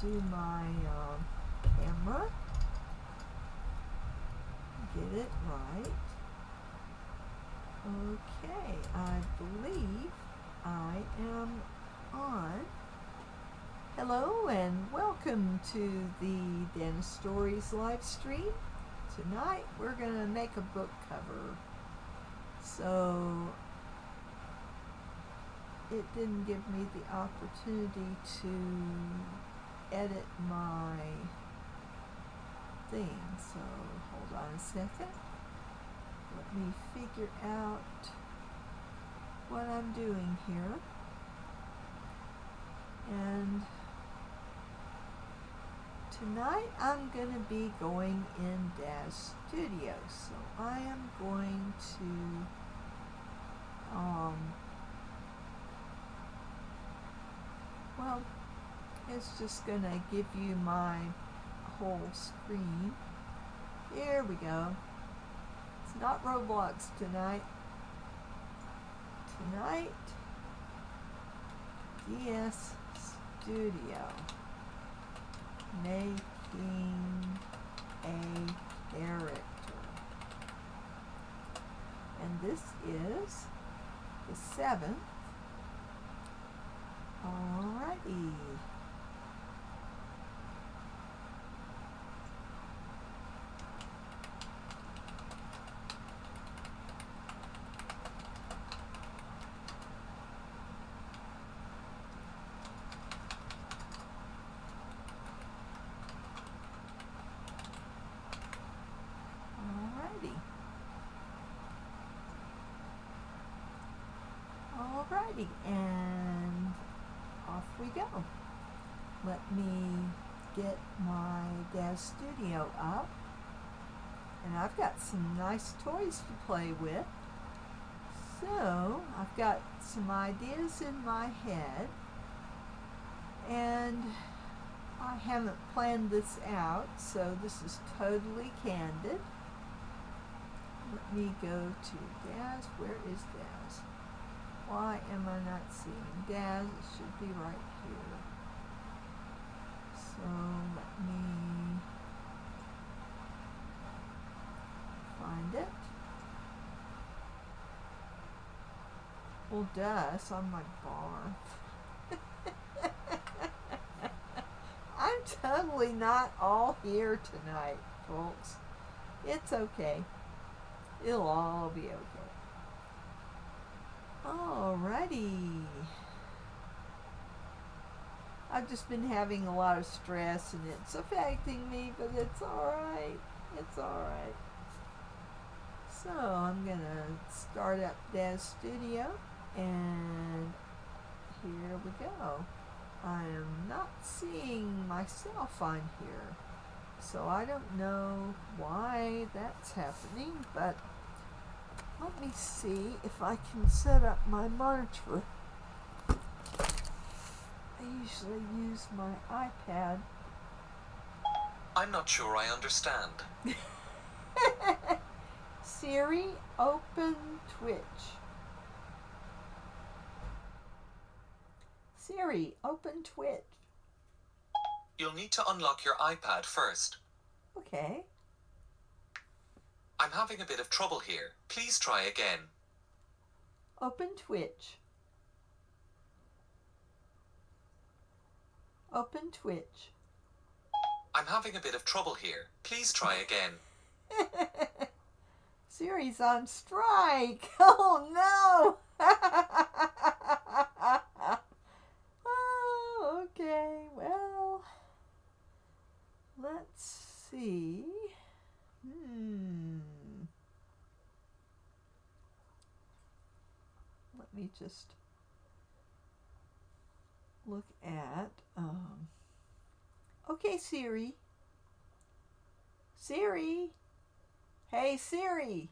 do my camera. Get it right. Okay, I believe I am on. Hello and welcome to the DanniStories live stream. Tonight we're going to make a book cover. So it didn't give me the opportunity to edit my thing. So hold on a second. Let me figure out what I'm doing here. And tonight I'm going to be going in DAZ Studio. So I am going to well, it's just going to give you my whole screen. Here we go. It's not Roblox tonight. Tonight, DAZ Studio. Making a character. And this is the 7th. Alrighty. Alrighty, and off we go. Let me get my DAZ Studio up. And I've got some nice toys to play with. So, I've got some ideas in my head. And I haven't planned this out, so this is totally candid. Let me go to DAZ. Where is DAZ? Why am I not seeing DAZ? It should be right here. So let me find it. Well, duh, it's on my bar. I'm totally not all here tonight, folks. It's okay. It'll all be okay. Alrighty. I've just been having a lot of stress and it's affecting me, but it's alright. It's alright. So I'm going to start up DAZ Studio and here we go. I am not seeing myself on here, so I don't know why that's happening, but let me see if I can set up my monitor. I usually use my iPad. I'm not sure I understand. Siri, open Twitch. Siri, open Twitch. You'll need to unlock your iPad first. Okay. I'm having a bit of trouble here. Please try again. Open Twitch. Open Twitch. I'm having a bit of trouble here. Please try again. Siri's on strike. Oh no. Oh, okay. Well, let's see. Let me just look at, okay, Siri. Siri. Hey, Siri.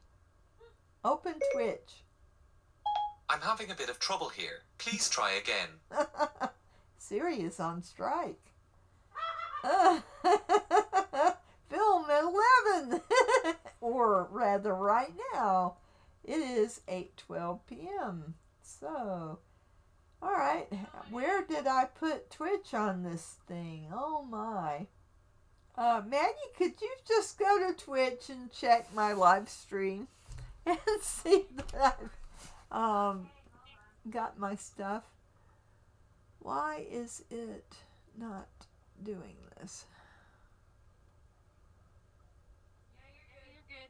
Open Twitch. I'm having a bit of trouble here. Please try again. Siri is on strike. Film at 11. Or rather right now. It is 8:12 p.m. So Alright, where did I put Twitch on this thing? Oh my. Maggie, could you just go to Twitch and check my live stream and see that I've got my stuff? Why is it not doing this? You're good.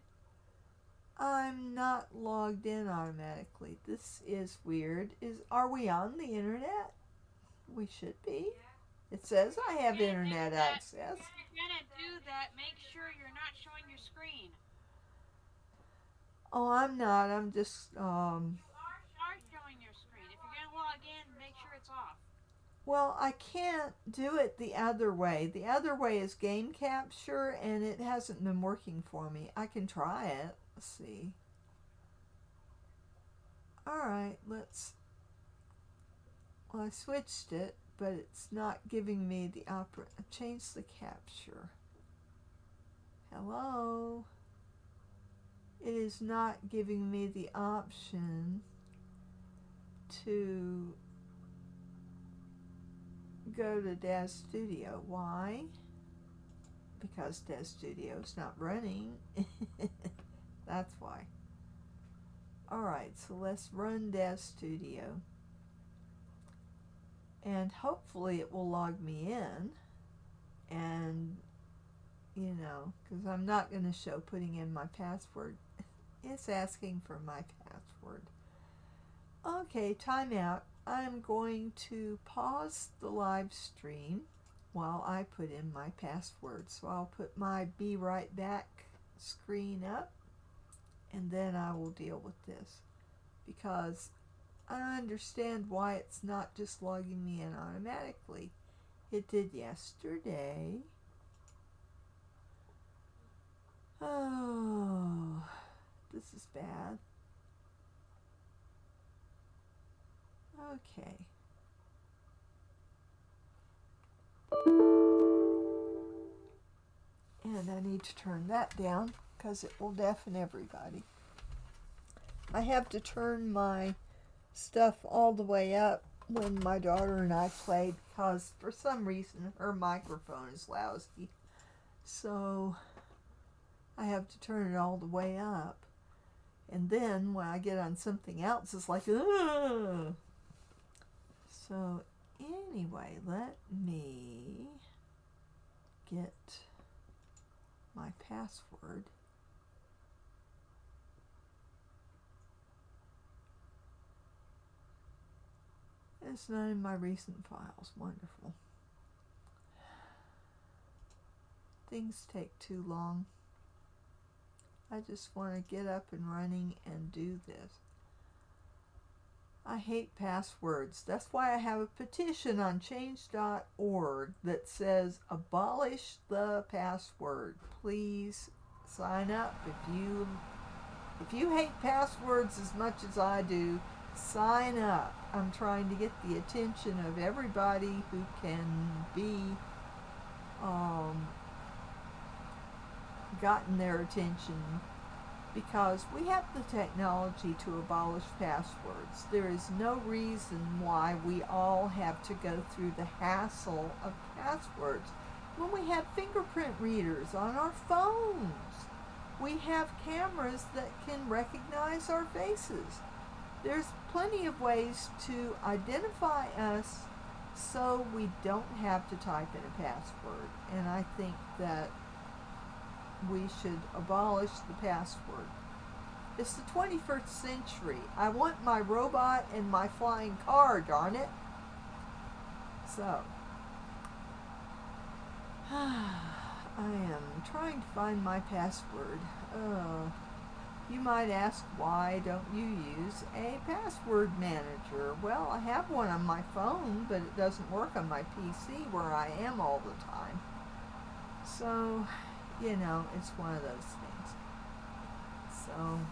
I'm not logged in automatically. This is weird. Are we on the internet? We should be. It says I have internet access. If you're gonna do that, make sure you're not showing your screen. Oh, I'm not. I'm just You are showing your screen. If you're gonna log in, make sure it's off. Well, I can't do it the other way. The other way is game capture, and it hasn't been working for me. I can try it. Let's see. Alright, well, I switched it, but it's not giving me the change the capture. Hello? It is not giving me the option to go to DAZ Studio. Why? Because DAZ Studio is not running. That's why. Alright, so let's run DAZ Studio. And hopefully it will log me in. And, you know, because I'm not going to show putting in my password. It's asking for my password. Okay, timeout. I'm going to pause the live stream while I put in my password. So I'll put my be right back screen up, and then I will deal with this, because I don't understand why it's not just logging me in automatically. It did yesterday. Oh, this is bad. Okay. And I need to turn that down because it will deafen everybody. I have to turn my stuff all the way up when my daughter and I played, because for some reason her microphone is lousy. So I have to turn it all the way up. And then when I get on something else, it's like, ugh. So anyway, let me get my password. It's not in my recent files. Wonderful. Things take too long. I just want to get up and running and do this. I hate passwords. That's why I have a petition on change.org that says abolish the password. Please sign up. If you hate passwords as much as I do, sign up. I'm trying to get the attention of everybody who can be gotten their attention, because we have the technology to abolish passwords. There is no reason why we all have to go through the hassle of passwords when we have fingerprint readers on our phones. We have cameras that can recognize our faces. There's plenty of ways to identify us so we don't have to type in a password. And I think that we should abolish the password. It's the 21st century. I want my robot and my flying car, darn it. So, I am trying to find my password. You might ask, why don't you use a password manager? Well, I have one on my phone, but it doesn't work on my PC where I am all the time. So, you know, it's one of those things. So, I'm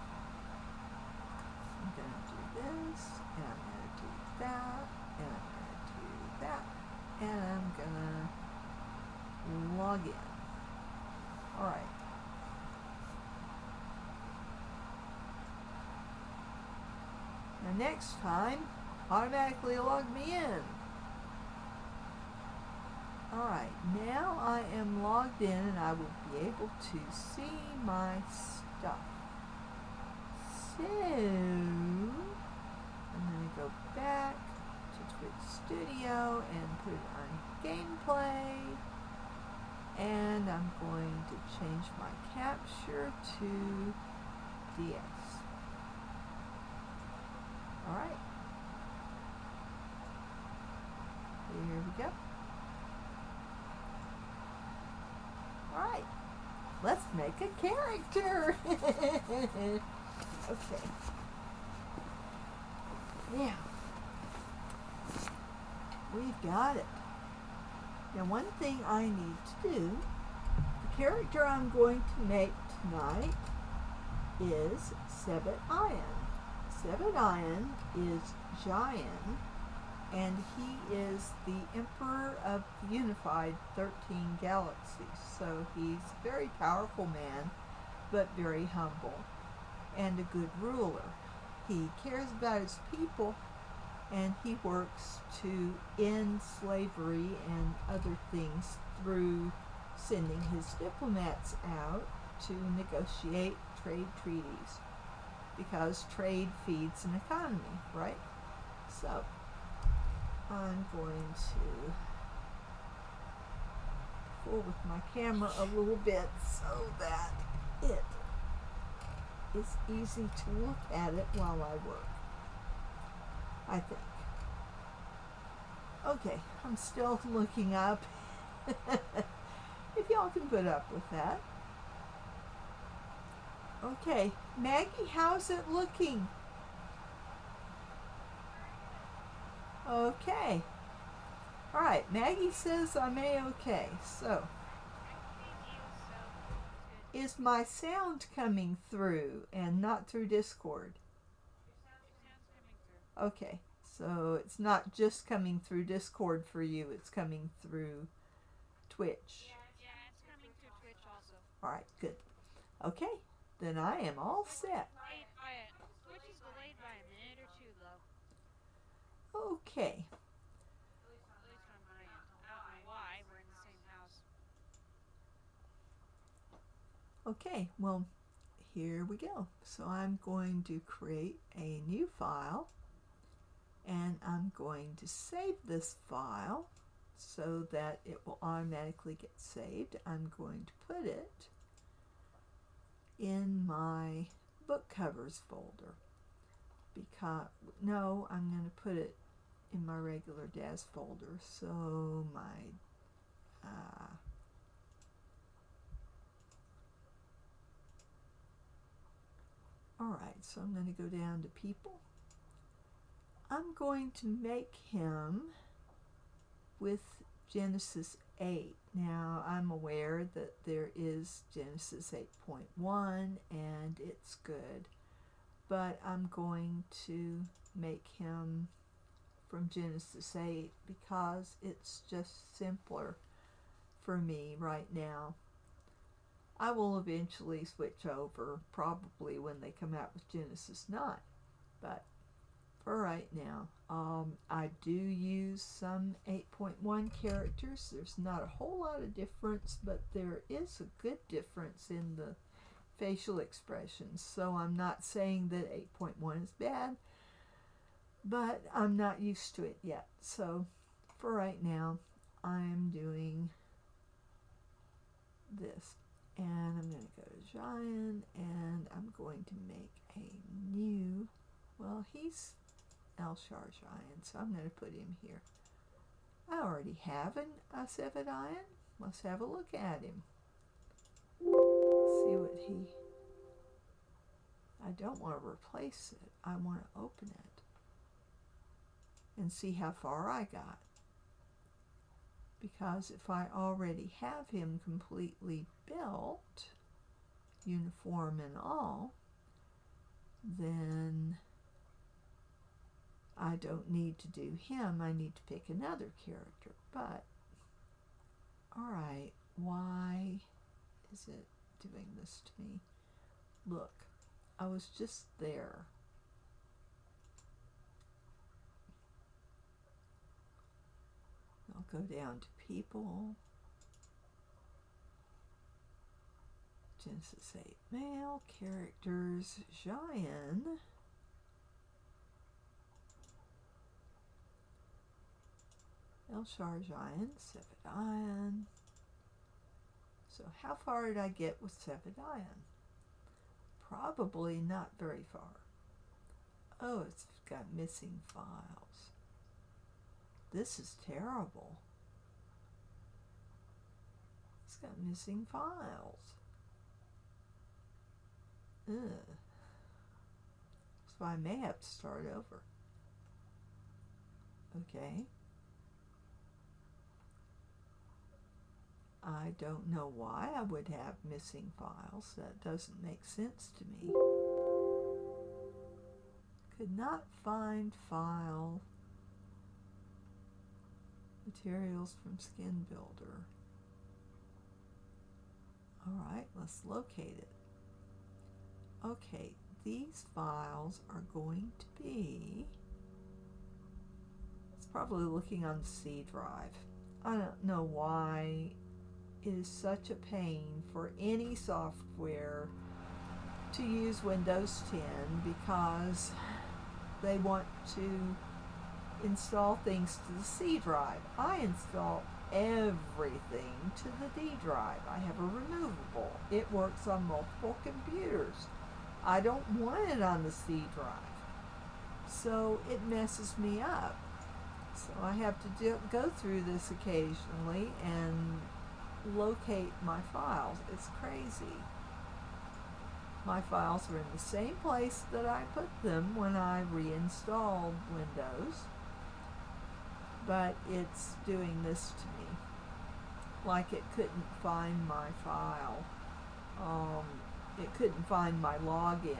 going to do this, and I'm going to do that, and I'm going to do that, and I'm going to log in. Alright. Now next time, automatically logged me in. Alright, now I am logged in and I will be able to see my stuff. So, I'm going to go back to Twitch Studio and put it on gameplay. And I'm going to change my capture to DS. Alright. Here we go. Alright. Let's make a character. Okay. Now, we've got it. Now, one thing I need to do, the character I'm going to make tonight is Sebedion. Sebedion is Giant, and he is the Emperor of the Unified 13 Galaxies. So he's a very powerful man, but very humble, and a good ruler. He cares about his people, and he works to end slavery and other things through sending his diplomats out to negotiate trade treaties, because trade feeds an economy, right? So I'm going to fool with my camera a little bit so that it is easy to look at it while I work, I think. Okay, I'm still looking up. If y'all can put up with that. Okay, Maggie, how's it looking? Okay. Alright, Maggie says I'm A-okay. So, is my sound coming through and not through Discord? Okay, so it's not just coming through Discord for you, it's coming through Twitch. Yeah, it's coming through Twitch also. Alright, good. Okay, then I am all set. Twitch is delayed by a minute or two, though. Okay. At least on my end. I don't know why. We're in the same house. Okay, well, here we go. So I'm going to create a new file, and I'm going to save this file so that it will automatically get saved. I'm going to put it in my book covers folder, because, no, I'm going to put it in my regular DAZ folder. So my alright, so I'm going to go down to people. I'm going to make him with Genesis 8. Now, I'm aware that there is Genesis 8.1 and it's good, but I'm going to make him from Genesis 8 because it's just simpler for me right now. I will eventually switch over, probably when they come out with Genesis 9, but for right now, I do use some 8.1 characters. There's not a whole lot of difference, but there is a good difference in the facial expressions. So I'm not saying that 8.1 is bad, but I'm not used to it yet. So for right now, I'm doing this. And I'm going to go to Giant, and I'm going to make a new, well, he's Elshar Giant, so I'm going to put him here. I already have a Sebedion. Let's have a look at him. See what he, I don't want to replace it. I want to open it and see how far I got. Because if I already have him completely built, uniform and all, then I don't need to do him. I need to pick another character. But, alright, why is it doing this to me? Look, I was just there. go down to people. Genesis 8 male, characters, Cheyenne. Elshar Cheyenne, Sevedian. So how far did I get with Sevedian? Probably not very far. Oh, it's got missing files. This is terrible. It's got missing files. Ugh. So I may have to start over. Okay. I don't know why I would have missing files. That doesn't make sense to me. Could not find file. Materials from Skin Builder. Alright, let's locate it. Okay, these files are going to be... It's probably looking on the C drive. I don't know why it is such a pain for any software to use Windows 10 because they want to install things to the C drive. I install everything to the D drive. I have a removable. It works on multiple computers. I don't want it on the C drive. So it messes me up. So I have to go through this occasionally and locate my files. It's crazy. My files are in the same place that I put them when I reinstalled Windows, but it's doing this to me. Like it couldn't find my file. It couldn't find my login.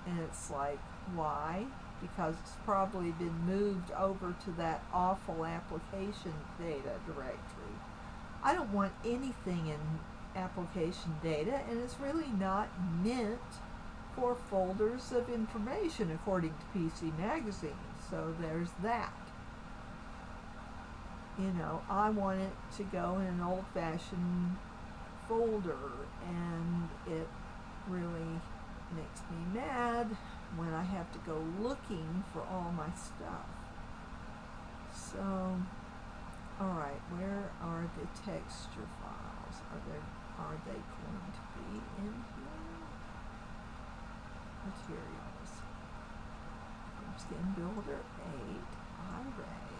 And it's like, why? Because it's probably been moved over to that awful application data directory. I don't want anything in application data, and it's really not meant for folders of information according to PC Magazine. So there's that. You know, I want it to go in an old-fashioned folder, and it really makes me mad when I have to go looking for all my stuff. So, alright, where are the texture files? Are they going to be in here? Materials. From Skin Builder 8, Array.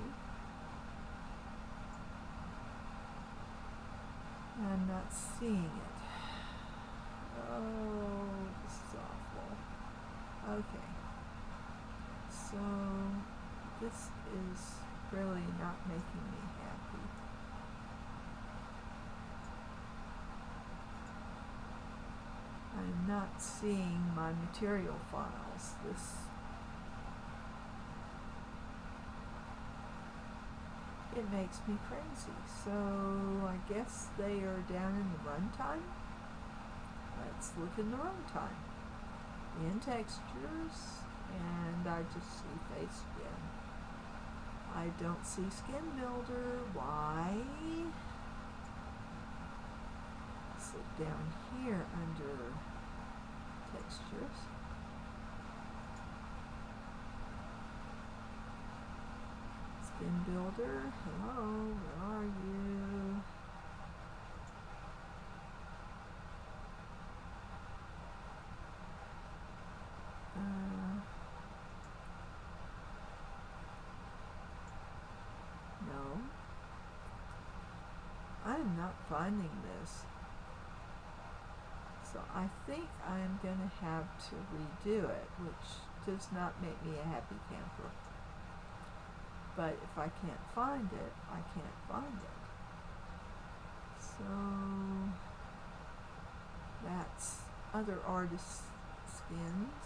I'm not seeing it. Oh, this is awful. Okay. So, this is really not making me happy. I'm not seeing my material files. It makes me crazy. So I guess they are down in the runtime. Let's look in the runtime. In textures, and I just see face skin. I don't see Skin Builder. Why? Let's look down here under textures. Skin Builder, hello, where are you? No. I'm not finding this. So I think I'm going to have to redo it, which does not make me a happy camper. But if I can't find it, I can't find it. So that's other artists' skins.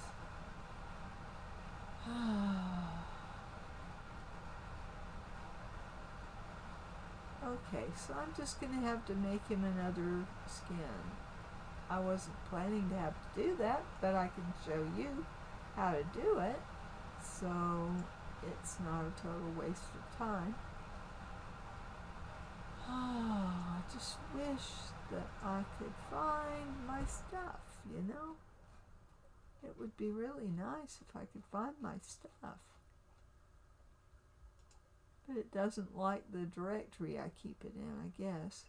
Okay, so I'm just going to have to make him another skin. I wasn't planning to have to do that, but I can show you how to do it. So it's not a total waste of time. just wish that I could find my stuff, you know? It would be really nice if I could find my stuff. But it doesn't like the directory I keep it in, I guess.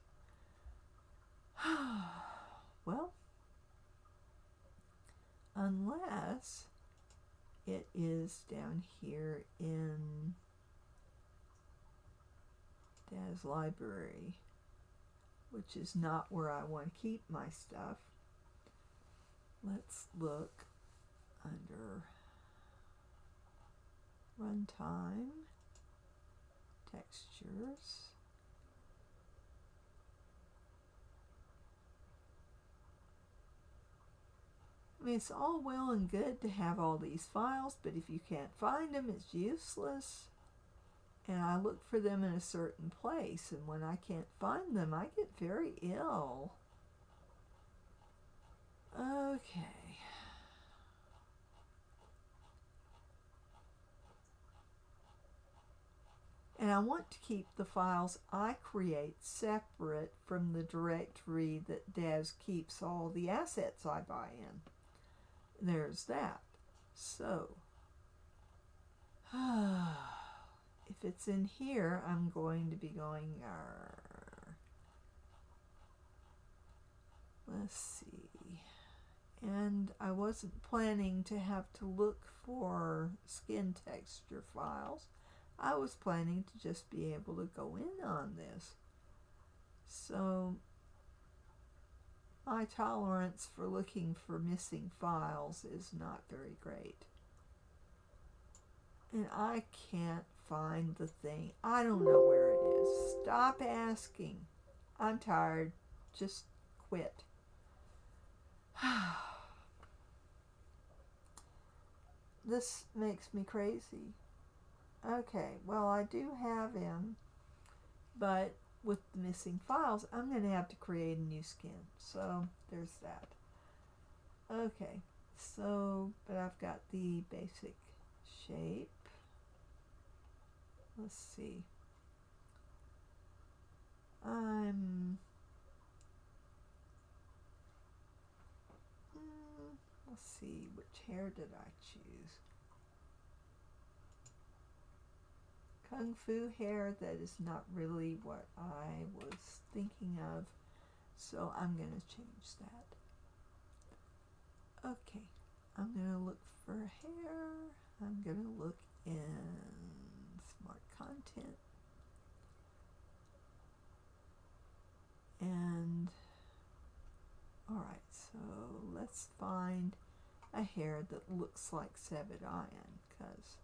Well, unless it is down here in DAZ Library, which is not where I want to keep my stuff. Let's look under Runtime, Textures. I mean, it's all well and good to have all these files, but if you can't find them, it's useless. And I look for them in a certain place, and when I can't find them, I get very ill. Okay. And I want to keep the files I create separate from the directory that DAZ keeps all the assets I buy in. There's that. So, if it's in here, I'm going to be going, let's see. And I wasn't planning to have to look for skin texture files. I was planning to just be able to go in on this. So my tolerance for looking for missing files is not very great. And I can't find the thing. I don't know where it is. Stop asking. I'm tired. Just quit. This makes me crazy. Okay, well, I do have him, but with the missing files, I'm going to have to create a new skin. So there's that. Okay, so, but I've got the basic shape. Let's see. Let's see, which hair did I choose? Kung Fu hair, that is not really what I was thinking of, so I'm going to change that. Okay, I'm going to look for hair. I'm going to look in Smart Content. And, alright, so let's find a hair that looks like Sebedion, because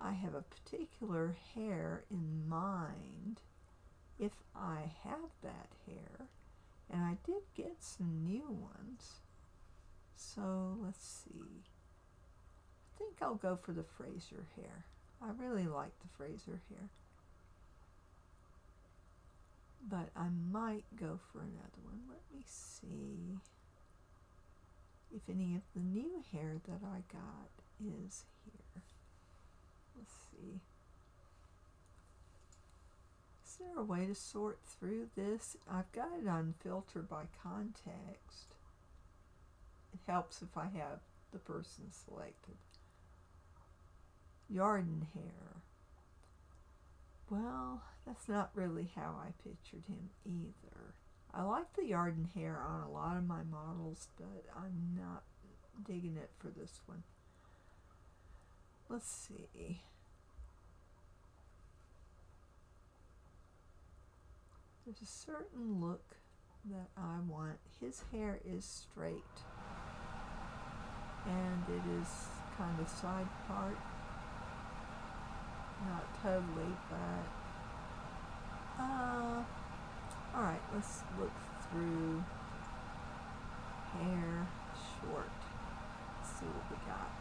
I have a particular hair in mind if I have that hair, and I did get some new ones. So let's see. I think I'll go for the Fraser hair. I really like the Fraser hair. But I might go for another one. Let me see if any of the new hair that I got is here. Let's see. Is there a way to sort through this? I've got it on filter by context. It helps if I have the person selected. Yarden hair. Well, that's not really how I pictured him either. I like the Yarden hair on a lot of my models, but I'm not digging it for this one. Let's see. There's a certain look that I want. His hair is straight, and it is kind of side part. Not totally, but alright, let's look through hair short. Let's see what we got.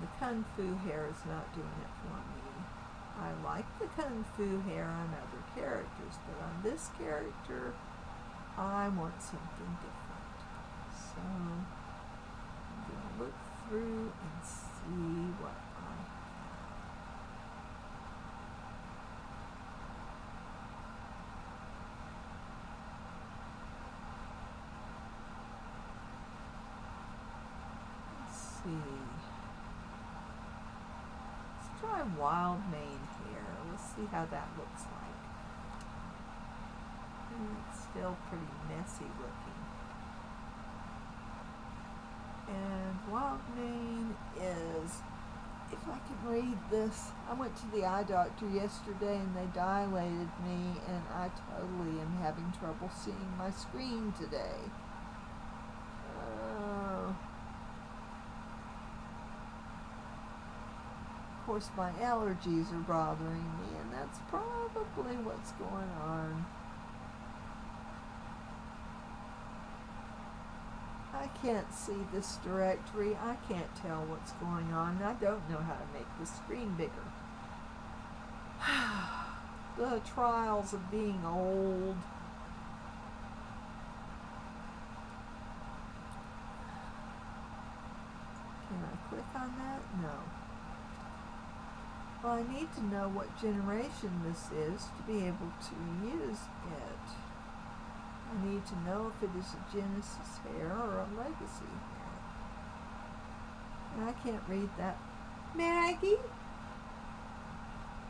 The Kung Fu hair is not doing it for me. I like the Kung Fu hair on other characters, but on this character, I want something different. So I'm going to look through and see what I have. see. Let's try wild mane hair. Let's see how that looks like. It's still pretty messy looking. And wild mane is, if I can read this, I went to the eye doctor yesterday and they dilated me, and I totally am having trouble seeing my screen today. Of course, my allergies are bothering me, and that's probably what's going on. I can't see this directory. I can't tell what's going on. I don't know how to make the screen bigger. The trials of being old. Can I click on that? No. Well, I need to know what generation this is to be able to use it. I need to know if it is a Genesis hair or a Legacy hair. And I can't read that. Maggie?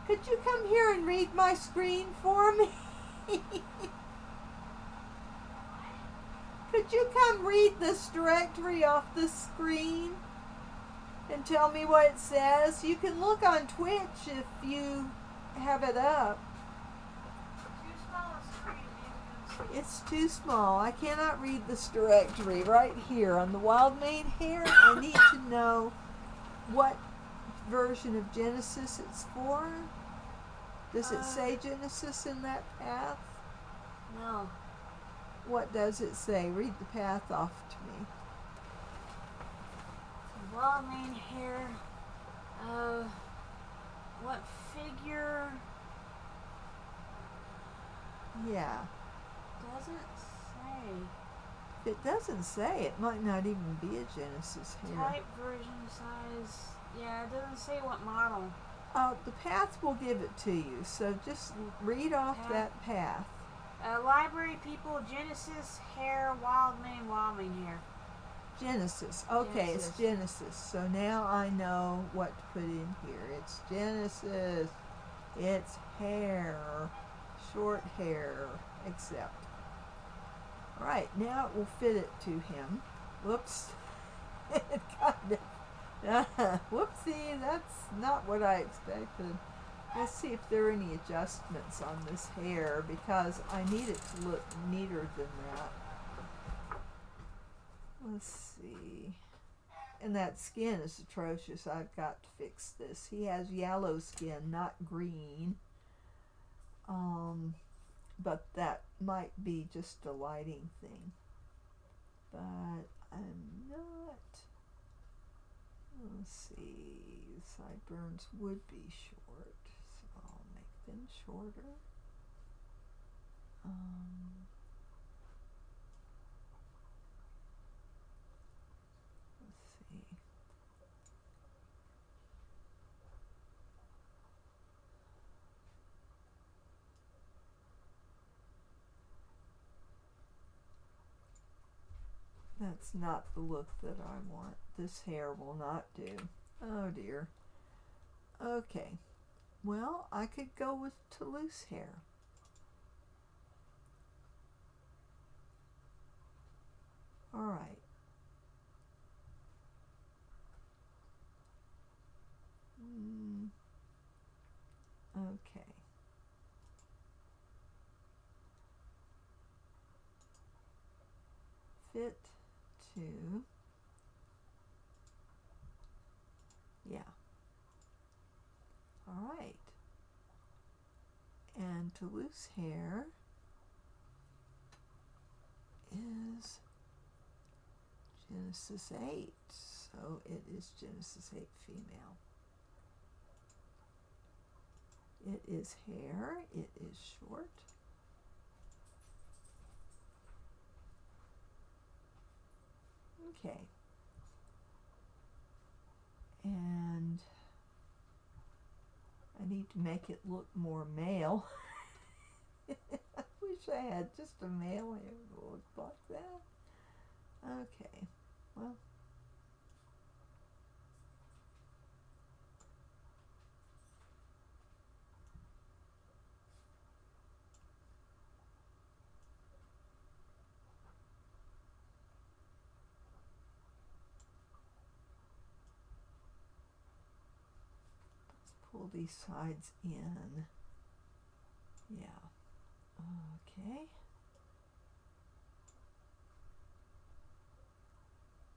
Could you come here and read my screen for me? Could you come read this directory off the screen and tell me what it says? You can look on Twitch if you have it up. It's too small. I cannot read this directory right here on the wild mane hair. I need to know what version of Genesis it's for. Does it say Genesis in that path? No. What does it say? Read the path off to me. Wild mane hair. What figure? Yeah. Doesn't say. If it doesn't say, it might not even be a Genesis hair. Type, version, size. Yeah, it doesn't say what model. The path will give it to you, so just read off that path. Library people, Genesis, hair, wild mane hair. Genesis. Okay, Genesis. It's Genesis. So now I know what to put in here. It's Genesis. It's hair. Short hair. Except. Alright, now it will fit it to him. Whoops. It kind of... whoopsie, that's not what I expected. Let's see if there are any adjustments on this hair, because I need it to look neater than that. Let's see. And that skin is atrocious. I've got to fix this. He has yellow skin, not green. But that might be just a lighting thing. But I'm not... Let's see. Sideburns would be short, so I'll make them shorter. Let's see. That's not the look that I want. This hair will not do. Oh dear. Okay. Well, I could go with Toulouse Hair. Alright. Okay. Fit to... Yeah. Alright. And Toulouse Hair is Genesis 8. So it is Genesis 8 female. It is hair. It is short. Okay. And I need to make it look more male. I wish I had just a male hair that looked like that. Okay. Well, pull these sides in. Yeah. Okay.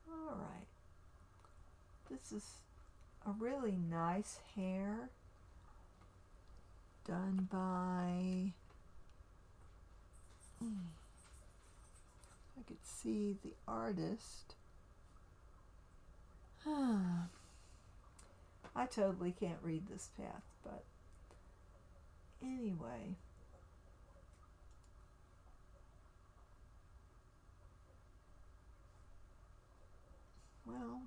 All right. This is a really nice hair done by, I could see the artist. I totally can't read this path, but anyway. Well,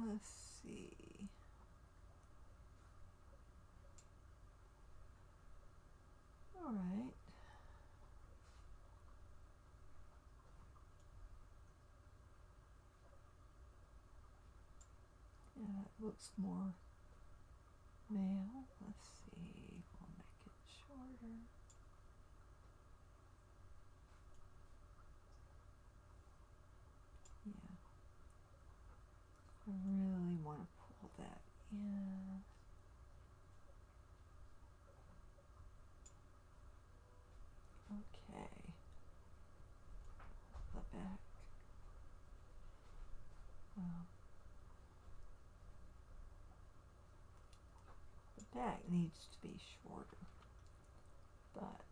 let's see. All right. Yeah, that looks more male. Let's see. We'll make it shorter. Yeah. I really want to pull that in. Okay. The back. Well, the back needs to be shorter, but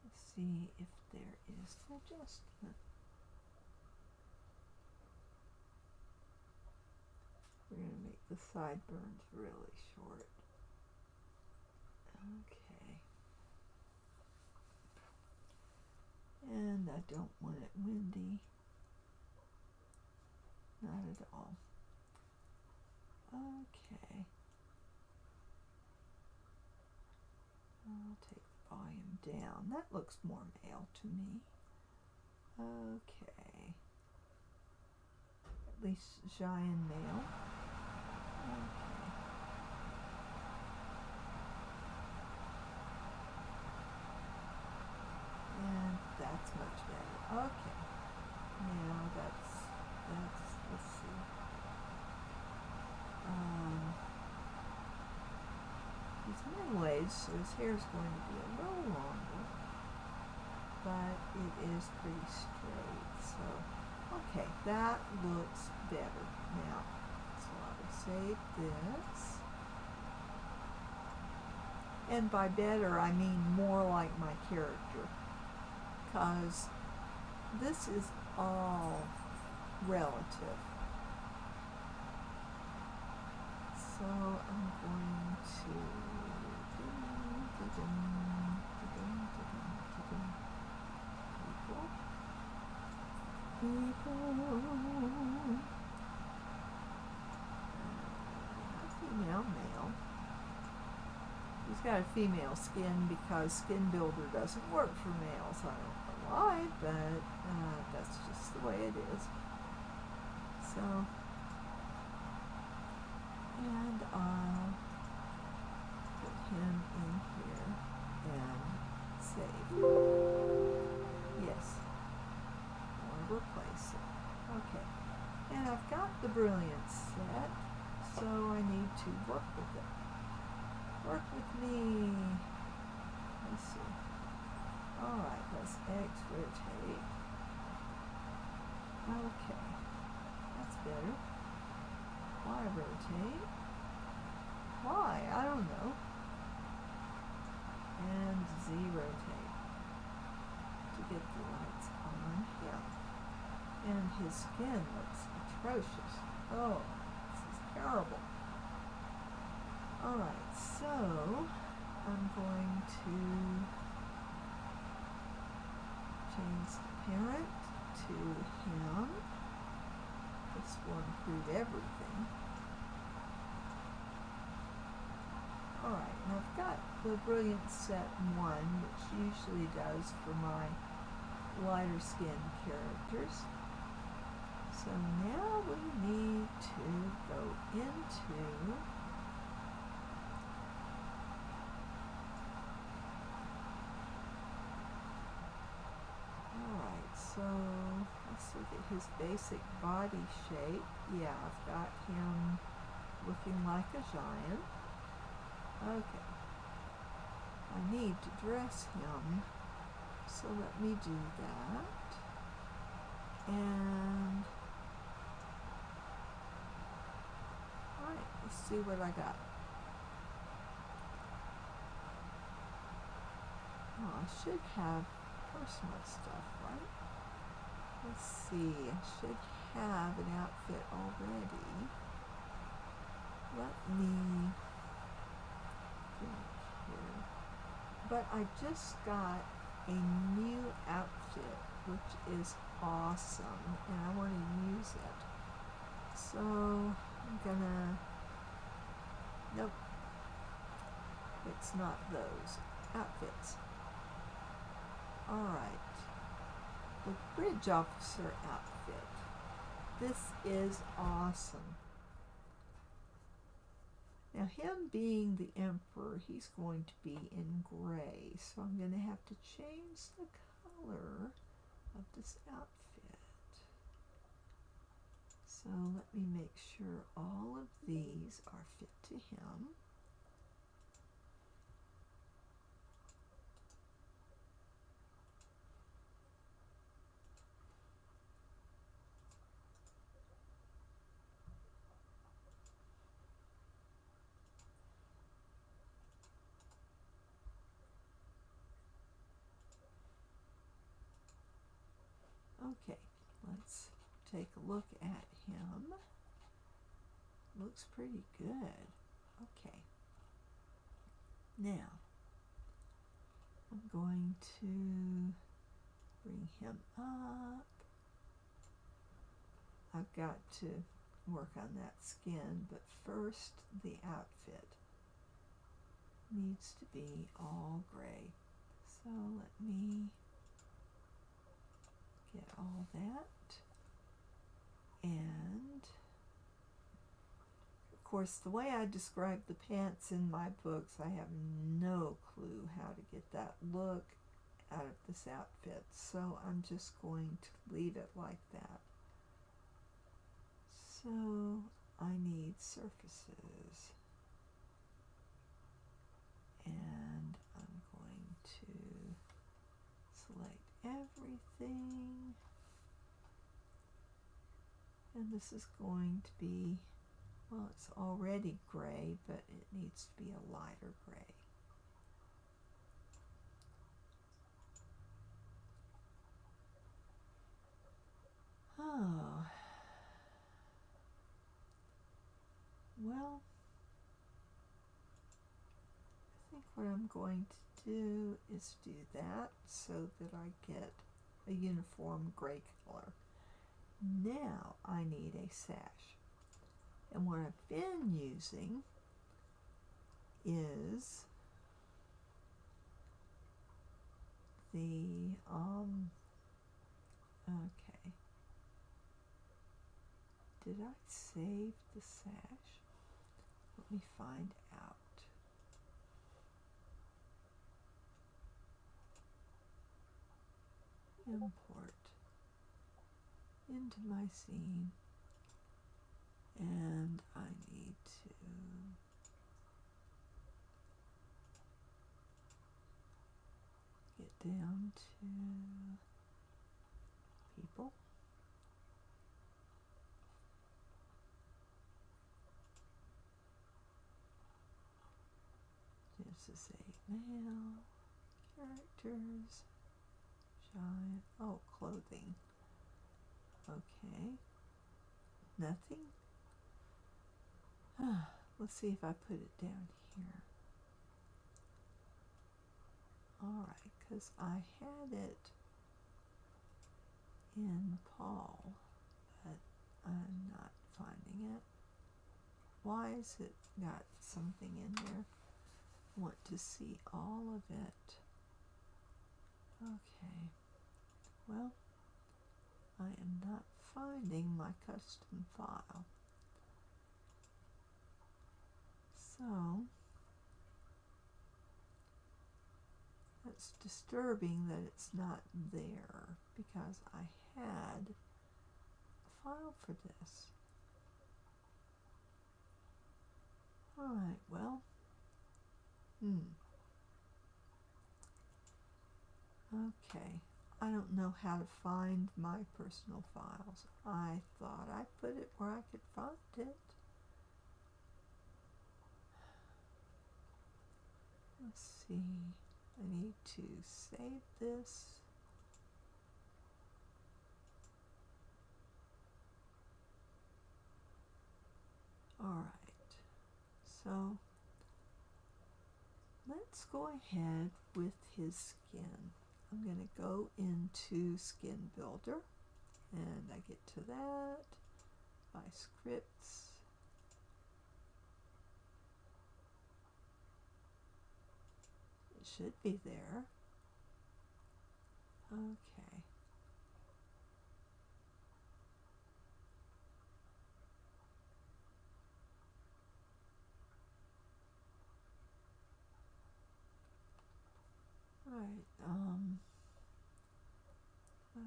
let's see if there is an adjustment. We're going to make the sideburns really short. Okay. And I don't want it windy. Not at all. Okay. I'll take the volume down. That looks more male to me. Okay. At least Cheyenne male. Okay. And that's much better. Okay. Now that's let's see. He's middle-aged, so his hair is going to be a little longer, but it is pretty straight. So, okay, that looks better. Now, so I will save this. And by better, I mean more like my character, because this is all relative. So I'm going to female, male. He's got a female skin because Skin Builder doesn't work for males. I don't know why, but that's just the way it is. So, and I'll put him in here and save. Yes. I'll replace it. Okay. And I've got the Brilliance set, so I need to work with it. Work with me. Let's see. Alright, let's X rotate. Okay. That's better. Y rotate. Y, I don't know. And Z rotate to get the lights on him. And his skin looks atrocious. Oh, this is terrible. Alright, so I'm going to change the parent to him. This will improve everything. Alright, and I've got the Brilliance Set 1, which usually does for my lighter skin characters. So now we need to go into so let's look at his basic body shape. Yeah, I've got him looking like a giant. Okay. I need to dress him, so let me do that. And alright, let's see what I got. Oh, I should have personal stuff, right? Let's see, I should have an outfit already. Let me think here. But I just got a new outfit, which is awesome, and I want to use it. So I'm gonna, nope, it's not those outfits. Alright, the bridge officer outfit. This is awesome. Now him being the emperor, he's going to be in gray, so I'm going to have to change the color of this outfit. So let me make sure all of these are fit to him. Okay, let's take a look at him. Looks pretty good. Okay. Now, I'm going to bring him up. I've got to work on that skin, but first the outfit needs to be all gray. So let me get all that. And of course, the way I describe the pants in my books, I have no clue how to get that look out of this outfit. So I'm just going to leave it like that. So I need surfaces. And I'm going to select everything. And this is going to be, well, it's already gray, but it needs to be a lighter gray. Oh. Well, I think what I'm going to do is do that so that I get a uniform gray color. Now I need a sash. And what I've been using is the, okay. Did I save the sash? Let me find out. Import into my scene, and I need to get down to people. This is a male, characters, giant, oh, clothing. Okay, nothing. Let's see if I put it down here. Alright, because I had it in Paul, but I'm not finding it. Why is it got something in there? I want to see all of it. Okay, well, I am not finding my custom file. So, it's disturbing that it's not there because I had a file for this. Alright, well. Okay. I don't know how to find my personal files. I thought I put it where I could find it. Let's see. I need to save this. Alright. So let's go ahead with his skin. I'm going to go into Skin Builder, and I get to that by scripts. It should be there. Okay. All right. Well, okay.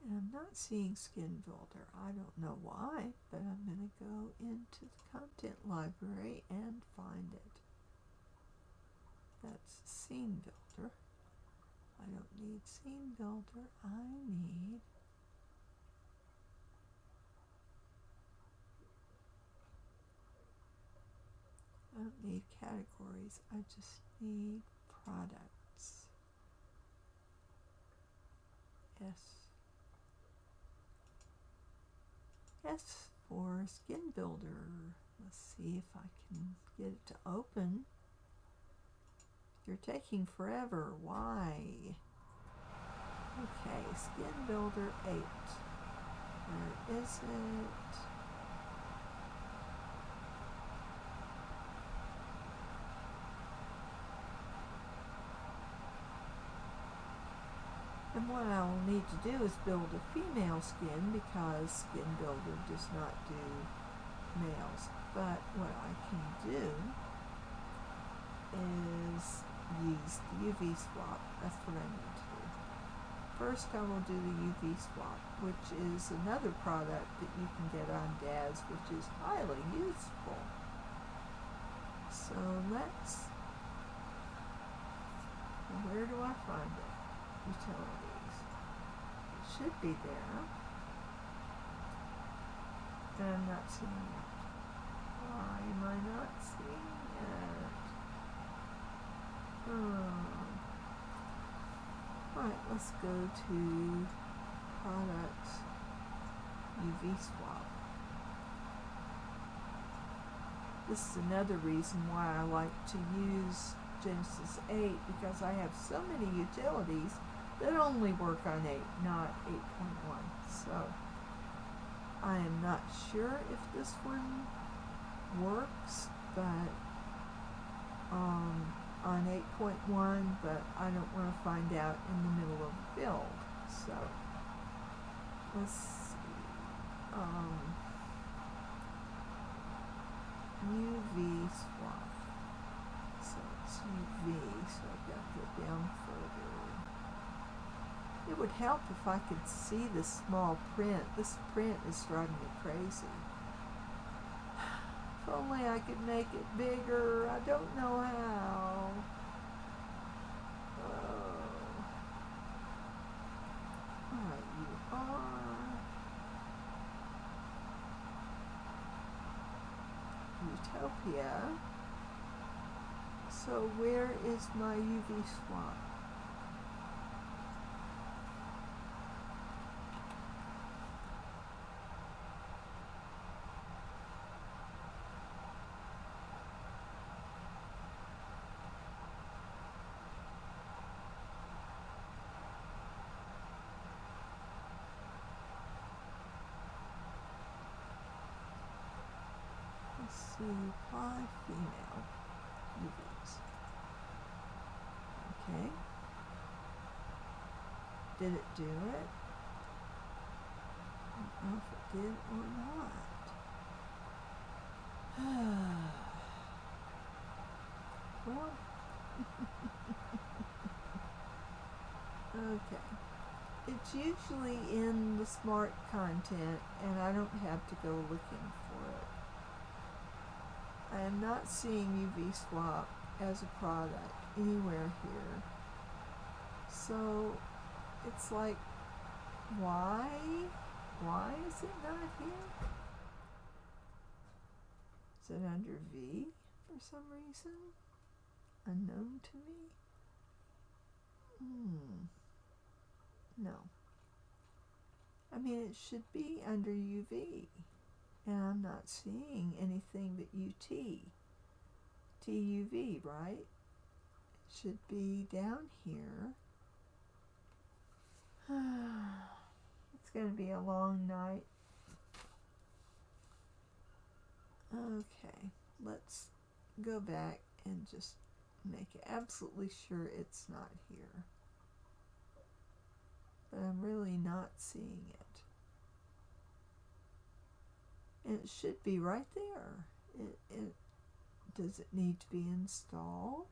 And I'm not seeing Skin Builder. I don't know why, but I'm going to go into the content library and find it. That's Scene Builder. I don't need Scene Builder. I don't need categories. I just need products. S for Skin Builder. Let's see if I can get it to open. You're taking forever. Why? Okay, Skin Builder 8. Where is it? And what I will need to do is build a female skin because Skin Builder does not do males. But what I can do is use the UV swap. That's what I need to do. First I will do the UV swap, which is another product that you can get on DAZ, which is highly useful. So where do I find it? Utilities. It should be there. And I'm not seeing it. Why am I not seeing it? Alright, let's go to Products, UV Swap. This is another reason why I like to use Genesis 8, because I have so many utilities that only work on 8, not 8.1. So I am not sure if this one works, but on 8.1, but I don't want to find out in the middle of the build. So let's see. UV swap. So it's UV, so I've got to go down further. It would help if I could see the small print. This print is driving me crazy. If only I could make it bigger. I don't know how. Alright, you are Utopia. So where is my UV swap? Let's see, apply female UVs. Okay. Did it do it? know if it did or not. Well, okay. It's usually in the smart content, and I don't have to go looking for it. I am not seeing UV swap as a product anywhere here. So it's like, why? Why is it not here? Is it under V for some reason? Unknown to me? No. I mean, it should be under UV. And I'm not seeing anything but UT. TUV, right? It should be down here. It's going to be a long night. Okay, let's go back and just make absolutely sure it's not here. But I'm really not seeing it. And it should be right there. Does it need to be installed?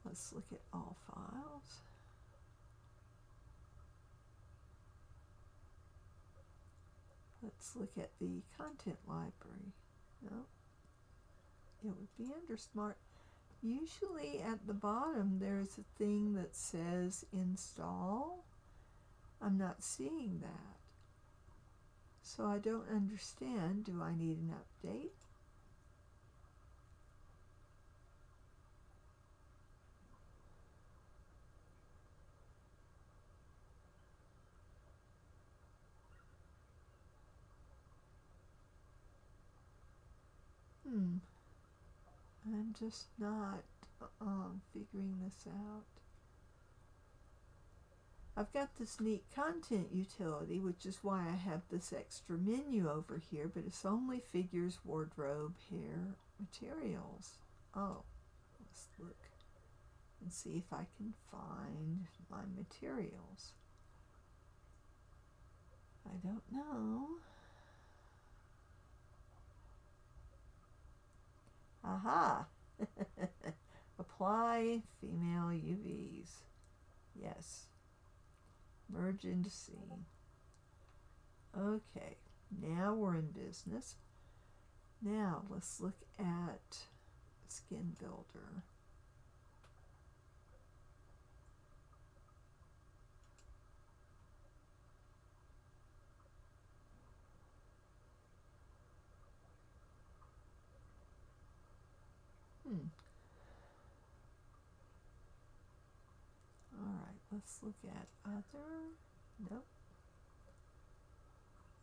Let's look at all files. Let's look at the content library. No, it would be under Smart. Usually at the bottom there's a thing that says install. I'm not seeing that. So I don't understand. Do I need an update? I'm just not figuring this out. I've got this neat content utility, which is why I have this extra menu over here, but it's only figures, wardrobe, hair, materials. Oh, let's look and see if I can find my materials. I don't know. Aha! Apply female UVs. Yes. Merge into scene. Okay, now we're in business. Now let's look at Skin Builder. Alright, let's look at other. Nope.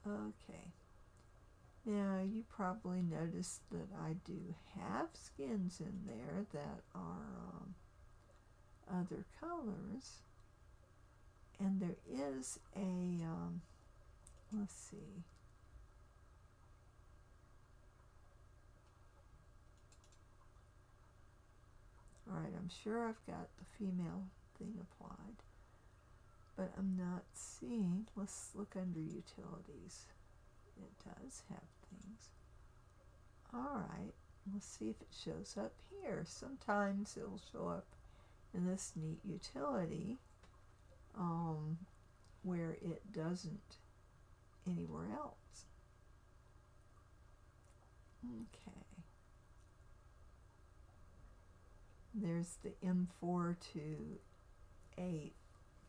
Okay. Now you probably noticed that I do have skins in there that are other colors. And there is a, let's see. Alright, I'm sure I've got the female thing applied, but I'm not seeing. Let's look under utilities. It does have things. Alright, let's see if it shows up here. Sometimes it'll show up in this neat utility where it doesn't anywhere else. Okay. There's the M4 to 8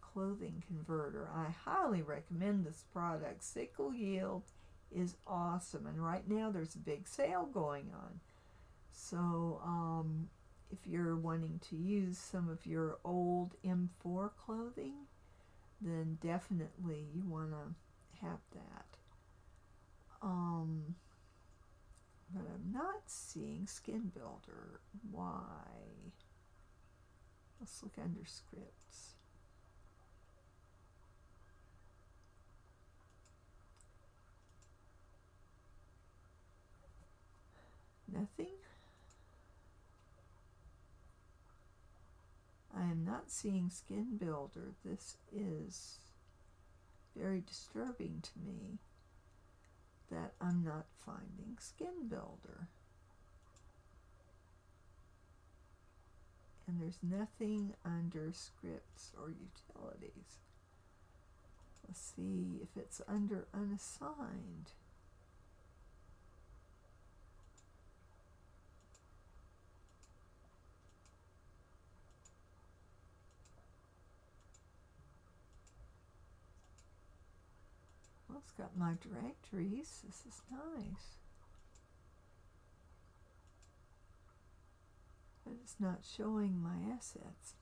clothing converter. I highly recommend this product. Sickle yield is awesome, and right now there's a big sale going on. So if you're wanting to use some of your old M4 clothing, then definitely you want to have that. But I'm not seeing Skin Builder. Why? Let's look under scripts. Nothing? I am not seeing Skin Builder. This is very disturbing to me that I'm not finding Skin Builder. And there's nothing under scripts or utilities. Let's see if it's under unassigned. Well, it's got my directories. This is nice. But it's not showing my assets.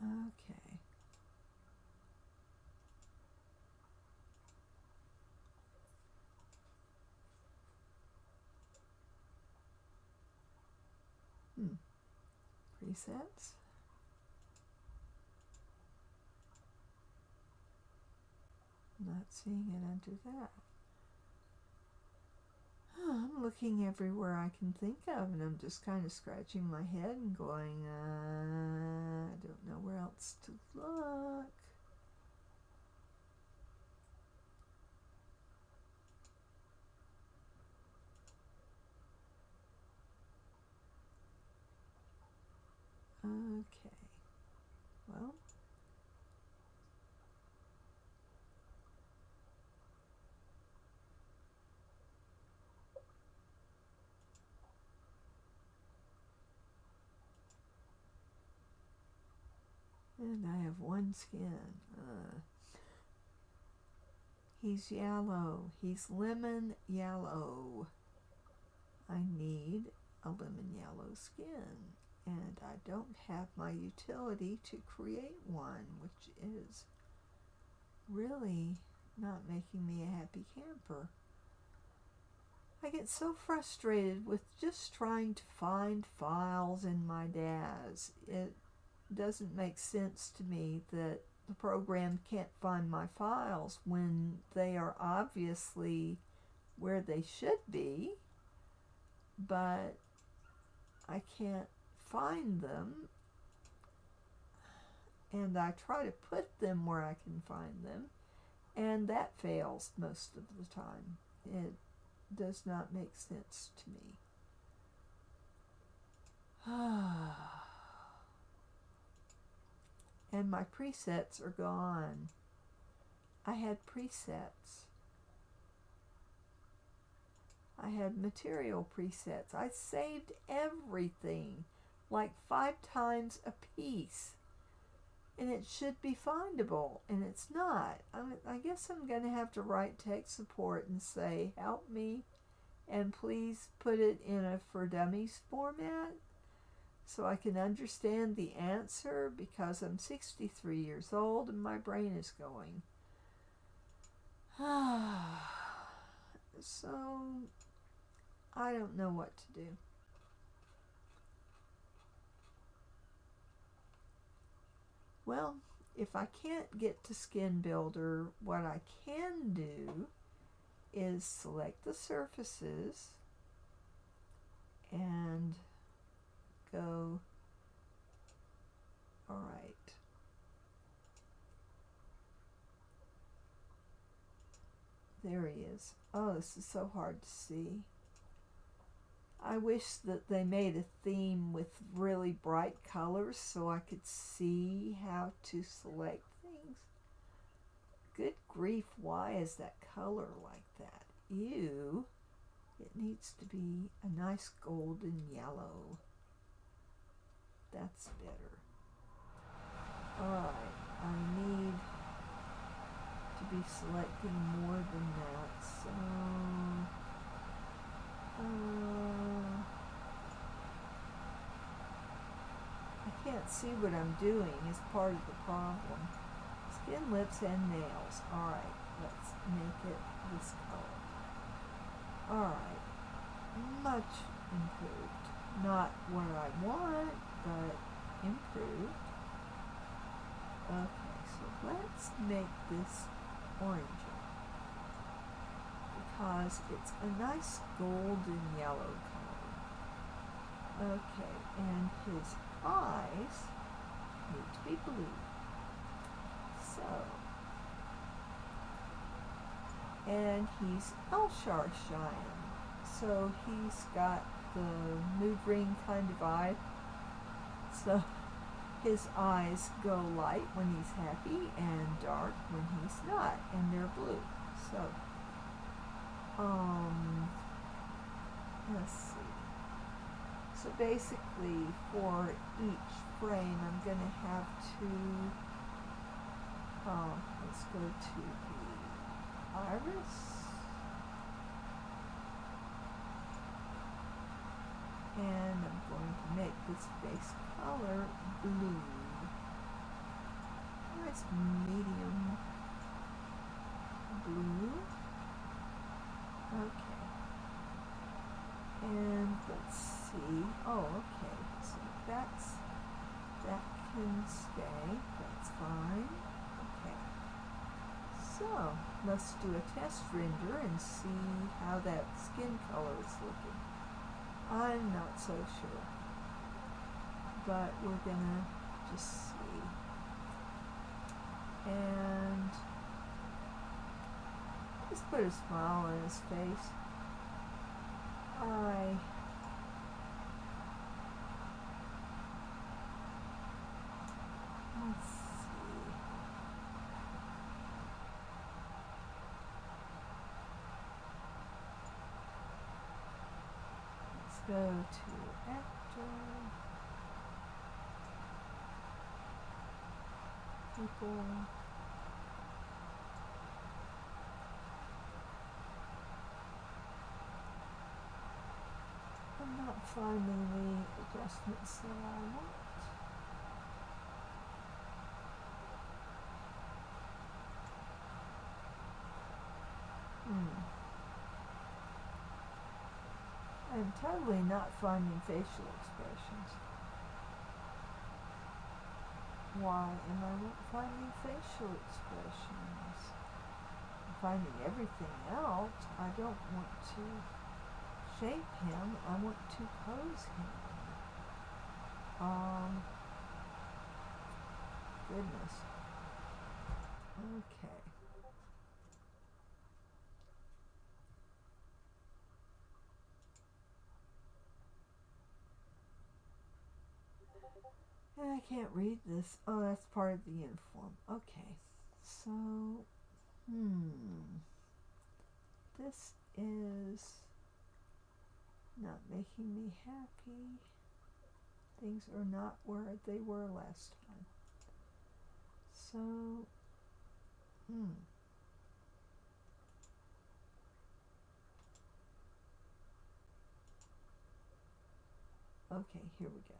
Okay. Presets. Not seeing it under that. I'm looking everywhere I can think of, and I'm just kind of scratching my head and going, I don't know where else to look. Okay. Well. And I have one skin. He's yellow. He's lemon yellow. I need a lemon yellow skin. And I don't have my utility to create one, which is really not making me a happy camper. I get so frustrated with just trying to find files in my DAZ. It doesn't make sense to me that the program can't find my files when they are obviously where they should be, but I can't find them, and I try to put them where I can find them, and that fails most of the time. It does not make sense to me. And my presets are gone. I had presets. I had material presets. I saved everything like 5 times a piece. And it should be findable, and it's not. I guess I'm going to have to write tech support and say, help me, and please put it in a for dummies format so I can understand the answer, because I'm 63 years old and my brain is going. So, I don't know what to do. Well, if I can't get to Skin Builder, what I can do is select the surfaces and go, all right. There he is. Oh, this is so hard to see. I wish that they made a theme with really bright colors so I could see how to select things. Good grief, why is that color like that? Ew. It needs to be a nice golden yellow. That's better. Alright, I need to be selecting more than that, so I can't see what I'm doing is part of the problem. Skin, lips, and nails. Alright, let's make it this color. Alright, much improved. Not what I want, but improved. Okay, so let's make this orange, because it's a nice golden yellow color. Okay, and his eyes need to be blue. And he's Elshar Cheyenne. So he's got the mood ring kind of eye. So his eyes go light when he's happy and dark when he's not, and they're blue. So, let's see. So basically, for each frame, I'm going to have to, let's go to the iris. And I'm going to make this base color blue. Nice medium blue. Okay. And let's see. Oh, okay. So that can stay. That's fine. Okay. So let's do a test render and see how that skin color is looking. I'm not so sure, but we're gonna just see. And just put a smile on his face. Let's see. Let's go to actor, people. I'm not finding the adjustments that I want. I'm totally not finding facial expressions. Why am I not finding facial expressions? I'm finding everything else. I don't want to shape him. I want to pose him. Goodness. Okay. And I can't read this. Oh, that's part of the uniform. Okay. So, this is not making me happy. Things are not where they were last time. So, okay, here we go.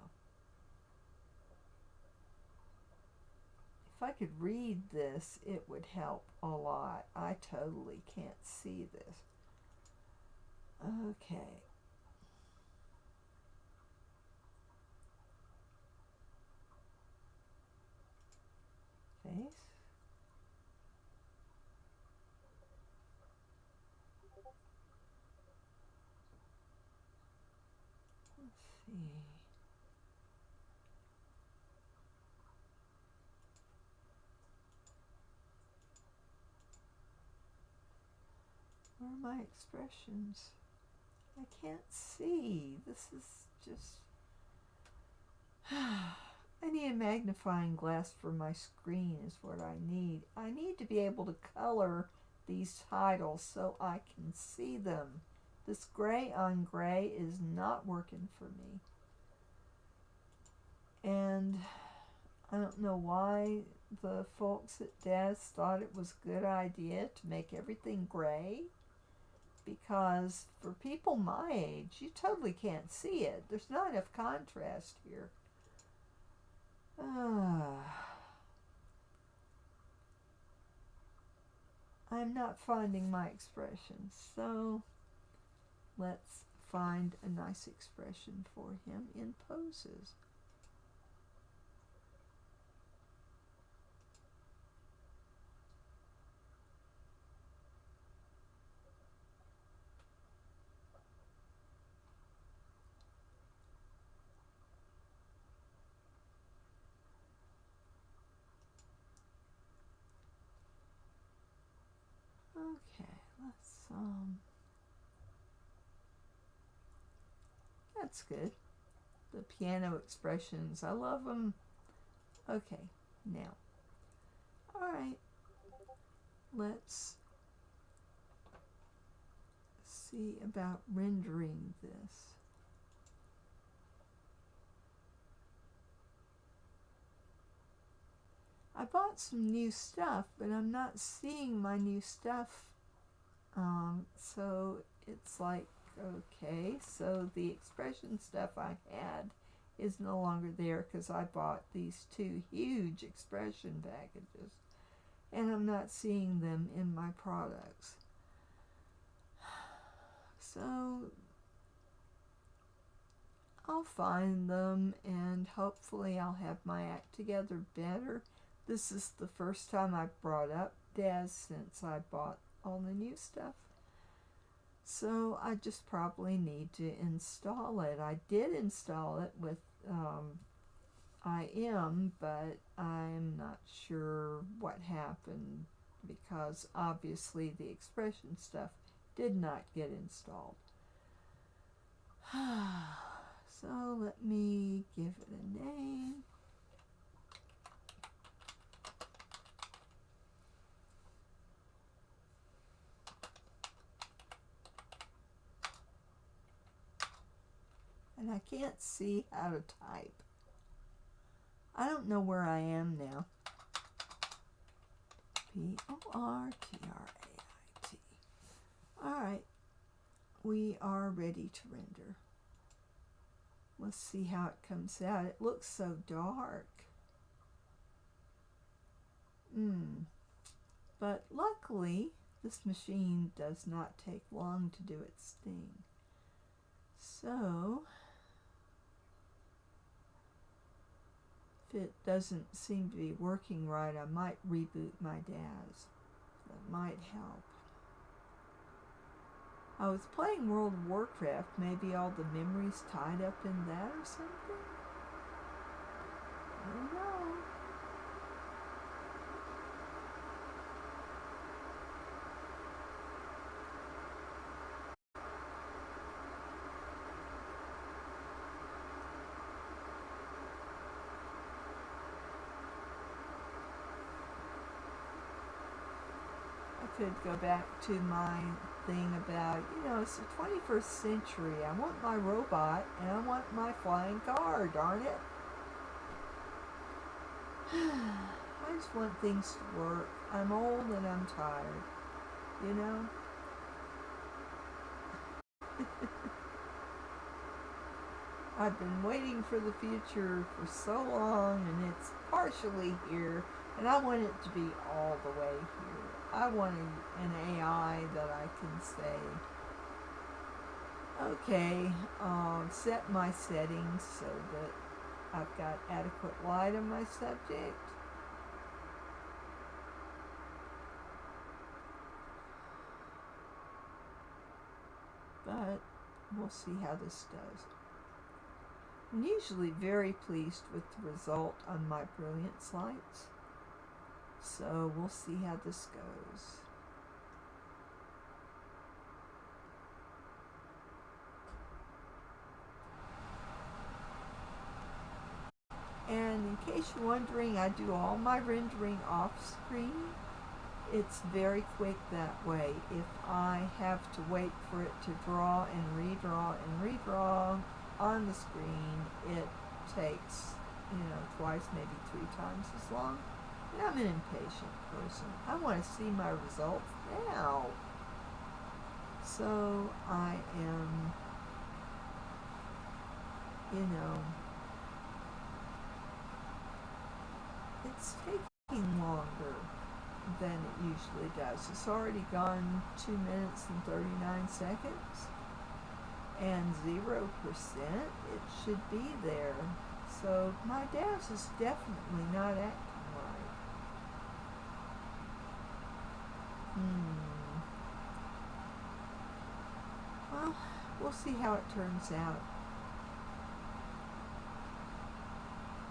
If I could read this, it would help a lot. I totally can't see this. Okay. Face. Let's see. Where are my expressions? I can't see. This is just... I need a magnifying glass for my screen is what I need. I need to be able to color these titles so I can see them. This gray on gray is not working for me. And I don't know why the folks at DAZ thought it was a good idea to make everything gray. Because for people my age, you totally can't see it. There's not enough contrast here. I'm not finding my expressions, so let's find a nice expression for him in poses. Okay, let's, that's good. The piano expressions, I love them. Okay, now, alright, let's see about rendering this. I bought some new stuff, but I'm not seeing my new stuff. So it's like, okay, so the expression stuff I had is no longer there because I bought these two huge expression packages, and I'm not seeing them in my products. So I'll find them, and hopefully I'll have my act together better. This is the first time I've brought up DAZ since I bought all the new stuff. So I just probably need to install it. I did install it with IM, but I'm not sure what happened because obviously the expression stuff did not get installed. So let me give it a name. And I can't see how to type. I don't know where I am now. Portrait. Alright, we are ready to render. Let's see how it comes out. It looks so dark. But luckily, this machine does not take long to do its thing. So, if it doesn't seem to be working right, I might reboot my DAZ. That might help. I was playing World of Warcraft. Maybe all the memories tied up in that or something? I don't know. I could go back to my thing about, it's the 21st century. I want my robot and I want my flying car, darn it. I just want things to work. I'm old and I'm tired, I've been waiting for the future for so long, and it's partially here, and I want it to be all the way here. I want an AI that I can say, okay, set my settings so that I've got adequate light on my subject. But we'll see how this does. I'm usually very pleased with the result on my Brilliance Lights. So we'll see how this goes. And in case you're wondering, I do all my rendering off screen. It's very quick that way. If I have to wait for it to draw and redraw on the screen, it takes, twice, maybe 3 times as long. And I'm an impatient person. I want to see my results now. So I am, it's taking longer than it usually does. It's already gone 2 minutes and 39 seconds. And 0%, it should be there. So my DAZ is definitely not acting right. Well, we'll see how it turns out.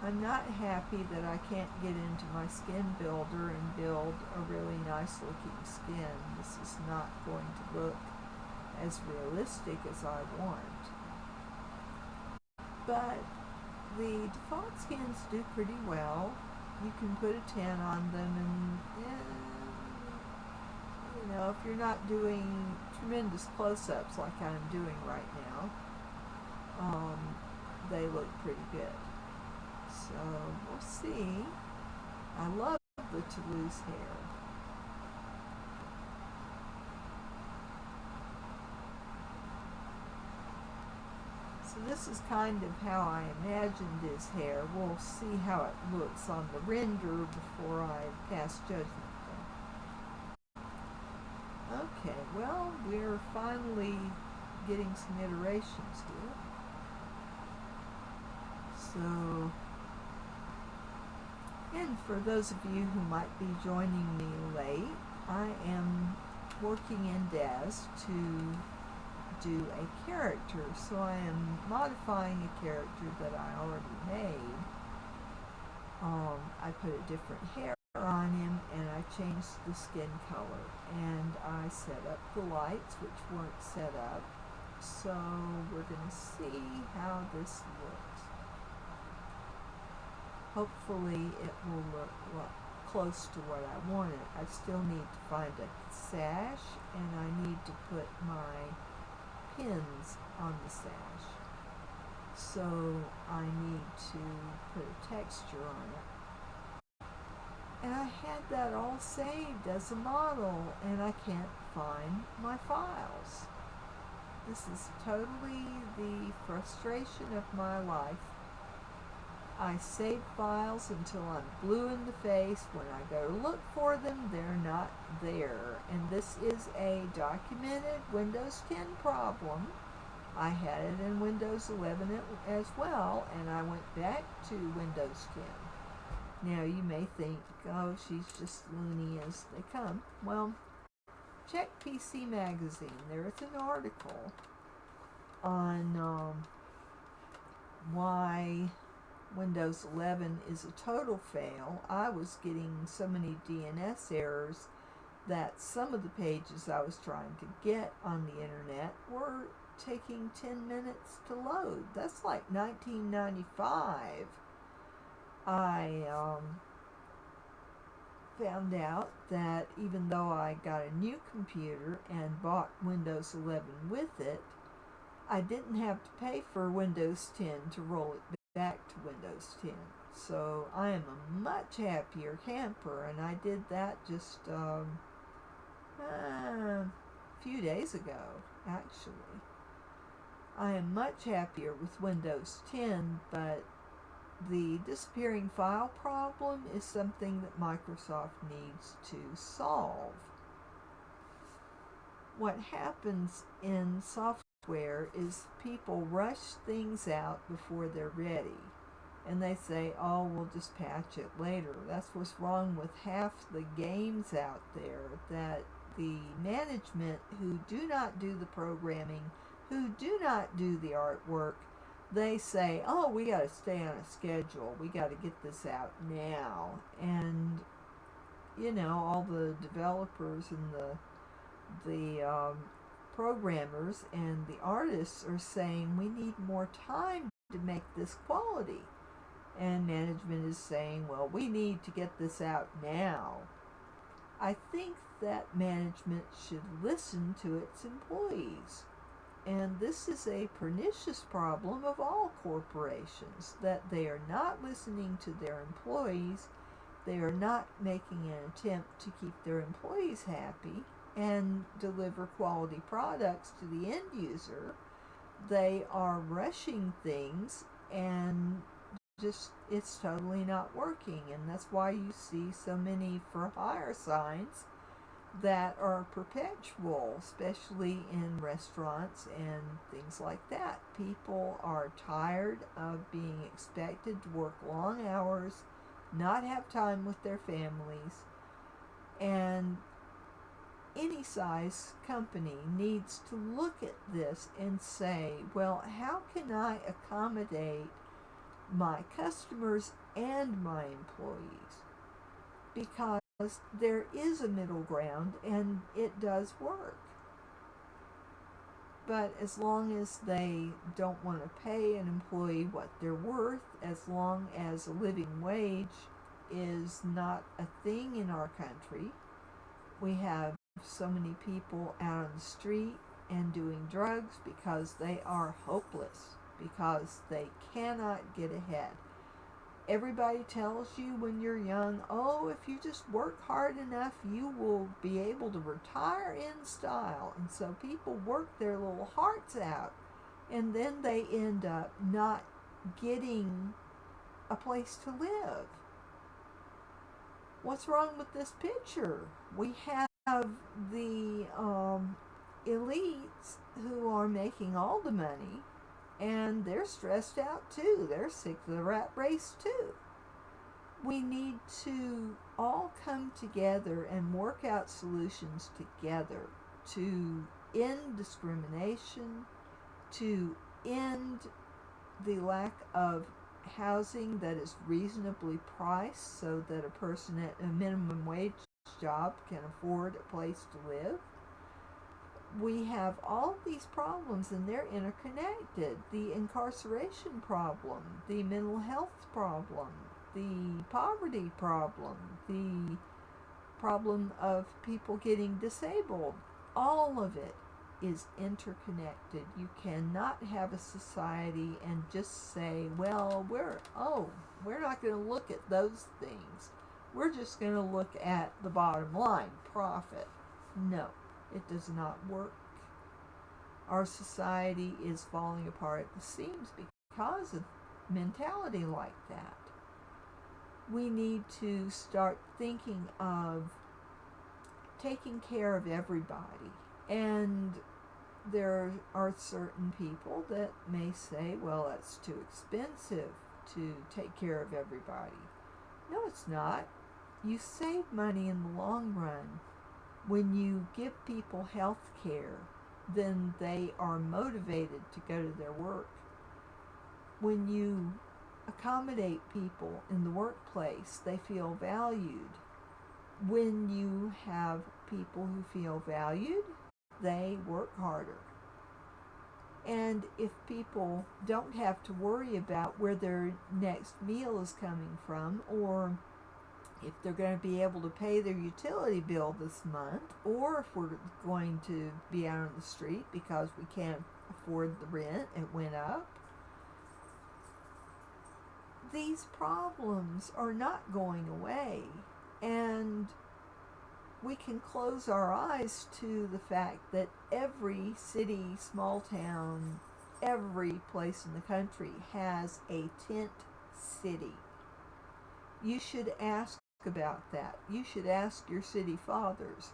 I'm not happy that I can't get into my skin builder and build a really nice looking skin. This is not going to look as realistic as I want. But the default skins do pretty well. You can put a 10 on them, and you know, if you're not doing tremendous close-ups like I'm doing right now, they look pretty good. So we'll see. I love the Toulouse Hair. So this is kind of how I imagined his hair. We'll see how it looks on the render before I pass judgment. Okay, well, we're finally getting some iterations here. So, and for those of you who might be joining me late, I am working in DAZ to do a character. So I am modifying a character that I already made. I put a different hair on him, and I changed the skin color, and I set up the lights, which weren't set up. So we're going to see how this looks. Hopefully it will look close to what I wanted. I still need to find a sash, and I need to put my pins on the sash. So I need to put a texture on it. And I had that all saved as a model, and I can't find my files. This is totally the frustration of my life. I save files until I'm blue in the face. When I go to look for them, they're not there. And this is a documented Windows 10 problem. I had it in Windows 11 as well, and I went back to Windows 10. Now you may think, oh, she's just loony as they come. Well, check PC Magazine. There is an article on why Windows 11 is a total fail. I was getting so many DNS errors that some of the pages I was trying to get on the internet were taking 10 minutes to load. That's like 1995. I found out that even though I got a new computer and bought Windows 11 with it, I didn't have to pay for Windows 10 to roll it back to Windows 10. So I am a much happier camper, and I did that just a few days ago, actually. I am much happier with Windows 10, but the disappearing file problem is something that Microsoft needs to solve. What happens in software is people rush things out before they're ready. And they say, oh, we'll just patch it later. That's what's wrong with half the games out there, that the management who do not do the programming, who do not do the artwork, they say, oh, we got to stay on a schedule. We got to get this out now. And, you know, all the developers and the programmers and the artists are saying, we need more time to make this quality. And management is saying, well, we need to get this out now. I think that management should listen to its employees. And this is a pernicious problem of all corporations, that they are not listening to their employees, they are not making an attempt to keep their employees happy and deliver quality products to the end user. They are rushing things, and just it's totally not working. And that's why you see so many for hire signs that are perpetual, especially in restaurants and things like that. People are tired of being expected to work long hours, not have time with their families, and any size company needs to look at this and say, well, how can I accommodate my customers and my employees, because there is a middle ground and it does work. But as long as they don't want to pay an employee what they're worth, as long as a living wage is not a thing in our country, we have so many people out on the street and doing drugs because they are hopeless, because they cannot get ahead. Everybody tells you when you're young, oh, if you just work hard enough, you will be able to retire in style. And so people work their little hearts out, and then they end up not getting a place to live. What's wrong with this picture? We have the elites who are making all the money, and they're stressed out too. They're sick of the rat race too. We need to all come together and work out solutions together to end discrimination, to end the lack of housing that is reasonably priced so that a person at a minimum wage job can afford a place to live. We have all these problems and they're interconnected. The incarceration problem, the mental health problem, the poverty problem, the problem of people getting disabled. All of it is interconnected. You cannot have a society and just say, well, we're not going to look at those things. We're just going to look at the bottom line, profit. No. It does not work. Our society is falling apart at the seams because of mentality like that. We need to start thinking of taking care of everybody. And there are certain people that may say, well, that's too expensive to take care of everybody. No, it's not. You save money in the long run. When you give people health care, then they are motivated to go to their work. When you accommodate people in the workplace, they feel valued. When you have people who feel valued, they work harder. And if people don't have to worry about where their next meal is coming from, or if they're going to be able to pay their utility bill this month, or if we're going to be out on the street because we can't afford the rent, it went up. These problems are not going away, and we can close our eyes to the fact that every city, small town, every place in the country has a tent city. You should ask about that. You should ask your city fathers,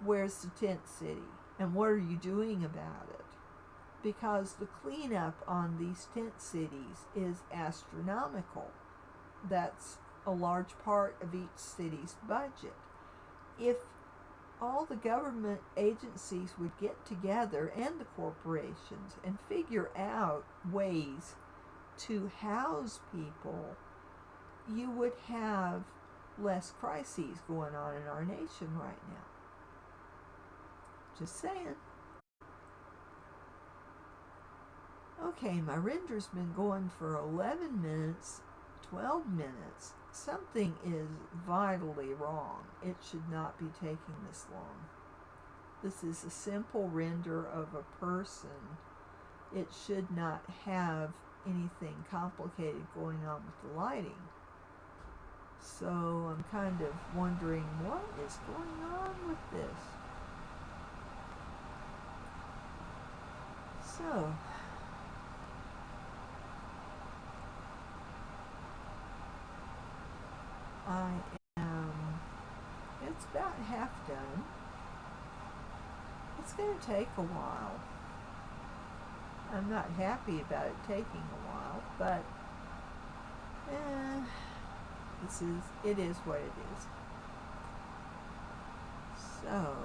where's the tent city and what are you doing about it? Because the cleanup on these tent cities is astronomical. That's a large part of each city's budget. If all the government agencies would get together and the corporations and figure out ways to house people, you would have less crises going on in our nation right now. Just saying. Okay, my render's been going for 11 minutes, 12 minutes. Something is vitally wrong. It should not be taking this long. This is a simple render of a person. It should not have anything complicated going on with the lighting. So I'm kind of wondering what is going on with this. So it's about half done. It's going to take a while. I'm not happy about it taking a while, but it is what it is. So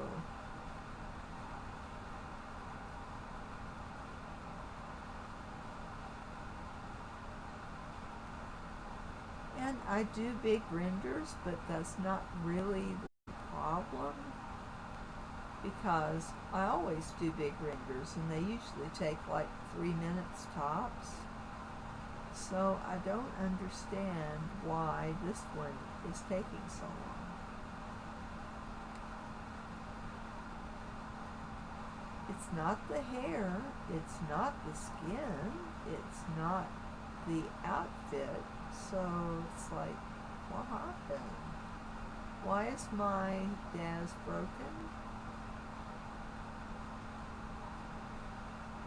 I do big renders, but that's not really the problem, because I always do big renders and they usually take like 3 minutes tops. So I don't understand why this one is taking so long. It's not the hair, it's not the skin, it's not the outfit, so it's like, what happened? Why is my DAZ broken?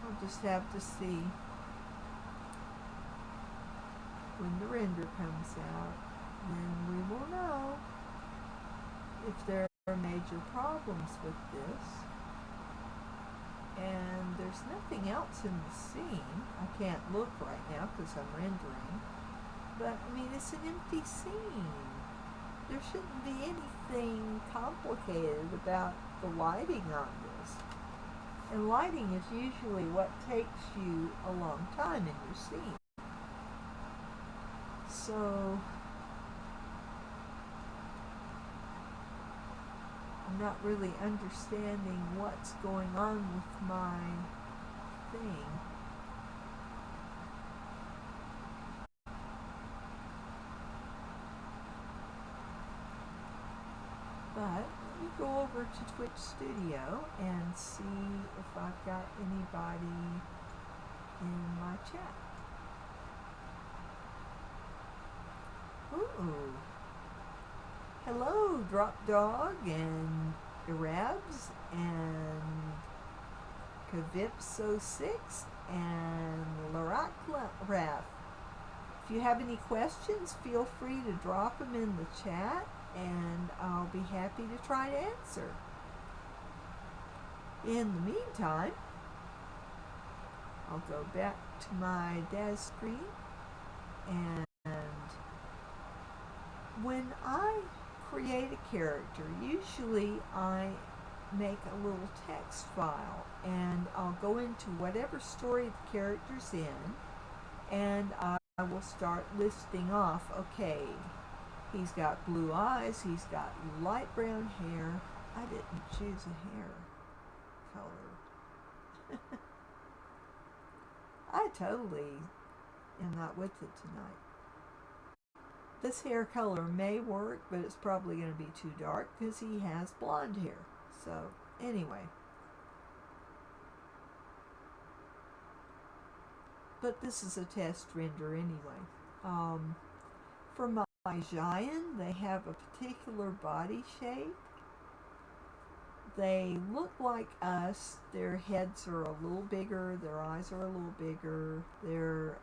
I'll just have to see when the render comes out, then we will know if there are major problems with this. And there's nothing else in the scene. I can't look right now because I'm rendering. But, I mean, it's an empty scene. There shouldn't be anything complicated about the lighting on this. And lighting is usually what takes you a long time in your scene. So, I'm not really understanding what's going on with my thing. But let me go over to Twitch Studio and see if I've got anybody in my chat. Ooh. Hello, Drop Dog and Irabs and Kavipso6 and Larak Raf. If you have any questions, feel free to drop them in the chat and I'll be happy to try to answer. In the meantime, I'll go back to my DAZ screen, and when I create a character, usually I make a little text file and I'll go into whatever story the character's in and I will start listing off, okay, he's got blue eyes, he's got light brown hair. I didn't choose a hair color. I totally am not with it tonight. This hair color may work, but it's probably going to be too dark because he has blonde hair. So, anyway. But this is a test render anyway. For my Giant, they have a particular body shape. They look like us. Their heads are a little bigger. Their eyes are a little bigger. They're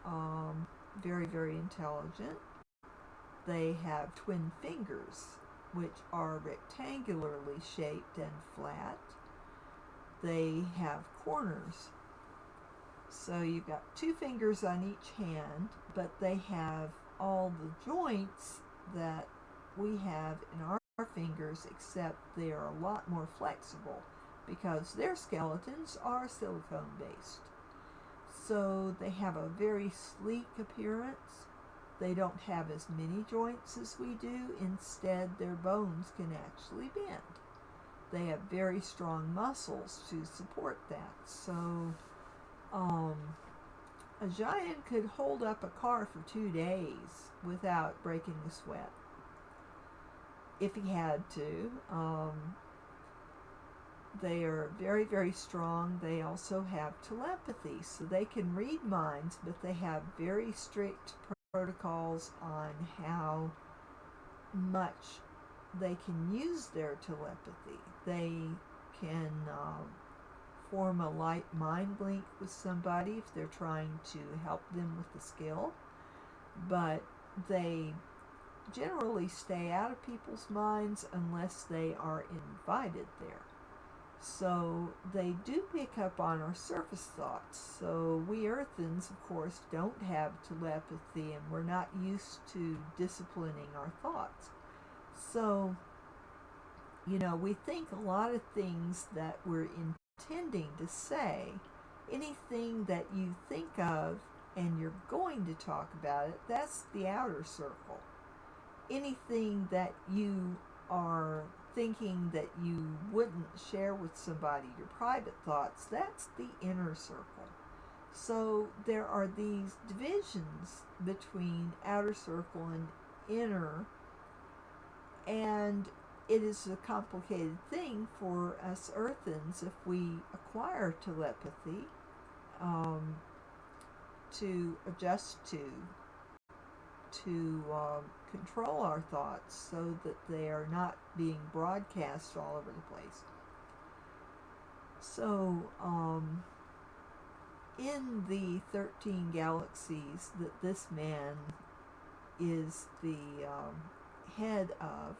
very, very intelligent. They have twin fingers, which are rectangularly shaped and flat. They have corners. So you've got 2 fingers on each hand, but they have all the joints that we have in our fingers, except they are a lot more flexible because their skeletons are silicone based. So they have a very sleek appearance. They don't have as many joints as we do. Instead, their bones can actually bend. They have very strong muscles to support that. So, a giant could hold up a car for 2 days without breaking a sweat, if he had to. They are very, very strong. They also have telepathy, so they can read minds, but they have very strict protocols on how much they can use their telepathy. They can form a light mind link with somebody if they're trying to help them with the skill, but they generally stay out of people's minds unless they are invited there. So they do pick up on our surface thoughts. So we Earthens, of course, don't have telepathy, and we're not used to disciplining our thoughts. So, you know, we think a lot of things that we're intending to say. Anything that you think of and you're going to talk about it, that's the outer circle. anything that you are thinking that you wouldn't share with somebody, your private thoughts, that's the inner circle. So there are these divisions between outer circle and inner, and it is a complicated thing for us earthens, if we acquire telepathy, to adjust to control our thoughts so that they are not being broadcast all over the place. So, in the 13 galaxies that this man is the head of,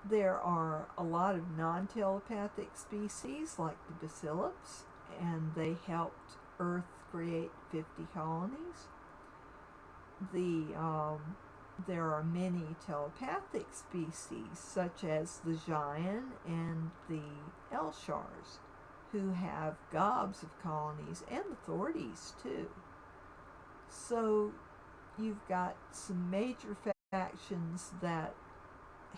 there are a lot of non-telepathic species like the bacillips, and they helped Earth create 50 colonies. There are many telepathic species, such as the Giant and the Elshars, who have gobs of colonies, and the Thordies too. So you've got some major factions that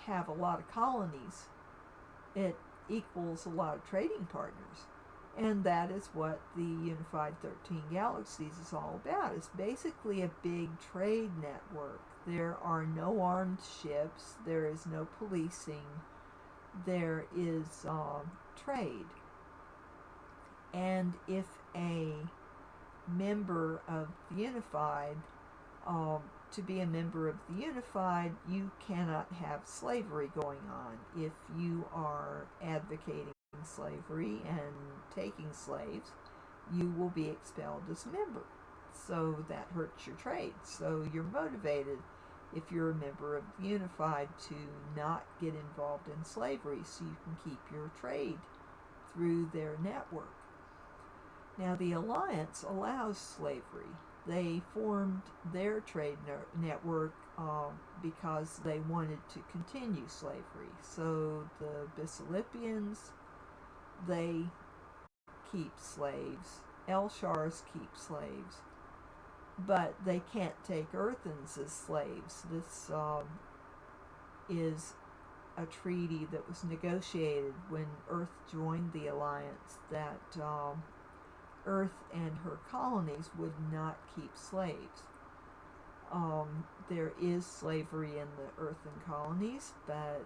have a lot of colonies. It equals a lot of trading partners. And that is what the Unified 13 Galaxies is all about. It's basically a big trade network. There are no armed ships. There is no policing. There is trade. And if a member of the Unified, to be a member of the Unified, you cannot have slavery going on. If you are advocating slavery and taking slaves, you will be expelled as a member. So that hurts your trade. So you're motivated, if you're a member of the Unified, to not get involved in slavery so you can keep your trade through their network. Now, the Alliance allows slavery. They formed their trade network because they wanted to continue slavery. So the Bacillipians, they keep slaves. Elshars keep slaves. But they can't take Earthens as slaves. This is a treaty that was negotiated when Earth joined the Alliance, that Earth and her colonies would not keep slaves. There is slavery in the Earthen colonies, but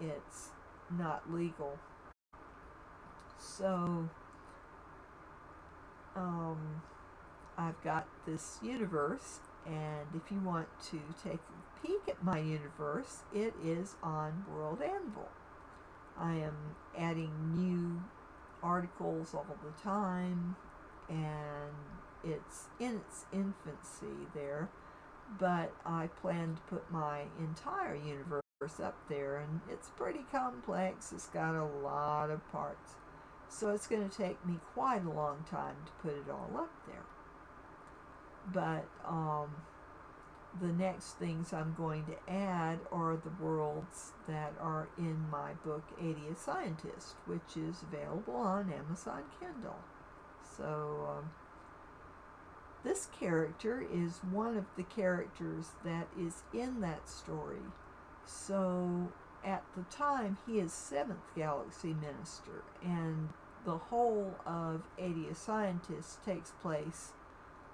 it's not legal. So, I've got this universe, and if you want to take a peek at my universe, it is on World Anvil. I am adding new articles all the time, and it's in its infancy there, but I plan to put my entire universe up there, and it's pretty complex. It's got a lot of parts, so it's going to take me quite a long time to put it all up there. But the next things I'm going to add are the worlds that are in my book 80th Scientist, which is available on Amazon Kindle. So this character is one of the characters that is in that story. So at the time, he is 7th Galaxy Minister, and the whole of 80th Scientist takes place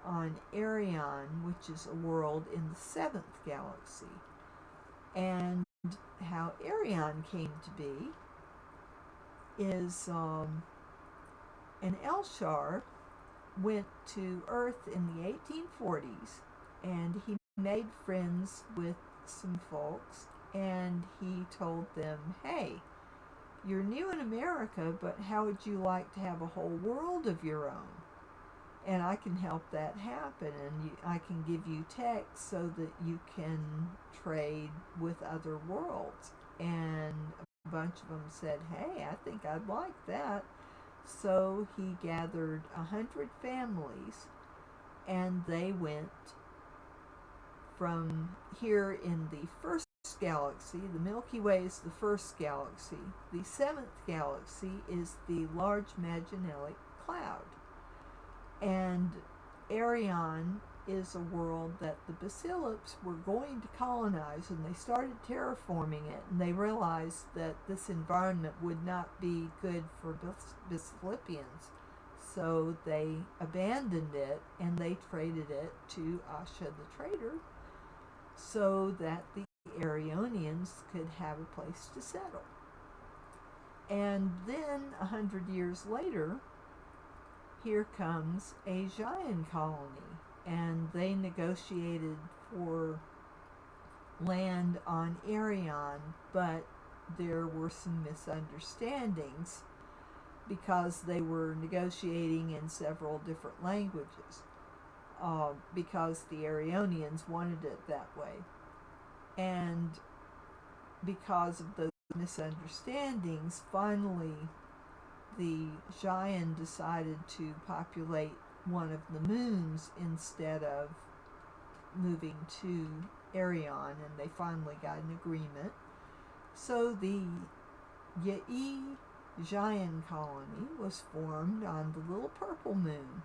on Arion, which is a world in the 7th galaxy. And how Arion came to be is an Elshar went to Earth in the 1840s, and he made friends with some folks, and he told them, hey, you're new in America, but how would you like to have a whole world of your own? And I can help that happen, and I can give you tech so that you can trade with other worlds. And a bunch of them said, hey, I think I'd like that. So he gathered 100 families, and they went from here in the first galaxy. The Milky Way is the first galaxy. The 7th galaxy is the Large Magellanic Cloud. And Arion is a world that the Basilips were going to colonize, and they started terraforming it, and they realized that this environment would not be good for Basilipians. So they abandoned it, and they traded it to Asha the trader so that the Arionians could have a place to settle. And then 100 years later, here comes a Giant colony, and they negotiated for land on Arion, but there were some misunderstandings because they were negotiating in several different languages, because the Arionians wanted it that way. And because of those misunderstandings, finally the Giant decided to populate one of the moons instead of moving to Arion, and they finally got an agreement. So the Yei Giant colony was formed on the little purple moon.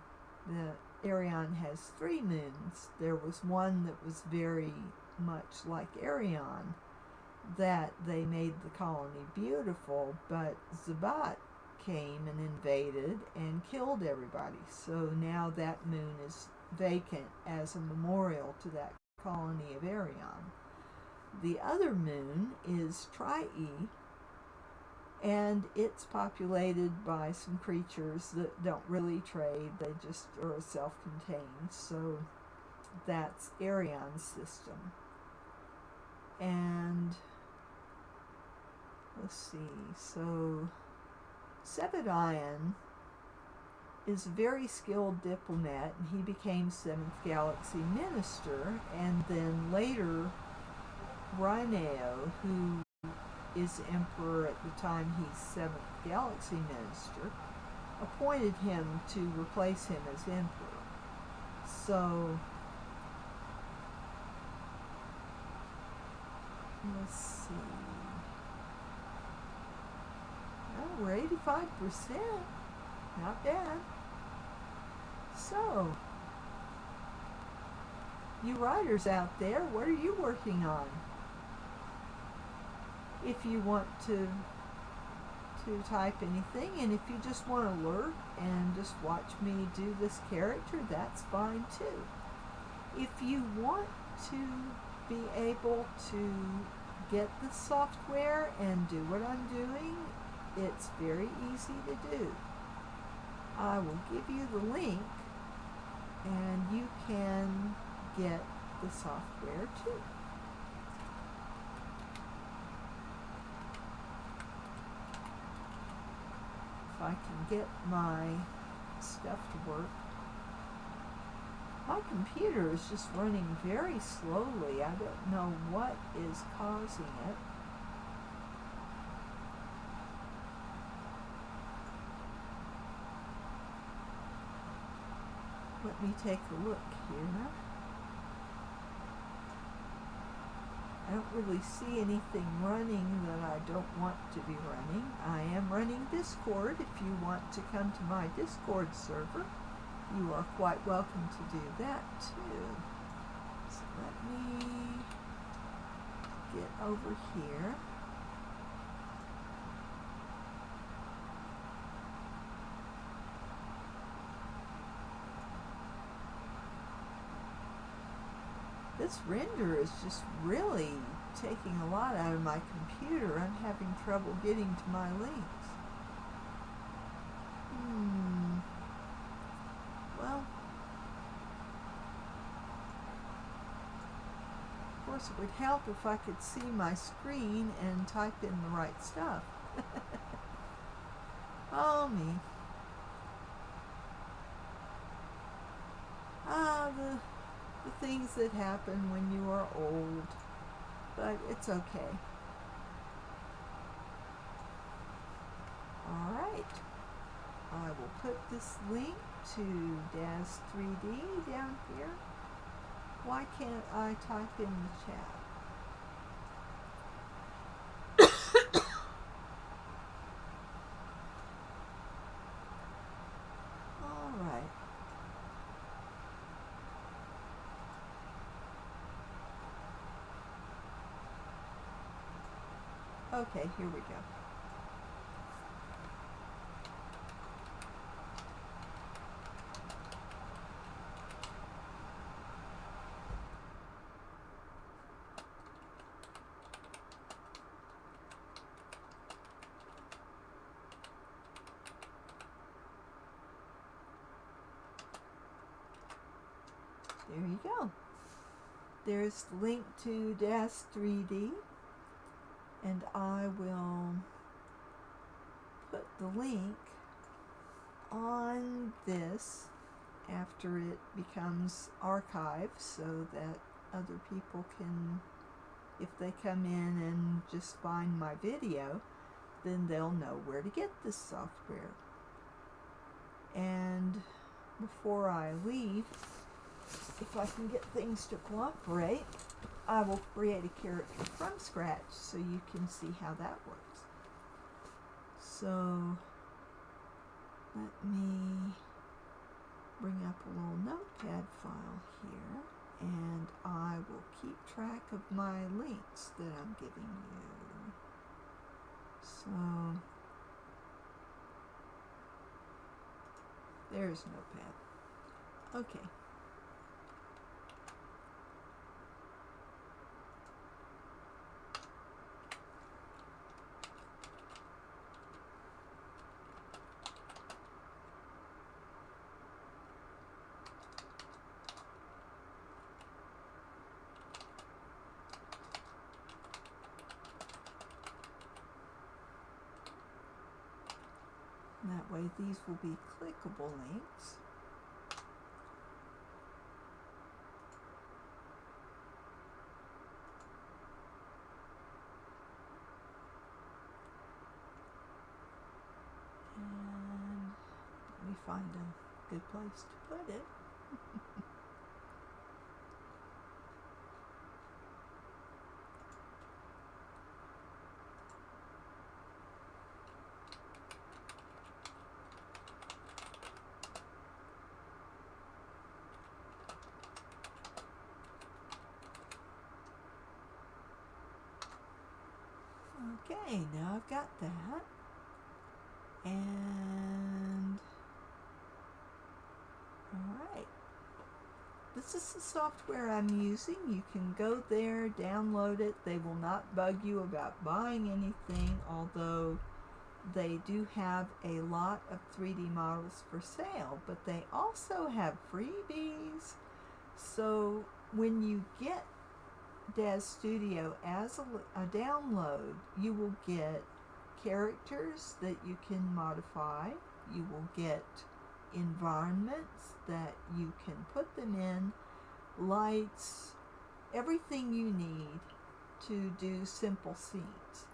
The Arion has 3 moons. There was one that was very much like Arion, that they made the colony beautiful, but Zabat came and invaded and killed everybody. So now that moon is vacant as a memorial to that colony of Arion. The other moon is Tri I, and it's populated by some creatures that don't really trade, they just are self-contained. So that's Arion's system. And let's see, so Sebedion is a very skilled diplomat, and he became 7th Galaxy Minister, and then later Rhineo, who is Emperor at the time he's 7th Galaxy Minister, appointed him to replace him as Emperor. So let's see. Well, we're 85%. Not bad. So, you writers out there, what are you working on? If you want to type anything, and if you just want to lurk and just watch me do this character, that's fine too. If you want to be able to get the software and do what I'm doing, it's very easy to do. I will give you the link, and you can get the software too. If I can get my stuff to work. My computer is just running very slowly. I don't know what is causing it. Let me take a look here. I don't really see anything running that I don't want to be running. I am running Discord. If you want to come to my Discord server, you are quite welcome to do that too. So let me get over here. This render is just really taking a lot out of my computer. I'm having trouble getting to my links. Well, of course it would help if I could see my screen and type in the right stuff. Oh, me. The things that happen when you are old, but it's okay. Alright, I will put this link to DAZ 3D down here. Why can't I type in the chat? Okay, here we go. There you go. There's the link to DAZ 3D, and I will put the link on this after it becomes archived so that other people can, if they come in and just find my video, then they'll know where to get this software. And before I leave, if I can get things to cooperate, I will create a character from scratch so you can see how that works. So let me bring up a little notepad file here, and I will keep track of my links that I'm giving you. So there's notepad. Okay. That way these will be clickable links. And let me find a good place to put it. Okay, now I've got that. And alright. This is the software I'm using. You can go there, download it. They will not bug you about buying anything, although they do have a lot of 3D models for sale, but they also have freebies. So when you get DAZ Studio as a download, you will get characters that you can modify. You will get environments that you can put them in, lights, everything you need to do simple scenes.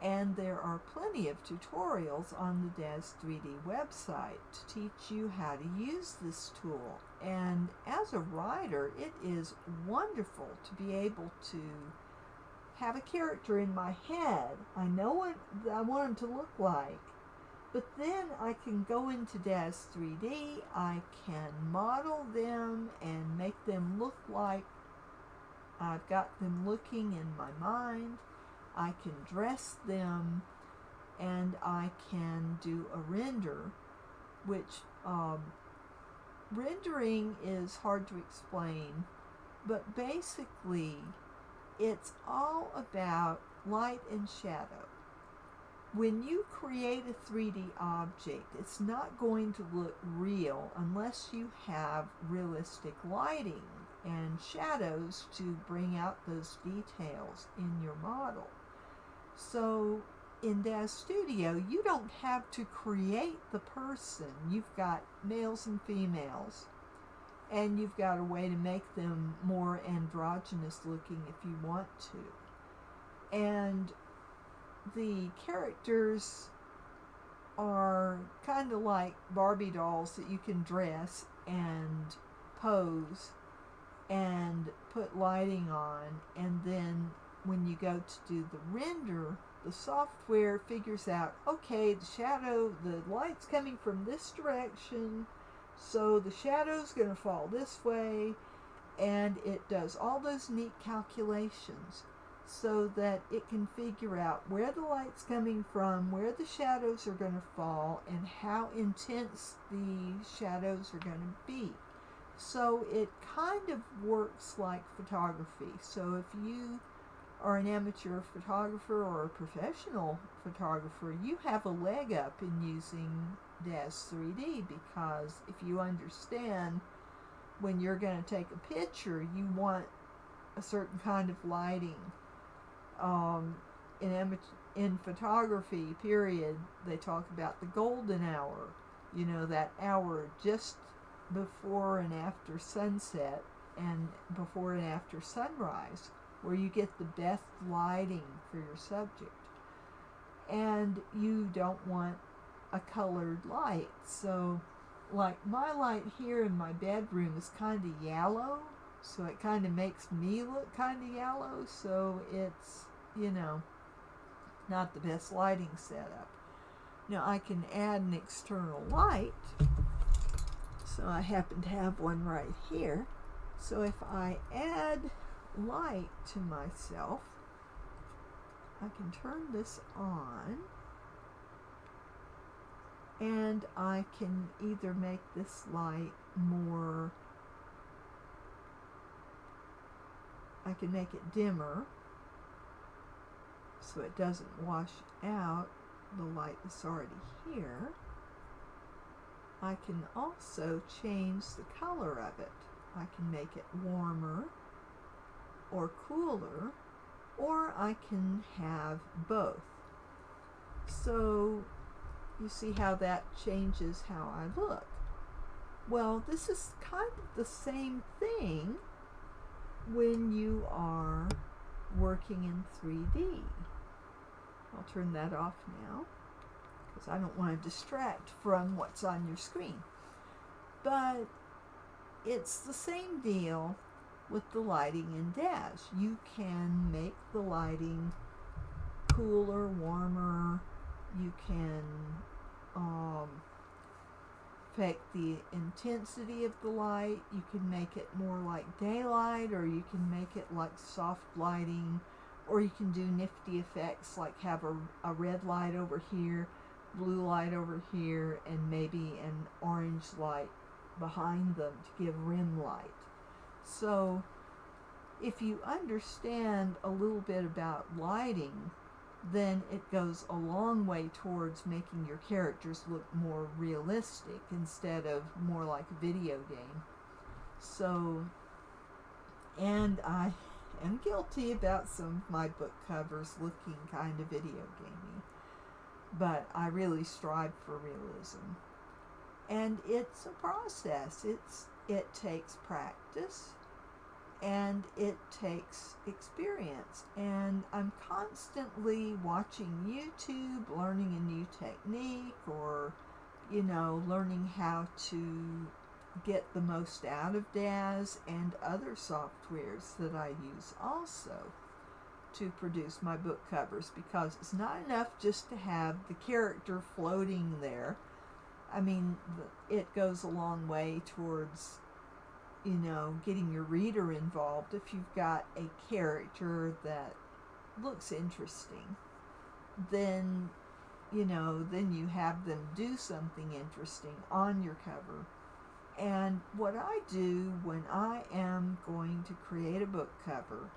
And there are plenty of tutorials on the DAZ 3D website to teach you how to use this tool. And as a writer, it is wonderful to be able to have a character in my head. I know what I want him to look like, but then I can go into DAZ 3D, I can model them and make them look like I've got them looking in my mind. I can dress them, and I can do a render, which rendering is hard to explain, but basically it's all about light and shadow. When you create a 3D object, it's not going to look real unless you have realistic lighting and shadows to bring out those details in your model. So in DAZ Studio, you don't have to create the person. You've got males and females, and you've got a way to make them more androgynous looking if you want to. And the characters are kind of like Barbie dolls that you can dress and pose and put lighting on, and then when you go to do the render, the software figures out, okay, the light's coming from this direction, so the shadow's going to fall this way, and it does all those neat calculations. so that it can figure out where the light's coming from, where the shadows are going to fall, and how intense the shadows are going to be. So it kind of works like photography. So if you are an amateur photographer or a professional photographer, you have a leg up in using DAZ 3D, because if you understand when you're going to take a picture, you want a certain kind of lighting. In photography, period, they talk about the golden hour, you know, that hour just before and after sunset and before and after sunrise, where you get the best lighting for your subject. And you don't want a colored light. So, like, my light here in my bedroom is kind of yellow, so it kind of makes me look kind of yellow, so it's, you know, not the best lighting setup. Now, I can add an external light, so I happen to have one right here. So if I add light to myself, I can turn this on, and I can either make this light more, I can make it dimmer so it doesn't wash out the light that's already here. I can also change the color of it. I can make it warmer or cooler, or I can have both. So you see how that changes how I look. Well, this is kind of the same thing when you are working in 3D. I'll turn that off now, because I don't want to distract from what's on your screen. But it's the same deal with the lighting in DAZ. You can make the lighting cooler, warmer. You can affect the intensity of the light. You can make it more like daylight, or you can make it like soft lighting, or you can do nifty effects like have a red light over here, blue light over here, and maybe an orange light behind them to give rim light. So if you understand a little bit about lighting, then it goes a long way towards making your characters look more realistic instead of more like a video game. So, and I am guilty about some of my book covers looking kind of video gamey, but I really strive for realism. And it's a process. It takes practice, and it takes experience. And I'm constantly watching YouTube, learning a new technique, or, you know, learning how to get the most out of DAZ and other softwares that I use also to produce my book covers, because it's not enough just to have the character floating there. I mean, it goes a long way towards, you know, getting your reader involved. If you've got a character that looks interesting, then, you know, then you have them do something interesting on your cover. And what I do when I am going to create a book cover,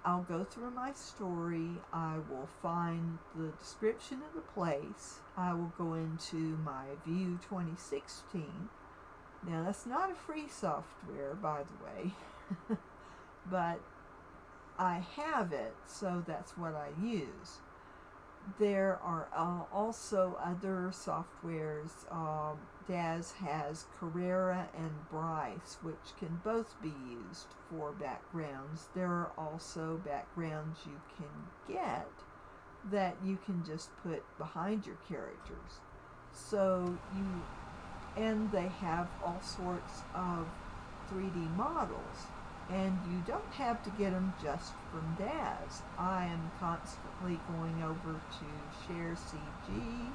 I'll go through my story, I will find the description of the place, I will go into my View 2016. Now, that's not a free software, by the way, but I have it, so that's what I use. There are also other softwares. DAZ has Carrera and Bryce, which can both be used for backgrounds. There are also backgrounds you can get that you can just put behind your characters. So and they have all sorts of 3D models, and you don't have to get them just from DAZ. I am constantly going over to Share CG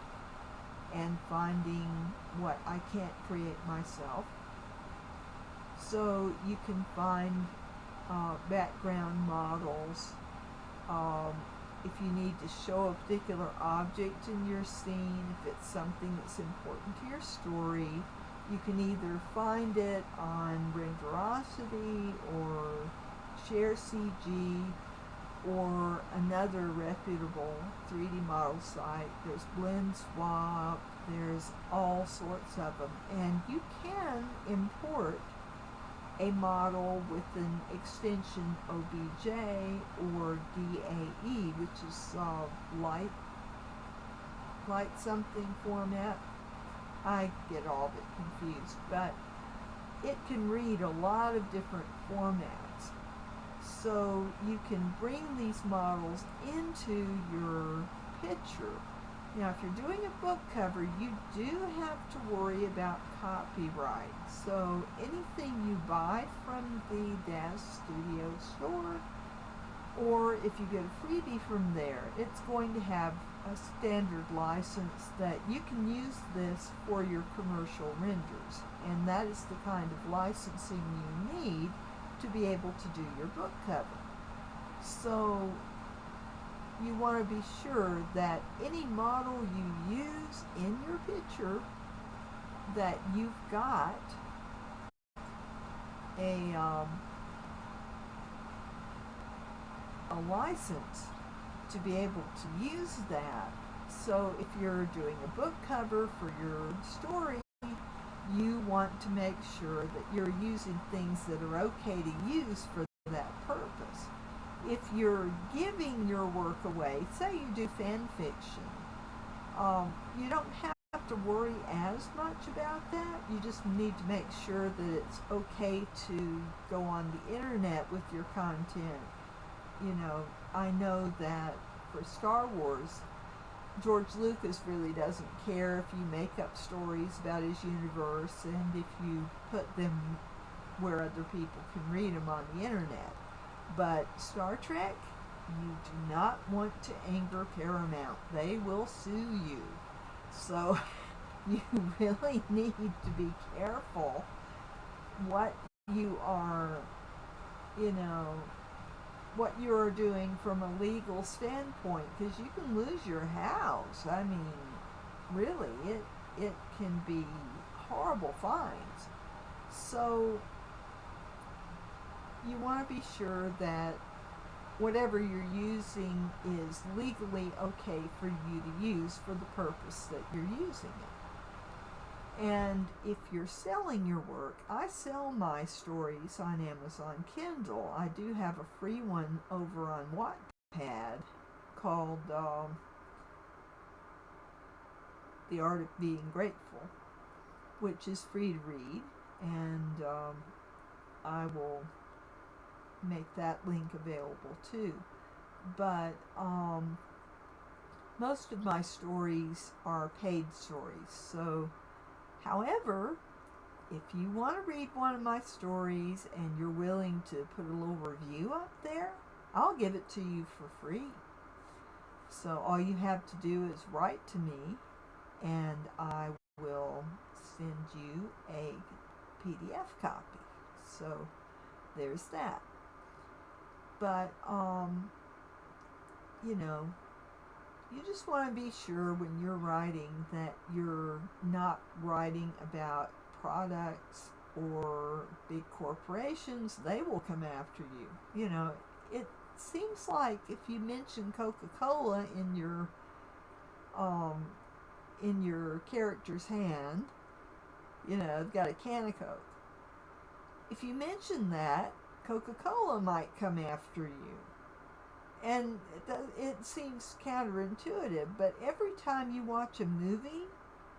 and finding what I can't create myself. So you can find background models if you need to show a particular object in your scene, if it's something that's important to your story, you can either find it on Renderosity or Share CG or another reputable 3D model site. There's Blend Swap, there's all sorts of them, and you can import a model with an extension OBJ or DAE, which is light something format. I get all of it confused, but it can read a lot of different formats. So you can bring these models into your picture. Now, if you're doing a book cover, you do have to worry about copyright. So anything you buy from the DAZ Studio store, or if you get a freebie from there, it's going to have a standard license that you can use this for your commercial renders. And that is the kind of licensing you need to be able to do your book cover. So you want to be sure that any model you use in your picture, that you've got a license to be able to use that. So if you're doing a book cover for your story, you want to make sure that you're using things that are okay to use for that purpose. If you're giving your work away, say you do fan fiction, you don't have to worry as much about that. You just need to make sure that it's okay to go on the internet with your content. You know, I know that for Star Wars, George Lucas really doesn't care if you make up stories about his universe and if you put them where other people can read them on the internet. But Star Trek, you do not want to anger Paramount. They will sue you. So you really need to be careful what you are, what you're doing from a legal standpoint, because you can lose your house. I mean, really, it can be horrible fines. So you want to be sure that whatever you're using is legally okay for you to use for the purpose that you're using it. And if you're selling your work, I sell my stories on Amazon Kindle. I do have a free one over on Wattpad called The Art of Being Grateful, which is free to read, and I will make that link available too. But most of my stories are paid stories. So, however, if you want to read one of my stories and you're willing to put a little review up there, I'll give it to you for free. So all you have to do is write to me and I will send you a PDF copy. So there's that. But, you just want to be sure when you're writing that you're not writing about products or big corporations. They will come after you. It seems like if you mention Coca-Cola in your character's hand, they've got a can of Coke. If you mention that, Coca-Cola might come after you. And it seems counterintuitive, but every time you watch a movie,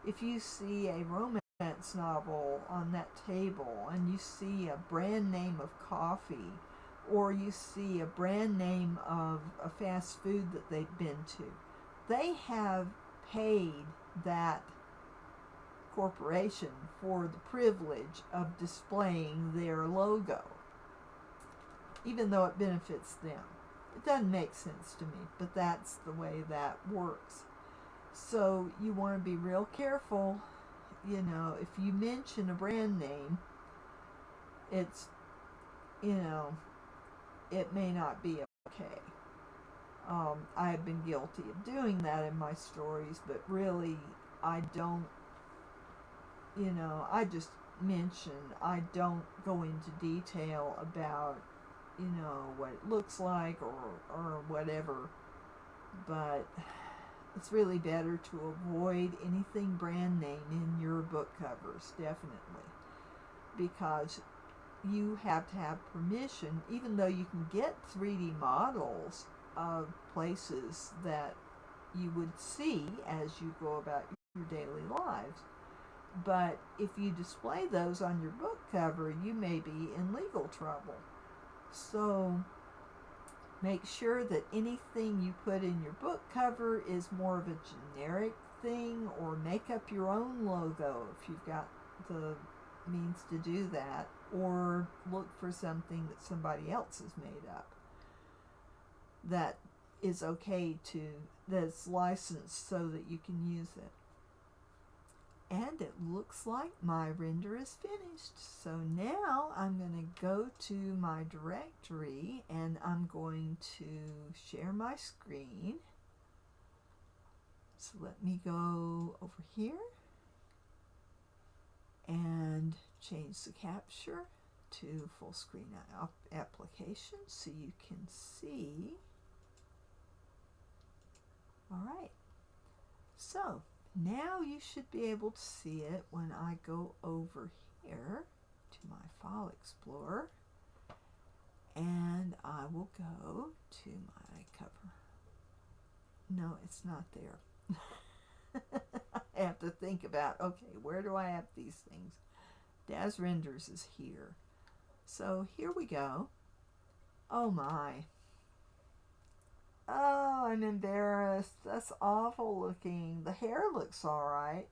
if you see a romance novel on that table and you see a brand name of coffee or you see a brand name of a fast food that they've been to, they have paid that corporation for the privilege of displaying their logo, even though it benefits them. It doesn't make sense to me, but that's the way that works. So you want to be real careful. If you mention a brand name, it's, it may not be okay. I have been guilty of doing that in my stories, but really, I don't, I just mention, I don't go into detail about, what it looks like or whatever. But it's really better to avoid anything brand name in your book covers, definitely. Because you have to have permission, even though you can get 3D models of places that you would see as you go about your daily lives. But if you display those on your book cover, you may be in legal trouble. So make sure that anything you put in your book cover is more of a generic thing, or make up your own logo if you've got the means to do that, or look for something that somebody else has made up that is okay to, that's licensed so that you can use it. And it looks like my render is finished. So now I'm going to go to my directory and I'm going to share my screen. So let me go over here and change the capture to full screen application so you can see. All right. So now you should be able to see it when I go over here to my File Explorer, and I will go to my cover. No, it's not there. I have to think about, okay, where do I have these things? DAZ Renders is here. So here we go. Oh my. Oh, I'm embarrassed. That's awful looking. The hair looks alright,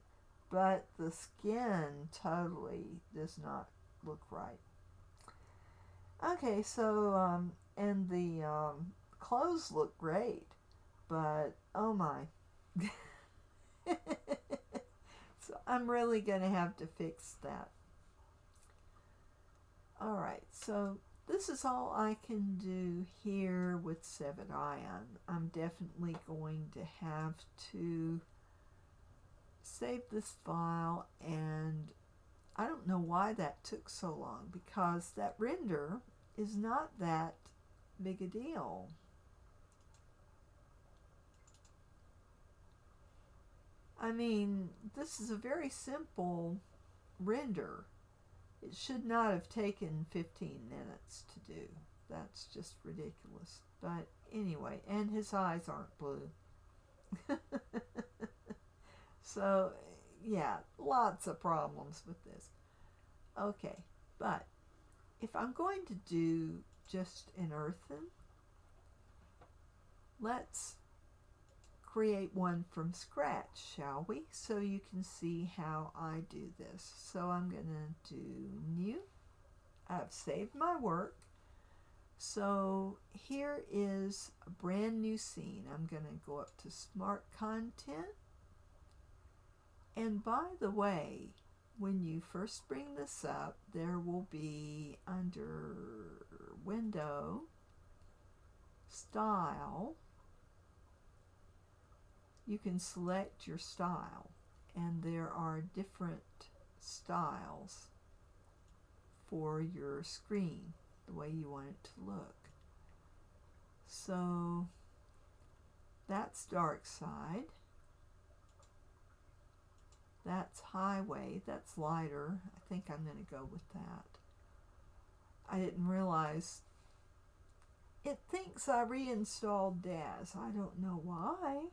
but the skin totally does not look right. Okay, so, and the clothes look great, but oh my. So I'm really going to have to fix that. Alright, so this is all I can do here with 7ion. I'm definitely going to have to save this file, and I don't know why that took so long, because that render is not that big a deal. I mean, this is a very simple render. It should not have taken 15 minutes to do. That's just ridiculous. But anyway, and his eyes aren't blue. So, yeah, lots of problems with this. Okay, but if I'm going to do just an earthen, let's create one from scratch, shall we? So you can see how I do this. So I'm going to do new. I've saved my work. So here is a brand new scene. I'm going to go up to Smart Content. And by the way, when you first bring this up, there will be under Window, Style, you can select your style, and there are different styles for your screen, the way you want it to look. So that's dark side, that's highway, that's lighter. I think I'm going to go with that. I didn't realize it thinks I reinstalled DAZ. I don't know why.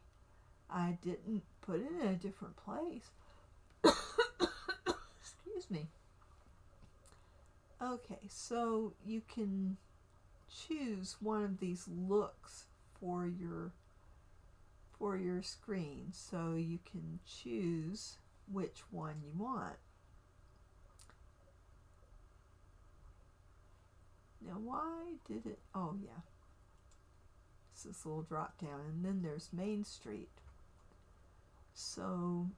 I didn't put it in a different place. Excuse me. Okay, so you can choose one of these looks for your screen. So you can choose which one you want. Now why did it, oh yeah. It's this little drop down, and then there's Main Street. So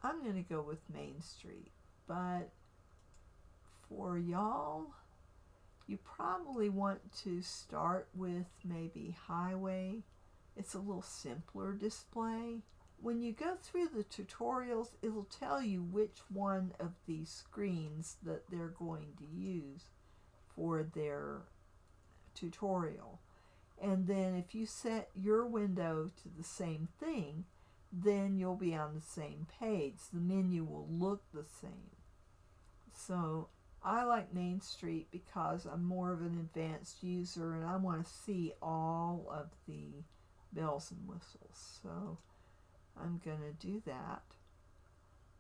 I'm going to go with Main Street, but for y'all, You probably want to start with maybe highway. It's a little simpler display. When you go through the tutorials, it'll tell you which one of these screens that they're going to use for their tutorial. And then if you set your window to the same thing, then you'll be on the same page. The menu will look the same. So I like Main Street because I'm more of an advanced user and I want to see all of the bells and whistles. So I'm going to do that.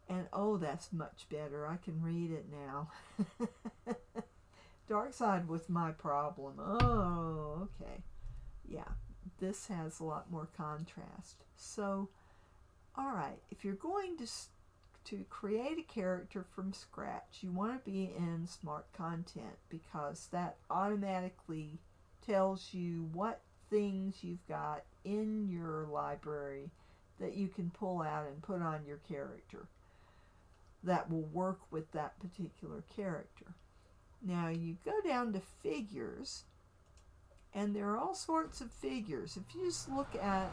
And oh, that's much better. I can read it now. Dark side was my problem. Oh, okay. Yeah, this has a lot more contrast. So, all right, if you're going to create a character from scratch, you want to be in Smart Content because that automatically tells you what things you've got in your library that you can pull out and put on your character that will work with that particular character. Now you go down to figures, and there are all sorts of figures. If you just look at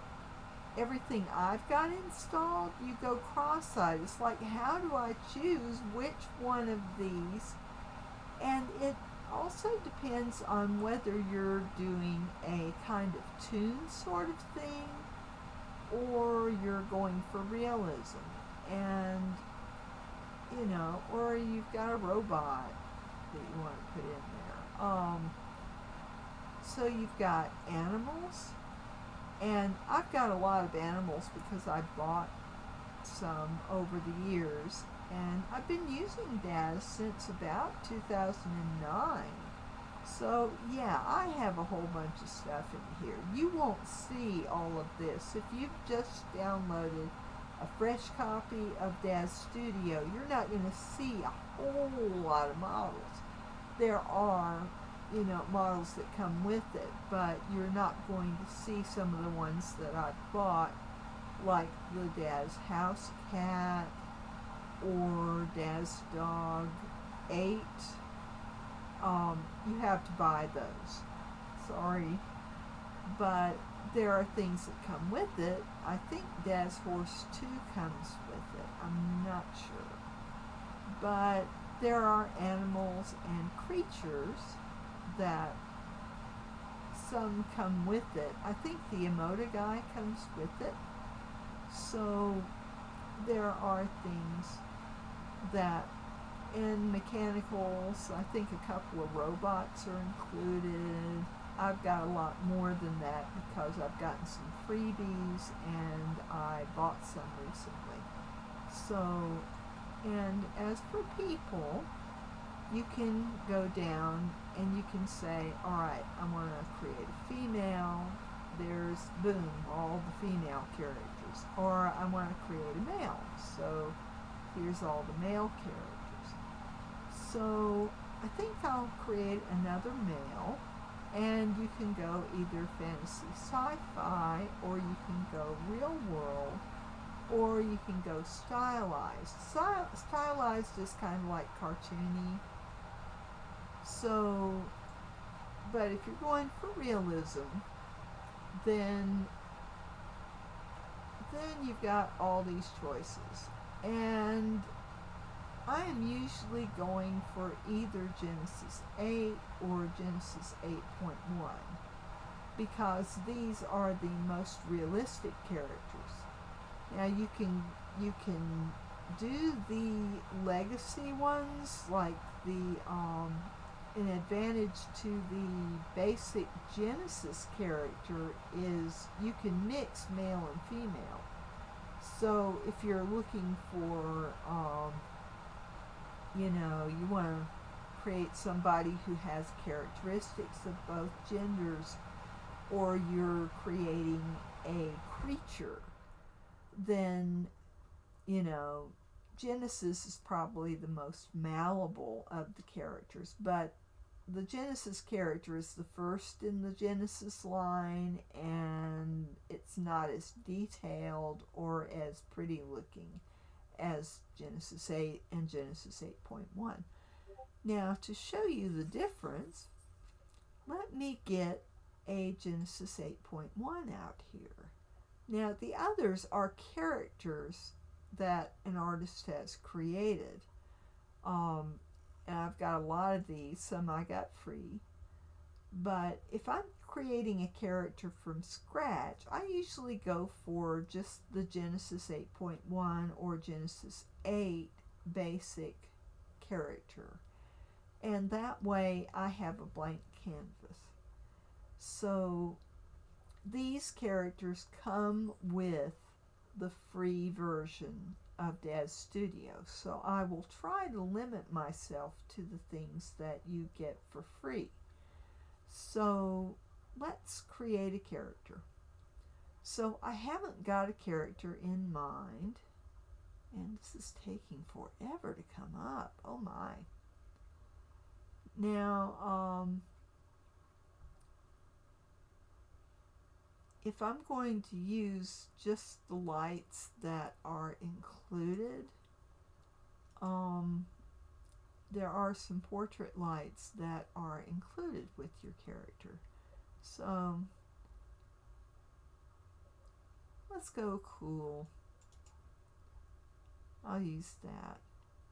everything I've got installed, you go cross-eyed. It's like, how do I choose which one of these? And it also depends on whether you're doing a kind of toon sort of thing or you're going for realism. And, you know, or you've got a robot that you want to put in there. So you've got animals, and I've got a lot of animals because I bought some over the years, and I've been using DAZ since about 2009. So yeah, I have a whole bunch of stuff in here. You won't see all of this. If you've just downloaded a fresh copy of DAZ Studio, you're not going to see a whole lot of models. There are, you know, models that come with it, but you're not going to see some of the ones that I bought, like the DAZ House Cat or DAZ Dog 8. You have to buy those. Sorry. But there are things that come with it. I think DAZ Horse 2 comes with it. I'm not sure. But there are animals and creatures that some come with it. I think the Emoda guy comes with it. So there are things that in mechanicals, I think a couple of robots are included. I've got a lot more than that because I've gotten some freebies and I bought some recently. So, and as for people, you can go down and you can say, alright, I want to create a female. There's, boom, all the female characters. Or I want to create a male. So here's all the male characters. So I think I'll create another male, and you can go either fantasy sci-fi, or you can go real world, or you can go stylized. Stylized is kind of like cartoony. So, but if you're going for realism, then you've got all these choices. And I am usually going for either Genesis 8 or Genesis 8.1 because these are the most realistic characters. Now you can do the legacy ones, like the an advantage to the basic Genesis character is you can mix male and female. So if you're looking for you know, you want to create somebody who has characteristics of both genders, or you're creating a creature, then, you know, Genesis is probably the most malleable of the characters, but the Genesis character is the first in the Genesis line, and it's not as detailed or as pretty looking as Genesis 8 and Genesis 8.1. Now, to show you the difference, let me get a Genesis 8.1 out here. Now, the others are characters that an artist has created. And I've got a lot of these, some I got free. But if I'm creating a character from scratch, I usually go for just the Genesis 8.1 or Genesis 8 basic character. And that way I have a blank canvas. So these characters come with the free version of DAZ Studio. So I will try to limit myself to the things that you get for free. So let's create a character. So I haven't got a character in mind, and this is taking forever to come up. Oh my. Now, if I'm going to use just the lights that are included, there are some portrait lights that are included with your character. So let's go cool. I'll use that.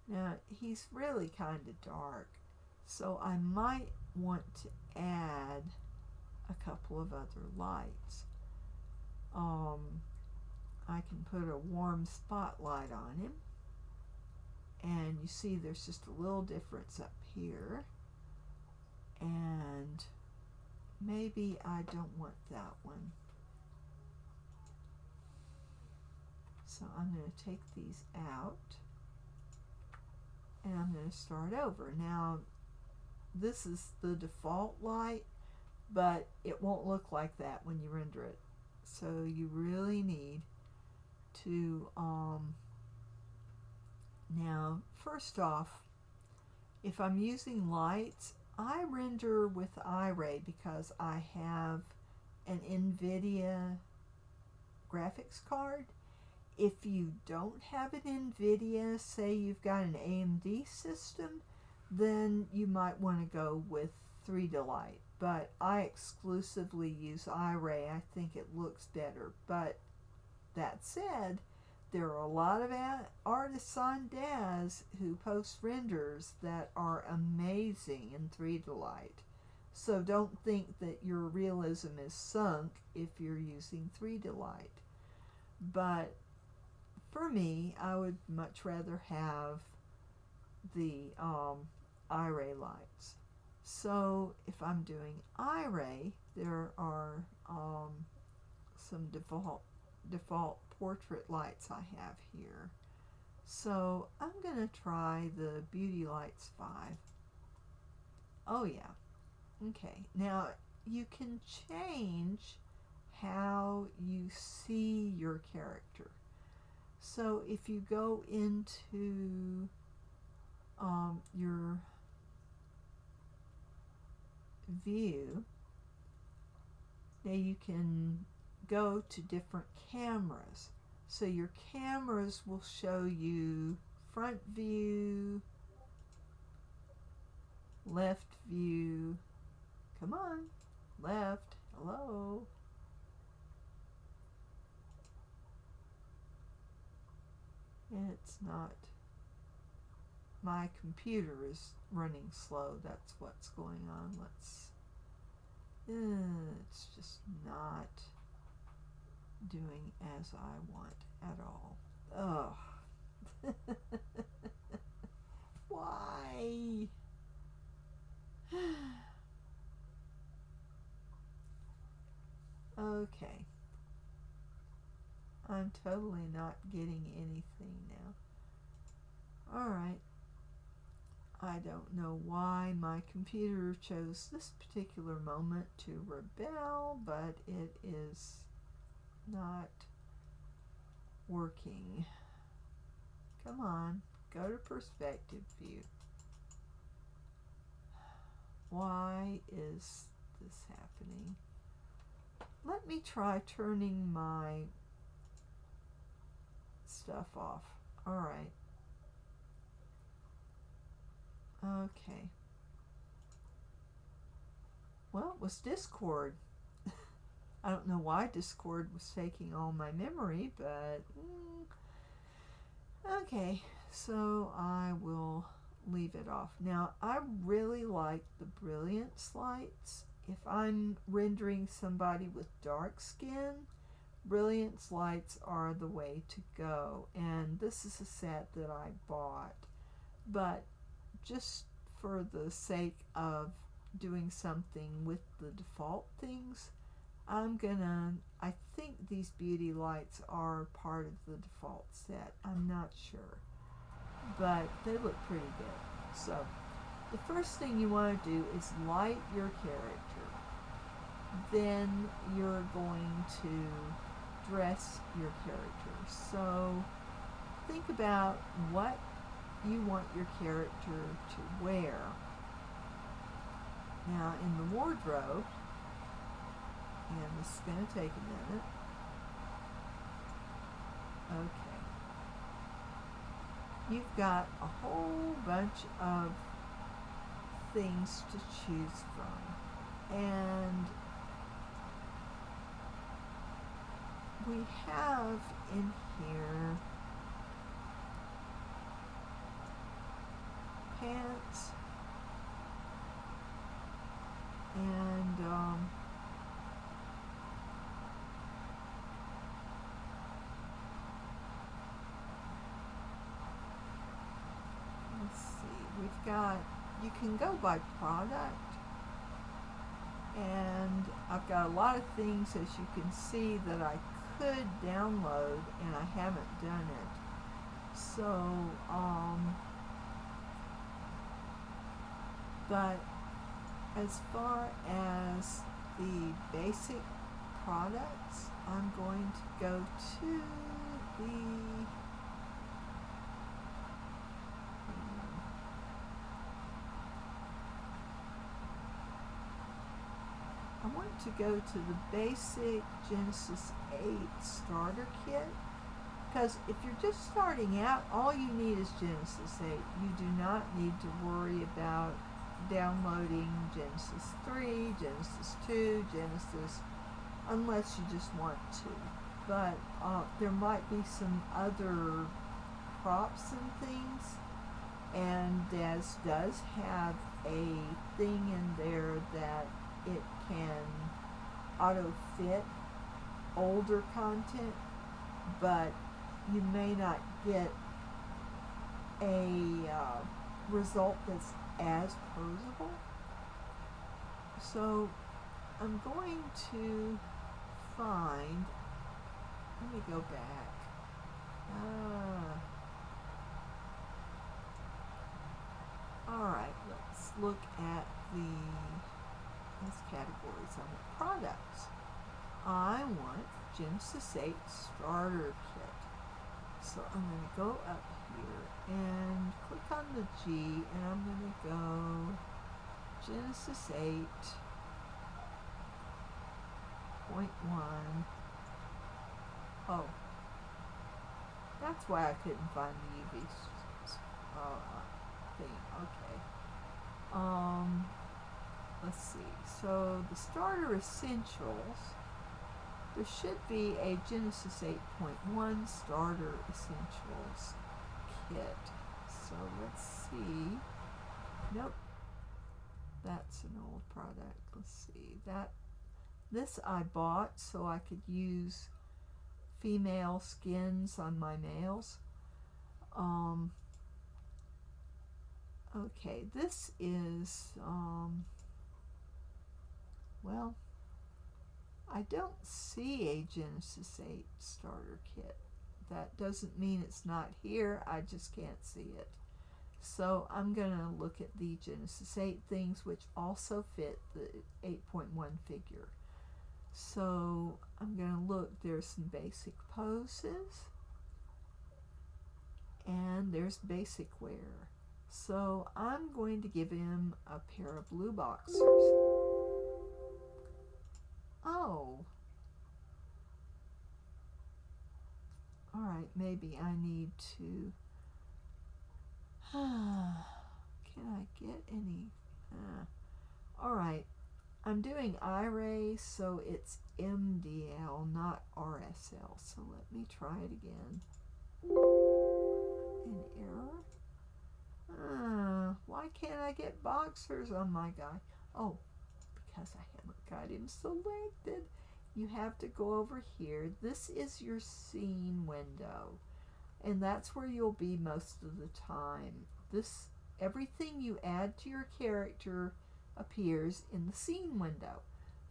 Now he's really kind of dark, so I might want to add a couple of other lights. I can put a warm spotlight on him, and you see there's just a little difference up here, and maybe I don't want that one. So I'm going to take these out, and I'm going to start over. Now this is the default light, but it won't look like that when you render it. So you really need to, now first off, if I'm using lights, I render with iRay because I have an NVIDIA graphics card. If you don't have an NVIDIA, say you've got an AMD system, then you might want to go with 3Delight. But I exclusively use iRay. I think it looks better. But that said, there are a lot of artists on DAZ who post renders that are amazing in 3Delight. So don't think that your realism is sunk if you're using 3Delight. But for me, I would much rather have the iRay lights. So if I'm doing iRay, there are some default portrait lights I have here. So I'm going to try the Beauty Lights 5. Oh yeah. Okay. Now you can change how you see your character. So if you go into your view, now you can go to different cameras. So your cameras will show you front view, left view, come on, left, hello. And it's not, my computer is running slow, that's what's going on. It's just not doing as I want at all. Ugh. Why? Okay. I'm totally not getting anything now. Alright. I don't know why my computer chose this particular moment to rebel, but it is not working. Come on, go to perspective view. Why is this happening? Let me try turning my stuff off. Alright. Okay. well, it was Discord. I don't know why Discord was taking all my memory, but okay, so I will leave it off. Now, I really like the Brilliance Lights. If I'm rendering somebody with dark skin, Brilliance Lights are the way to go. And this is a set that I bought. But just for the sake of doing something with the default things, I think these beauty lights are part of the default set. I'm not sure. But they look pretty good. So, the first thing you want to do is light your character. Then you're going to dress your character. So, think about what you want your character to wear. Now, in the wardrobe, and this is going to take a minute. Okay. You've got a whole bunch of things to choose from. And we have in here pants and let's see, we've got, you can go by product, and I've got a lot of things, as you can see, that I could download and I haven't done it. So but as far as the basic products, I'm going to go to the I want to go to the basic Genesis 8 starter kit, because if you're just starting out, all you need is Genesis 8. You do not need to worry about downloading Genesis 3, Genesis 2, Genesis, unless you just want to. But there might be some other props and things, and DAZ does have a thing in there that it can auto-fit older content, but you may not get a result that's as posable. So I'm going to find, let me go back. Alright, let's look at these categories. I want products. I want Genesis 8 starter kit. So I'm going to go up here and click on the G, and I'm going to go Genesis 8.1. Oh, that's why I couldn't find the UV thing. Okay. Let's see. So the starter essentials, there should be a Genesis 8.1 starter essentials kit. So let's see. Nope. That's an old product. Let's see. This I bought so I could use female skins on my males. Okay, this is well, I don't see a Genesis 8 starter kit. That doesn't mean it's not here, I just can't see it. So I'm going to look at the Genesis 8 things, which also fit the 8.1 figure. So I'm going to look, there's some basic poses, and there's basic wear. So I'm going to give him a pair of blue boxers. Oh. Alright, maybe I need to... Can I get any... Alright, I'm doing iRay, so it's MDL, not RSL. So let me try it again. An error? Why can't I get boxers on my guy? Oh, because I haven't got him selected. You have to go over here. This is your scene window, and that's where you'll be most of the time. Everything you add to your character appears in the scene window.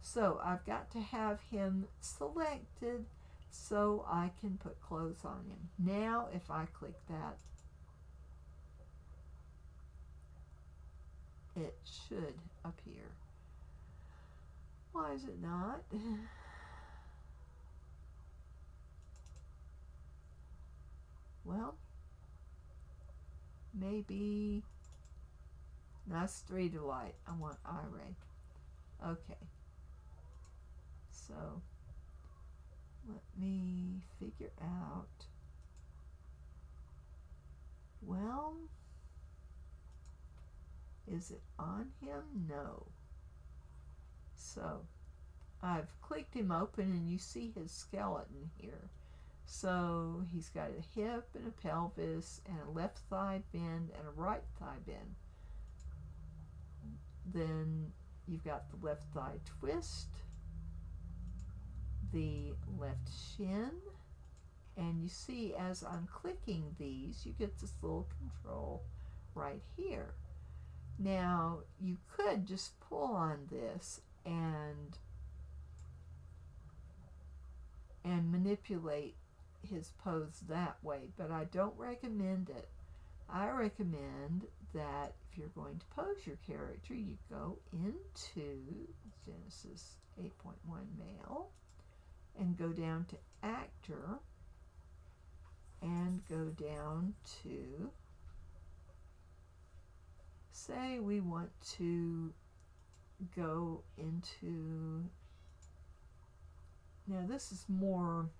So I've got to have him selected so I can put clothes on him. Now if I click that, it should appear. Why is it not? Well, maybe that's 3 to light. I want iRay. Okay. So let me figure out. Well, is it on him? No. So I've clicked him open and you see his skeleton here. So he's got a hip and a pelvis and a left thigh bend and a right thigh bend. Then you've got the left thigh twist, the left shin, and you see as I'm clicking these, you get this little control right here. Now you could just pull on this and manipulate his pose that way, but I don't recommend it. I recommend that if you're going to pose your character, you go into Genesis 8.1 male and go down to actor and go down to, say we want to go into, now this is more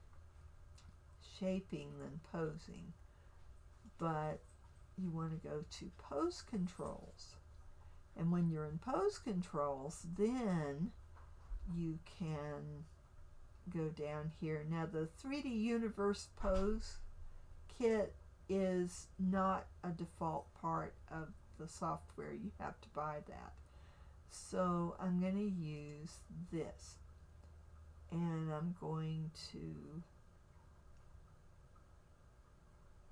shaping than posing, but you want to go to pose controls, and when you're in pose controls, then you can go down here. Now the 3D Universe Pose Kit is not a default part of the software. You have to buy that. So I'm going to use this, and I'm going to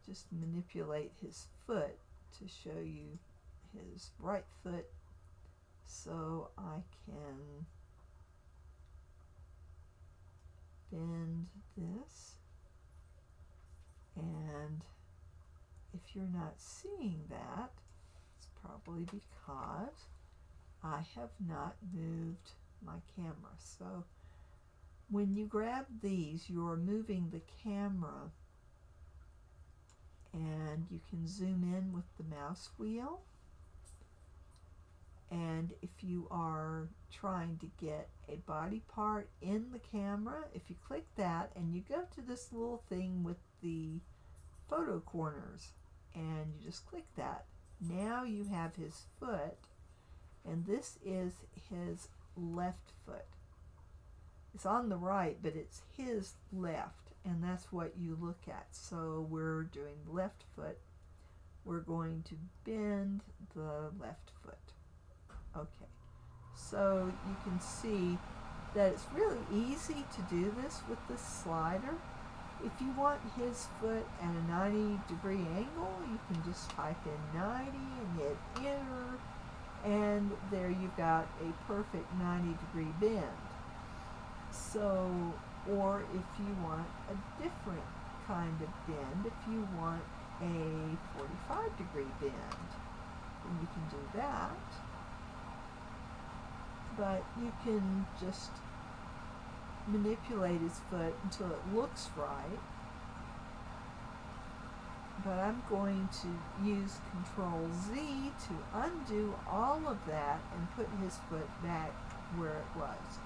just manipulate his foot to show you his right foot, so I can bend this. And if you're not seeing that, it's probably because I have not moved my camera. So when you grab these, you're moving the camera, and you can zoom in with the mouse wheel. And if you are trying to get a body part in the camera, if you click that and you go to this little thing with the photo corners and you just click that, now you have his foot, and this is his left foot. It's on the right, but it's his left, and that's what you look at. So we're doing left foot. We're going to bend the left foot. Okay, so you can see that it's really easy to do this with this slider. If you want his foot at a 90-degree angle, you can just type in 90 and hit enter, and there you've got a perfect 90-degree bend. So, or if you want a different kind of bend, if you want a 45-degree bend, then you can do that. But you can just manipulate his foot until it looks right. But I'm going to use Control Z to undo all of that and put his foot back where it was,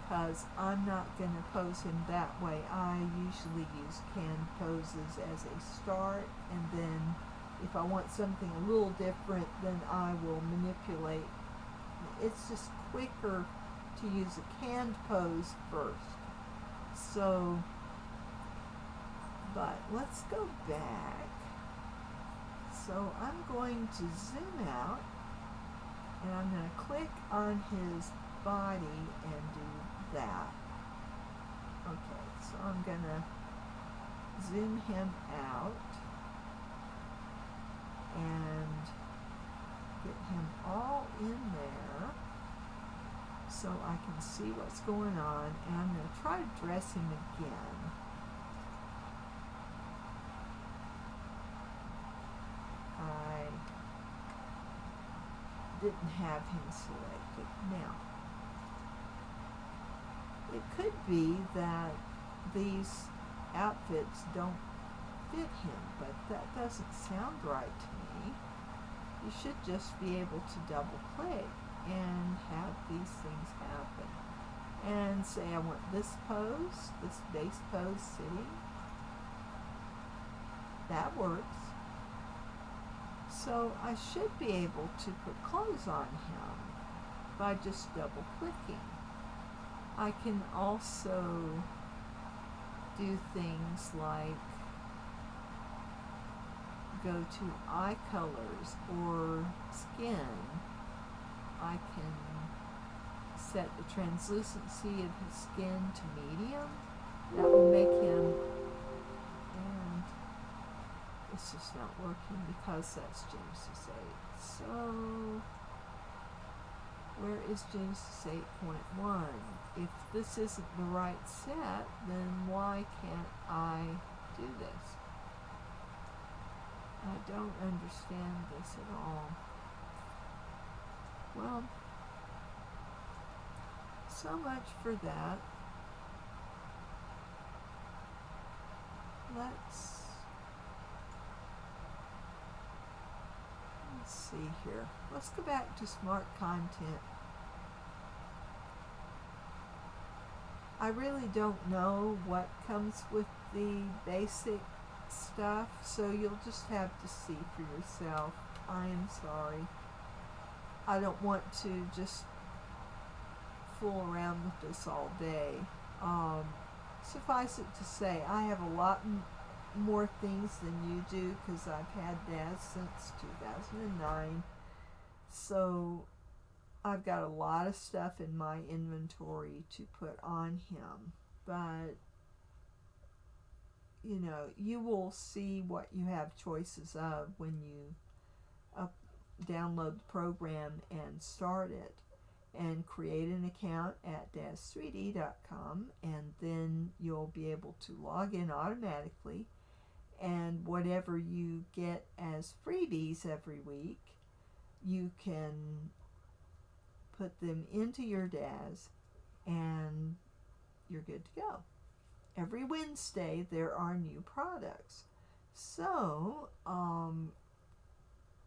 because I'm not going to pose him that way. I usually use canned poses as a start, and then if I want something a little different, then I will manipulate. It's just quicker to use a canned pose first. So, but let's go back. So I'm going to zoom out, and I'm going to click on his body and do that. Okay, so I'm going to zoom him out and get him all in there so I can see what's going on, and I'm going to try to dress him again. I didn't have him selected. Now, it could be that these outfits don't fit him, but that doesn't sound right to me. You should just be able to double click and have these things happen. And say I want this pose, this base pose sitting. That works. So I should be able to put clothes on him by just double clicking. I can also do things like go to eye colors or skin. I can set the translucency of his skin to medium. That will make him, and it's just not working because that's Genesis 8. So where is Genesis 8.1? If this isn't the right set, then why can't I do this? I don't understand this at all. Well, so much for that. Let's see here. Let's go back to smart content. I really don't know what comes with the basic stuff, so you'll just have to see for yourself. I am sorry. I don't want to just fool around with this all day. Suffice it to say, I have a lot more things than you do because I've had DAZ since 2009. So I've got a lot of stuff in my inventory to put on him. But, you know, you will see what you have choices of when you download the program and start it, and create an account at DanniStories.com, and then you'll be able to log in automatically, and whatever you get as freebies every week, you can put them into your DAZ and you're good to go. Every Wednesday there are new products. So,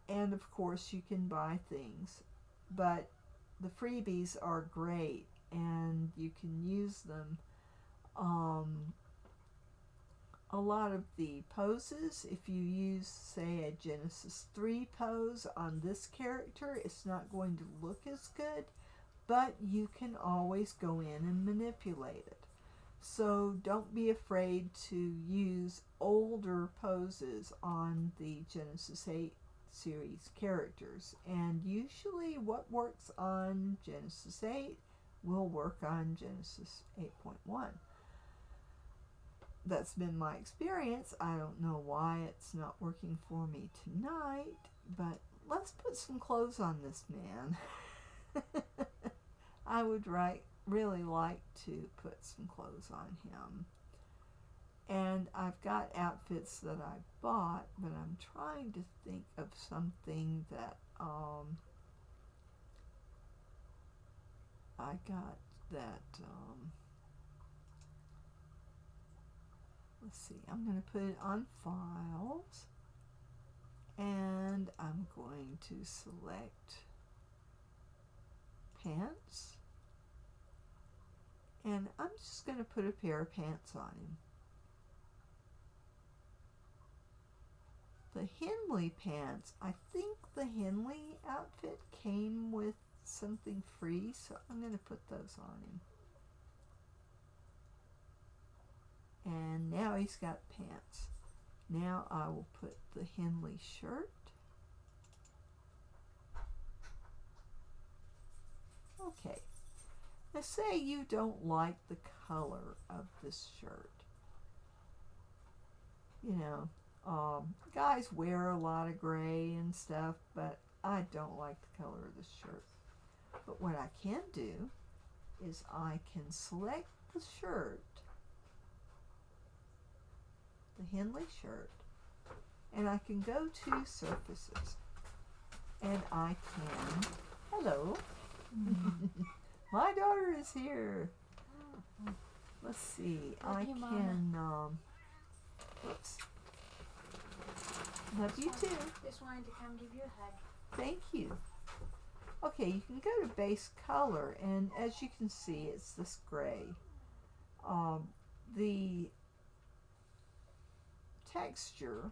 and of course you can buy things, but the freebies are great and you can use them. A lot of the poses, if you use, say, a Genesis 3 pose on this character, it's not going to look as good, but you can always go in and manipulate it. So don't be afraid to use older poses on the Genesis 8 series characters, and usually what works on Genesis 8 will work on Genesis 8.1. That's been my experience. I don't know why it's not working for me tonight, but let's put some clothes on this man. I would really like to put some clothes on him. And I've got outfits that I bought, but I'm trying to think of something that I got that, let's see, I'm going to put it on files, and I'm going to select pants, and I'm just going to put a pair of pants on him. The Henley pants, I think the Henley outfit came with something free, so I'm going to put those on him. And now he's got pants. Now I will put the Henley shirt. Okay. Now say you don't like the color of this shirt. You know, guys wear a lot of gray and stuff, but I don't like the color of this shirt. But what I can do is I can select the shirt, the Henley shirt, and I can go to surfaces, and I can, hello, my daughter is here. Let's see, I can, whoops, love you too. Just wanted to come give you a hug. Thank you. Okay, you can go to base color, and as you can see, it's this gray. The texture,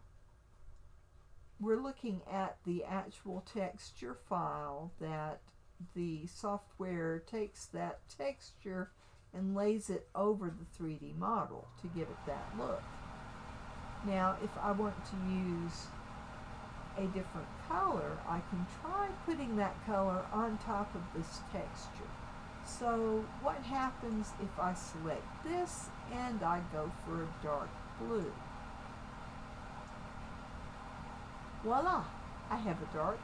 we're looking at the actual texture file that the software takes that texture and lays it over the 3D model to give it that look. Now, if I want to use a different color, I can try putting that color on top of this texture. So what happens if I select this and I go for a dark blue? Voila! I have a dark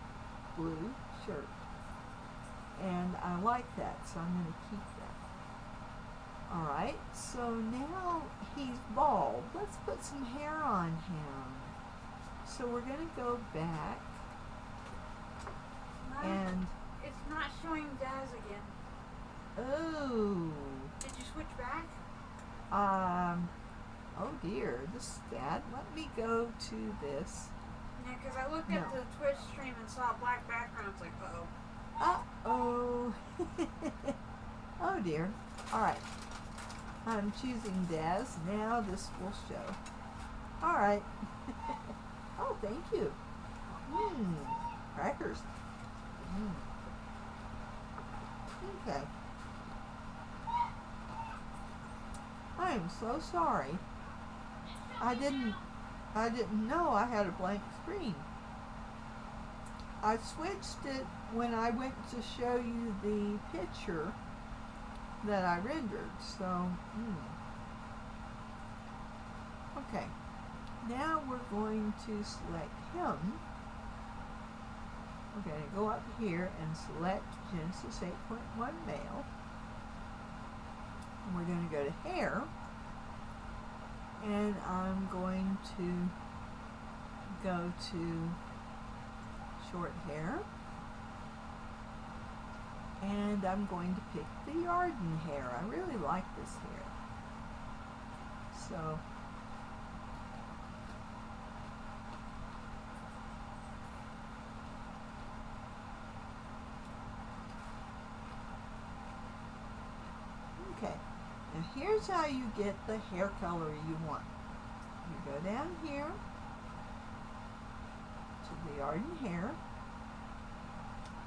blue shirt. And I like that, so I'm going to keep that. Alright, so now he's bald. Let's put some hair on him. So we're going to go back, Mom, and it's not showing Daz again. oh, Did you switch back? oh dear, this is bad. Let me go to this. Yeah, because I looked at the Twitch stream and saw a black background. It's like, uh-oh. Uh-oh. Oh dear. Alright. I'm choosing Daz. Now this will show. Alright. Oh, thank you. Crackers. Okay. I am so sorry. I didn't know I had a blank screen. I switched it when I went to show you the picture that I rendered. So, okay. Now we're going to select him. We're going to go up here and select Genesis 8.1 male. And we're going to go to hair. And I'm going to go to short hair. And I'm going to pick the Yarden hair. I really like this hair. So, okay, now here's how you get the hair color you want. You go down here to the Yarden hair,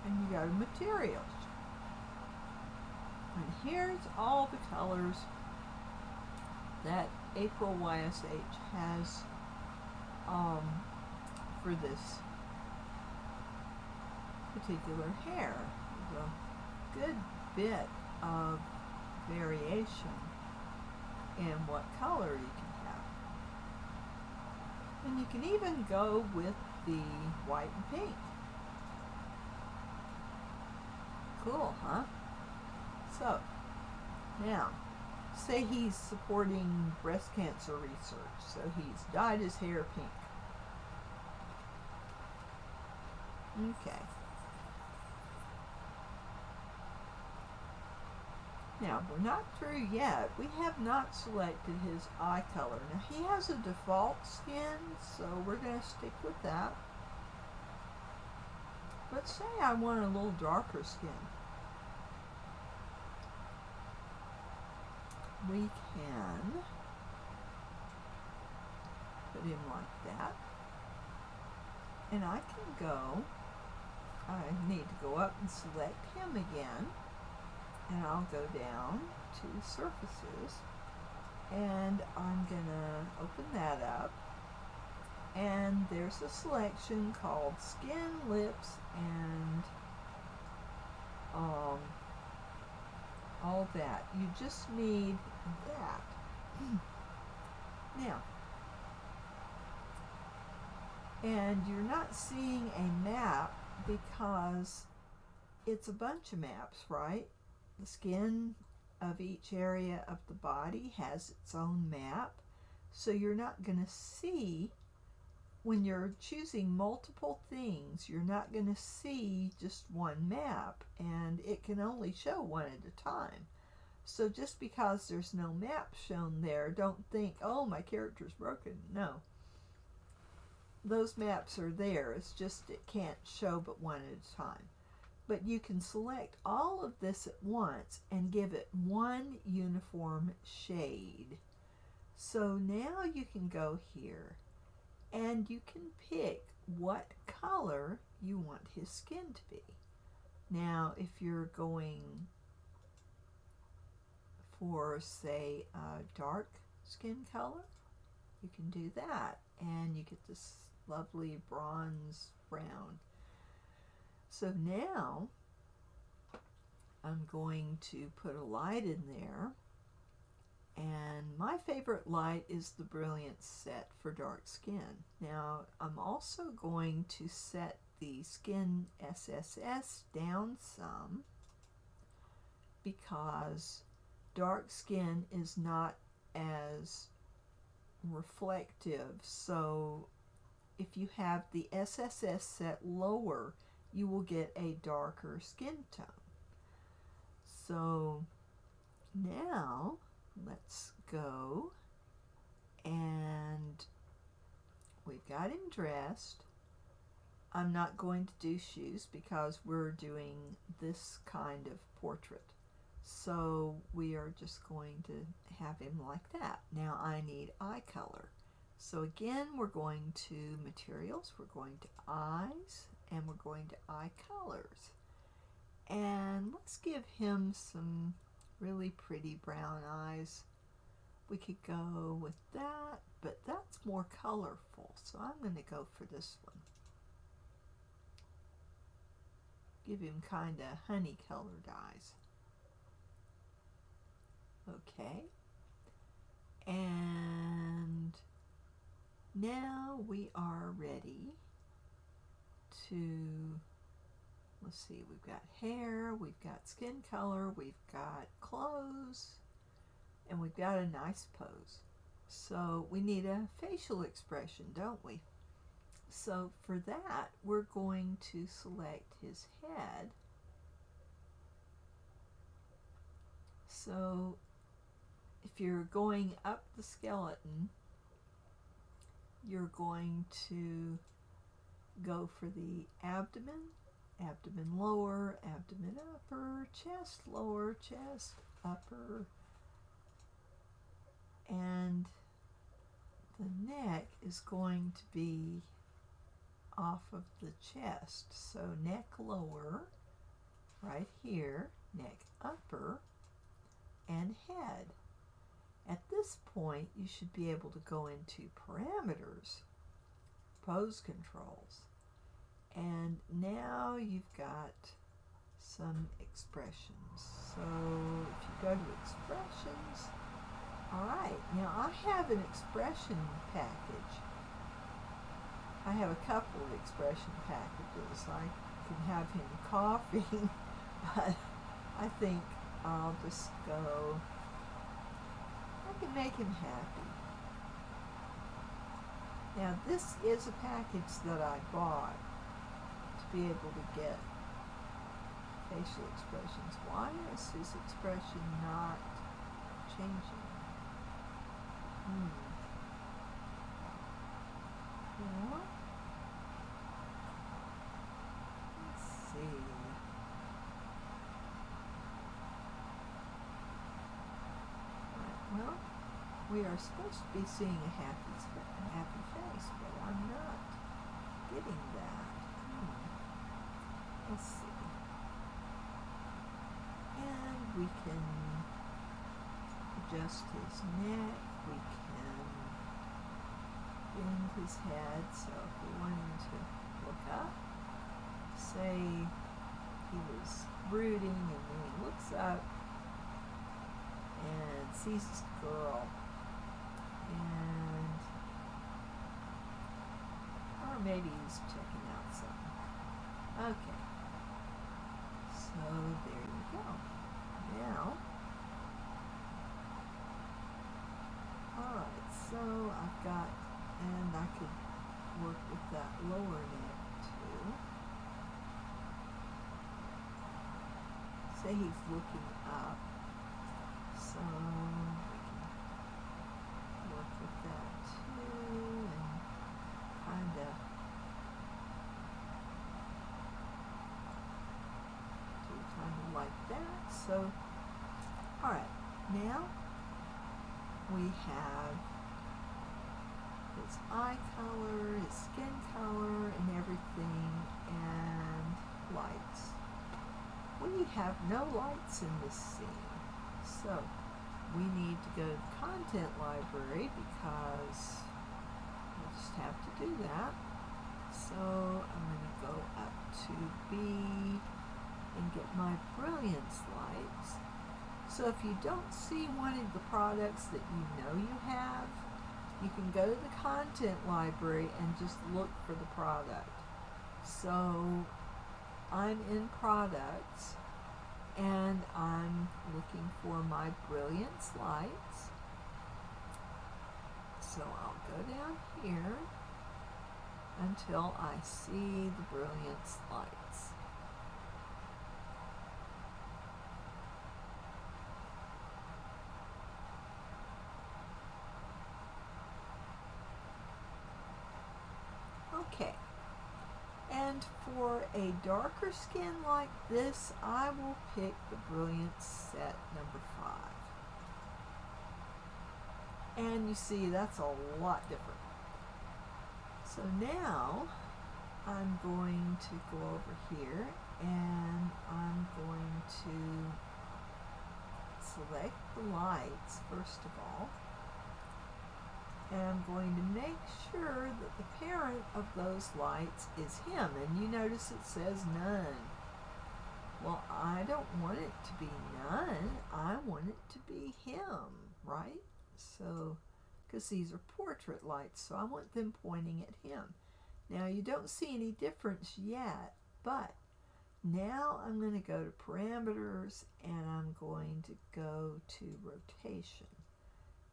and you go to materials. And here's all the colors that April YSH has for this particular hair. There's a good bit of variation in what color you can have. And you can even go with the white and pink. Cool, huh? So, now, say he's supporting breast cancer research, so he's dyed his hair pink. Okay. Now, we're not through yet. We have not selected his eye color. Now, he has a default skin, so we're going to stick with that. But say I want a little darker skin. We can put him like that. And I can go I need to go up and select him again, and I'll go down to surfaces, and I'm gonna open that up, and there's a selection called skin, lips, and all that. You just need that. Now, and you're not seeing a map because it's a bunch of maps, right? The skin of each area of the body has its own map, so you're not going to see, when you're choosing multiple things, you're not going to see just one map, and it can only show one at a time. So just because there's no map shown there, don't think, oh, my character's broken. No. Those maps are there, it's just it can't show but one at a time. But you can select all of this at once and give it one uniform shade. So now you can go here and you can pick what color you want his skin to be. Now, if you're going for, say, a dark skin color, you can do that, and you get this lovely bronze brown. So now I'm going to put a light in there, and my favorite light is the Brilliance set for dark skin. Now I'm also going to set the skin SSS down some, because dark skin is not as reflective. So if you have the SSS set lower, you will get a darker skin tone. So now let's go, and we've got him dressed. I'm not going to do shoes because we're doing this kind of portrait. So we are just going to have him like that. Now I need eye color. So again, we're going to materials, we're going to eyes, and we're going to eye colors. And let's give him some really pretty brown eyes. We could go with that, but that's more colorful, so I'm going to go for this one. Give him kind of honey colored eyes. Okay. And now we are ready to, let's see, we've got hair, we've got skin color, we've got clothes, and we've got a nice pose. So we need a facial expression, don't we? So for that, we're going to select his head. So if you're going up the skeleton, you're going to go for the abdomen, abdomen lower, abdomen upper, chest lower, chest upper, and the neck is going to be off of the chest. So neck lower, right here, neck upper, and head. At this point, you should be able to go into parameters, pose controls, and now you've got some expressions. So if you go to expressions, all right, now I have an expression package. I have a couple of expression packages. I can have him coughing, but I think I'll just go, I can make him happy. Now this is a package that I bought to be able to get facial expressions. Why is his expression not changing? Well, let's see. Well, we are supposed to be seeing a happy face, but I'm not getting that. let's see. And we can adjust his neck. We can bend his head. So if we wanted to look up, say he was brooding and then he looks up and sees his girl, and or maybe he's checking out something. Okay, so there you go. Now, alright, so I've got, and I could work with that lower neck too. Say he's looking up, so we can work with that too, and kind of do kind of like that. So, all right, now we have his eye color, his skin color, and everything, and lights. We have no lights in this scene, so we need to go to the content library because we'll just have to do that. So I'm going to go up to B and get my Brilliance Lights. So if you don't see one of the products that you know you have, you can go to the content library and just look for the product. So I'm in products and I'm looking for my Brilliance Lights. So I'll go down here until I see the Brilliance Lights. Okay. And for a darker skin like this, I will pick the Brilliance set number 5. And you see, that's a lot different. So now, I'm going to go over here, and I'm going to select the lights, first of all. And I'm going to make sure that the parent of those lights is him. And you notice it says none. Well, I don't want it to be none. I want it to be him, right? So, because these are portrait lights, so I want them pointing at him. Now, you don't see any difference yet, but now I'm going to go to parameters, and I'm going to go to rotation.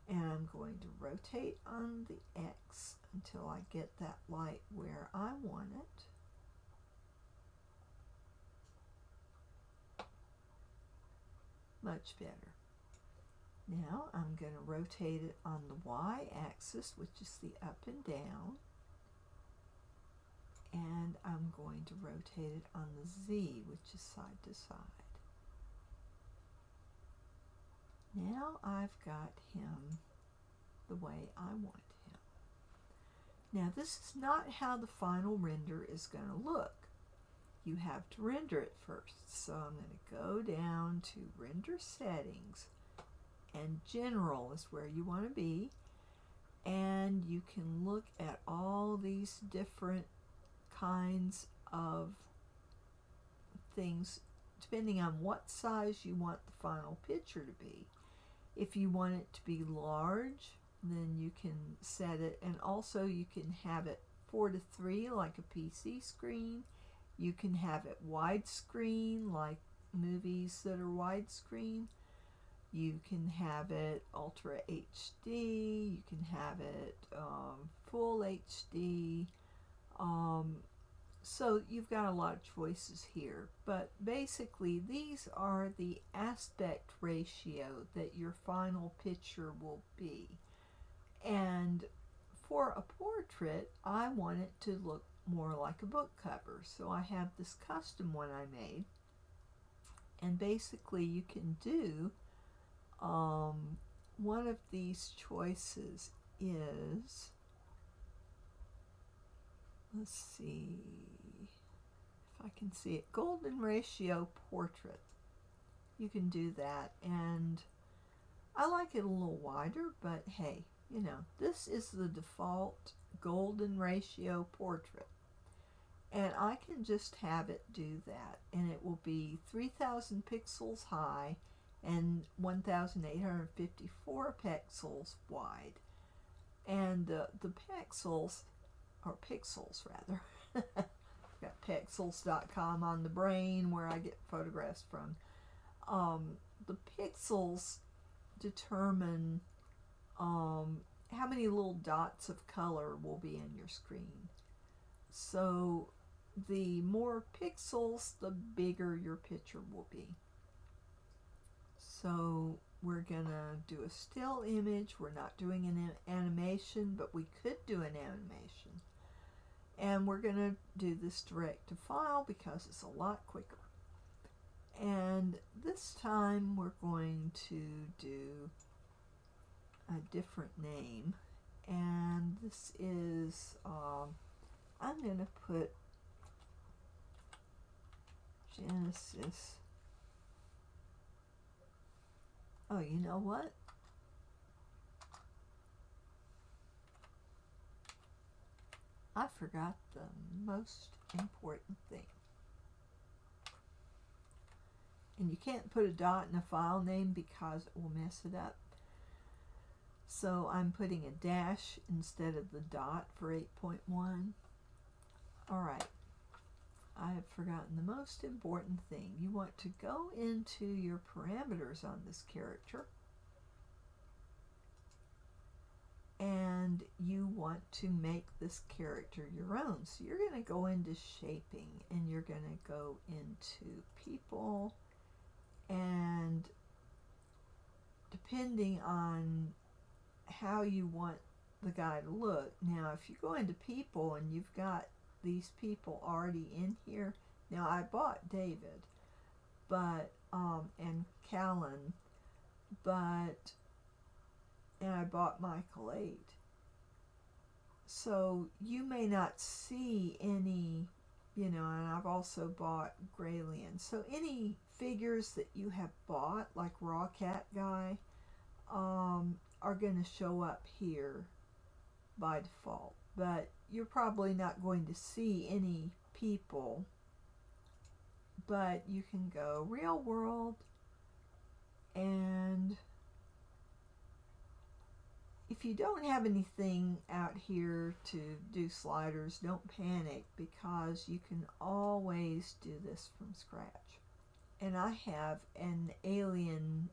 And I'm going to rotate on the X until I get that light where I want it. Much better. Now I'm going to rotate it on the Y axis, which is the up and down. And I'm going to rotate it on the Z, which is side to side. Now I've got him the way I want him. Now this is not how the final render is going to look. You have to render it first. So I'm going to go down to Render Settings, and General is where you want to be. And you can look at all these different kinds of things depending on what size you want the final picture to be. If you want it to be large, then you can set it, and also you can have it 4:3 like a PC screen. You can have it widescreen like movies that are widescreen. You can have it Ultra HD. You can have it Full HD. So you've got a lot of choices here, but basically these are the aspect ratio that your final picture will be. And for a portrait, I want it to look more like a book cover. So I have this custom one I made, and basically you can do one of these choices is, let's see, if I can see it. Golden ratio portrait. You can do that, and I like it a little wider, but hey, you know, this is the default golden ratio portrait. And I can just have it do that, and it will be 3,000 pixels high and 1,854 pixels wide. And the pixels, or pixels rather, got pixels.com on the brain where I get photographs from. The pixels determine how many little dots of color will be in your screen. So the more pixels, the bigger your picture will be. So we're gonna do a still image. We're not doing an animation, but we could do an animation. And we're gonna do this direct to file because it's a lot quicker. And this time we're going to do a different name. And this is, I'm gonna put Genesis. Oh, you know what? I forgot the most important thing. And you can't put a dot in a file name because it will mess it up. So I'm putting a dash instead of the dot for 8.1. Alright. I have forgotten the most important thing. You want to go into your parameters on this character, and you want to make this character your own. So you're going to go into shaping, and you're going to go into people, and depending on how you want the guy to look. Now if you go into people and you've got these people already in here. Now I bought David, but and Callan, but and I bought Michael 8. So you may not see any, you know, and I've also bought Graylian. So any figures that you have bought, like Raw Cat Guy, are going to show up here by default. But you're probably not going to see any people, but you can go real world, and if you don't have anything out here to do sliders, don't panic, because you can always do this from scratch. And I have an alien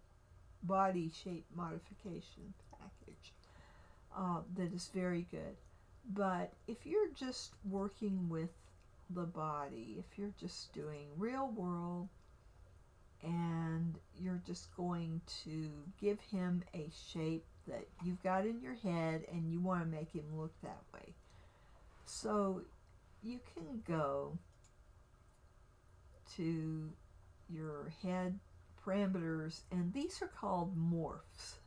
body shape modification package that is very good. But if you're just working with the body, if you're just doing real world and you're just going to give him a shape that you've got in your head and you want to make him look that way, so you can go to your head parameters, and these are called morphs.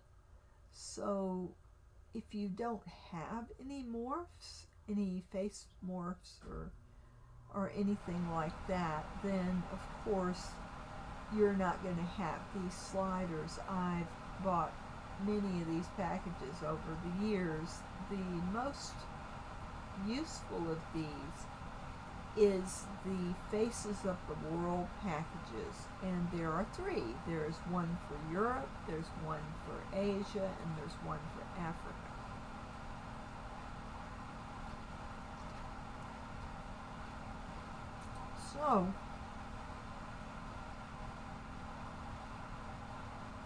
So if you don't have any morphs, any face morphs or anything like that, then of course you're not going to have these sliders. I've bought many of these packages over the years. The most useful of these is the Faces of the World packages, and there are 3. There's one for Europe, there's one for Asia, and there's one for Africa. So,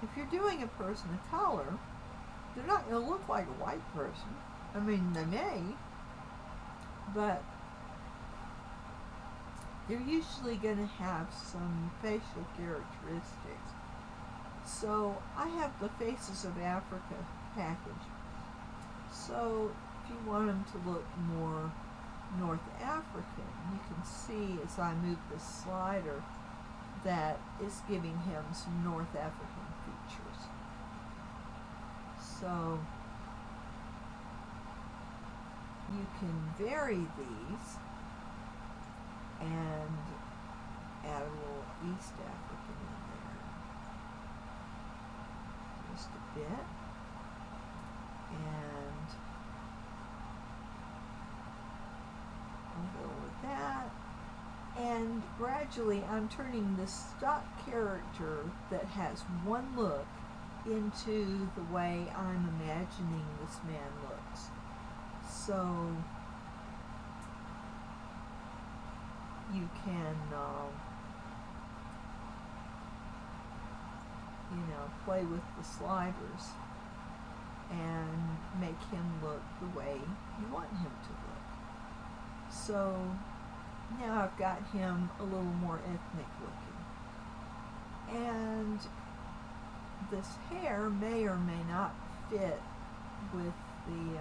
if you're doing a person of color, they're not going to look like a white person. I mean, they may, but they're usually going to have some facial characteristics. So I have the Faces of Africa package. So if you want them to look more North African, you can see as I move this slider that is giving him some North African features. So you can vary these and East African in there. Just a bit. And I'll go with that. And gradually I'm turning this stock character that has one look into the way I'm imagining this man looks. So you can, play with the sliders and make him look the way you want him to look. So now I've got him a little more ethnic looking. And this hair may or may not fit with the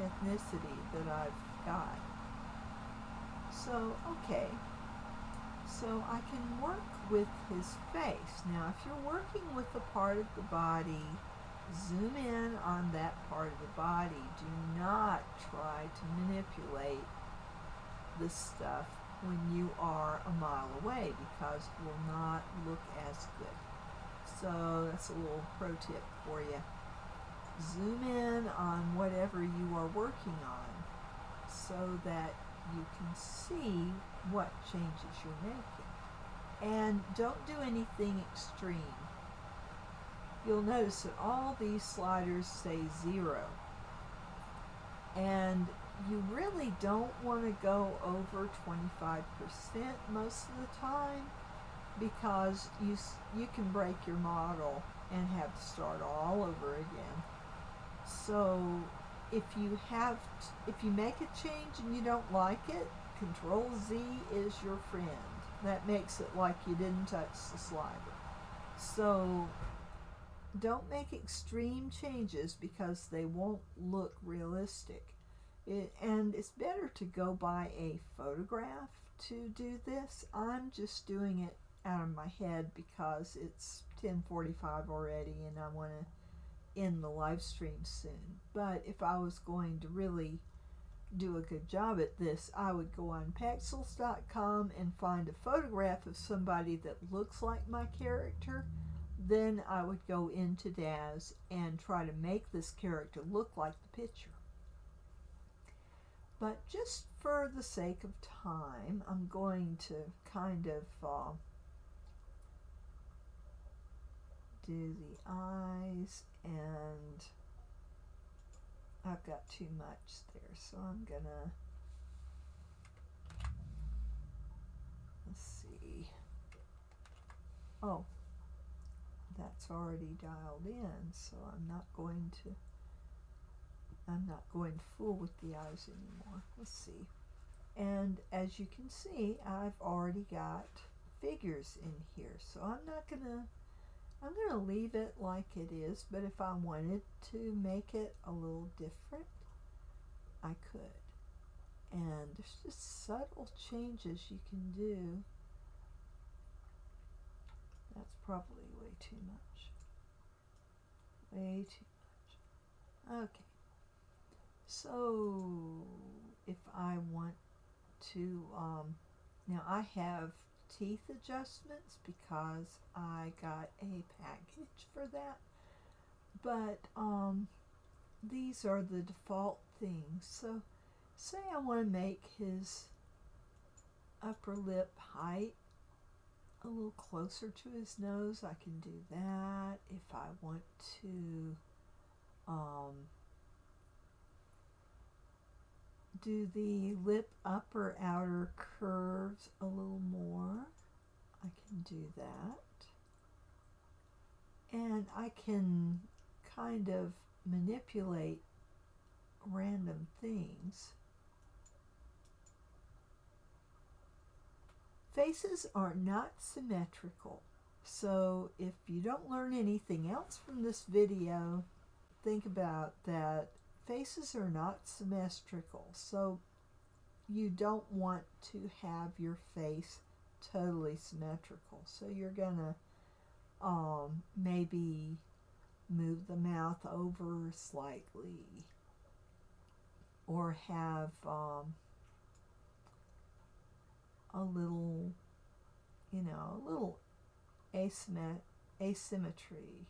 ethnicity that I've got. So, okay. So I can work with his face. Now, if you're working with a part of the body, zoom in on that part of the body. Do not try to manipulate this stuff when you are a mile away, because it will not look as good. So that's a little pro tip for you. Zoom in on whatever you are working on so that you can see what changes you're making. And don't do anything extreme. You'll notice that all these sliders say 0. And you really don't want to go over 25% most of the time, because you can break your model and have to start all over again. So if you make a change and you don't like it, Control Z is your friend. That makes it like you didn't touch the slider. So don't make extreme changes because they won't look realistic. And it's better to go by a photograph to do this. I'm just doing it out of my head because it's 10:45 already and I want to end the live stream soon. But if I was going to really do a good job at this, I would go on Pexels.com and find a photograph of somebody that looks like my character. Then I would go into DAZ and try to make this character look like the picture. But just for the sake of time, I'm going to kind of do the eyes, and I've got too much there, so I'm gonna, let's see. Oh, that's already dialed in, so I'm not going full with the eyes anymore. Let's see. And as you can see, I've already got figures in here, so I'm gonna leave it like it is, but if I wanted to make it a little different, I could. And there's just subtle changes you can do. That's probably way too much. Way too much. Okay. So if I want to, now I have teeth adjustments because I got a package for that, but these are the default things. So say I want to make his upper lip height a little closer to his nose, I can do that. If I want to do the lip upper outer curves a little more, I can do that. And I can kind of manipulate random things. Faces are not symmetrical, so if you don't learn anything else from this video, think about that. Faces are not symmetrical, so you don't want to have your face totally symmetrical. So you're gonna maybe move the mouth over slightly, or have a little you know, a little asymmetry.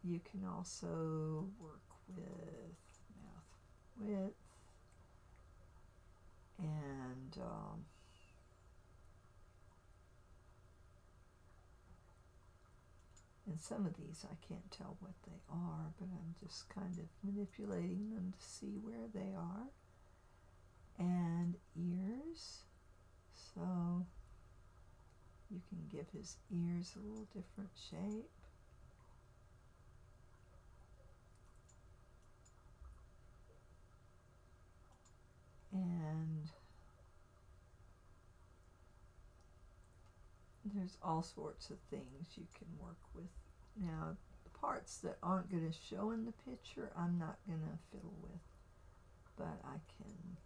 You can also work with mouth width and some of these I can't tell what they are, but I'm just kind of manipulating them to see where they are. And ears, so you can give his ears a little different shape. And there's all sorts of things you can work with. Now, the parts that aren't going to show in the picture, I'm not going to fiddle with, but I can.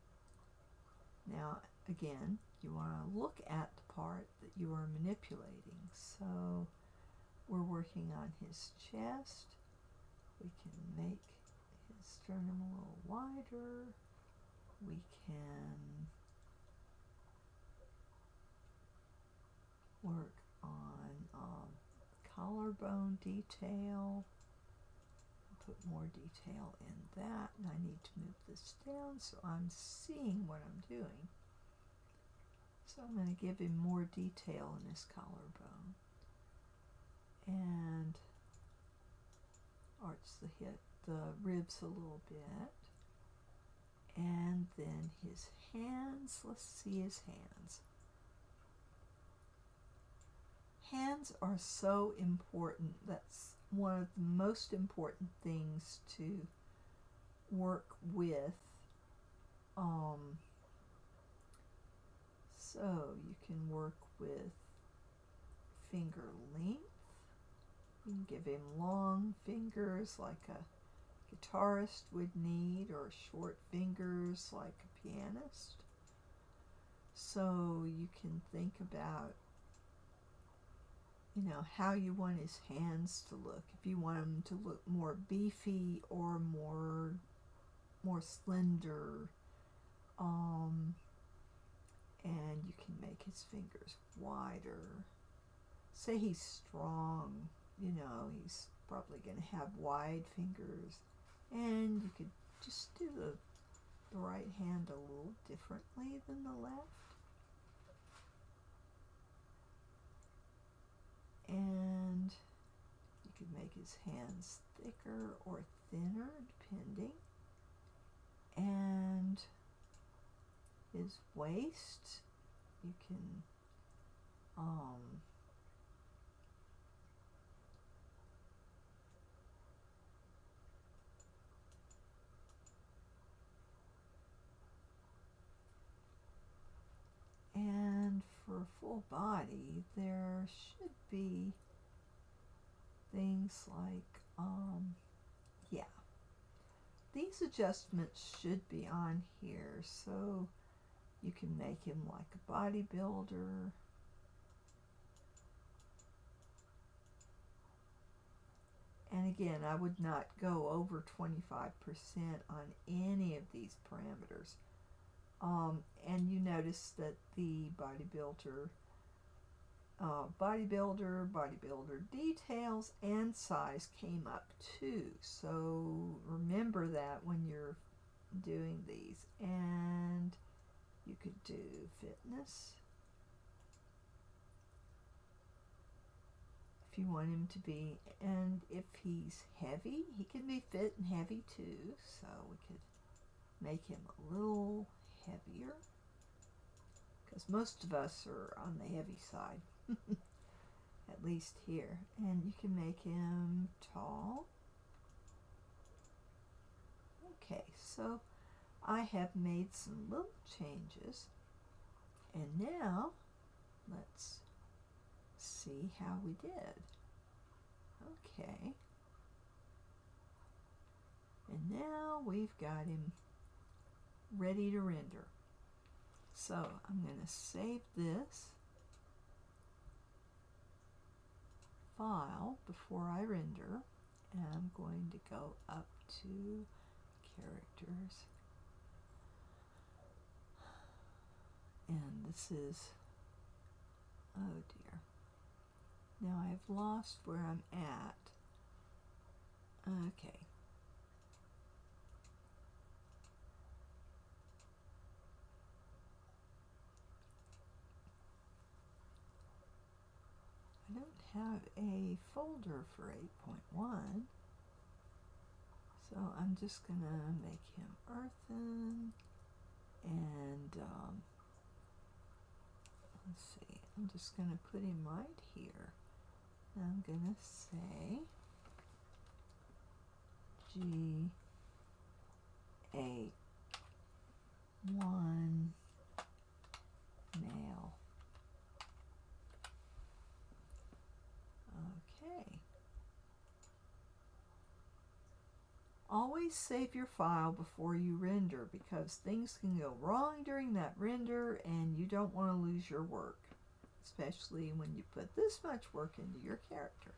Now, again, you want to look at the part that you are manipulating. So we're working on his chest. We can make his sternum a little wider. We can work on collarbone detail. Put more detail in that, and I need to move this down so I'm seeing what I'm doing. So I'm going to give him more detail in his collarbone and arch the ribs a little bit. And then his hands, let's see his hands. Hands are so important. That's one of the most important things to work with. So you can work with finger length. You can give him long fingers like a guitarist would need, or short fingers like a pianist. So you can think about, you know, how you want his hands to look. If you want them to look more beefy or more slender, and you can make his fingers wider. Say he's strong, you know, he's probably going to have wide fingers, and you could just do the right hand a little differently than the left. And you could make his hands thicker or thinner, depending. And his waist, you can and for a full body, there should be things like, yeah, these adjustments should be on here, so you can make him like a bodybuilder. And again, I would not go over 25% on any of these parameters. And you notice that the bodybuilder details and size came up too. So remember that when you're doing these. And you could do fitness. If you want him to be, and if he's heavy, he can be fit and heavy too. So we could make him a little heavier, because most of us are on the heavy side, at least here. And you can make him tall. Okay, so I have made some little changes, and now let's see how we did. Okay, and now we've got him ready to render. So I'm going to save this file before I render, and I'm going to go up to characters, and This is, oh dear. Now I've lost where I'm at. Okay. I don't have a folder for 8.1, so I'm just gonna make him earthen, and let's see, I'm just gonna put him right here. I'm gonna say G8.1 male. Okay. Always save your file before you render, because things can go wrong during that render and you don't want to lose your work, especially when you put this much work into your character.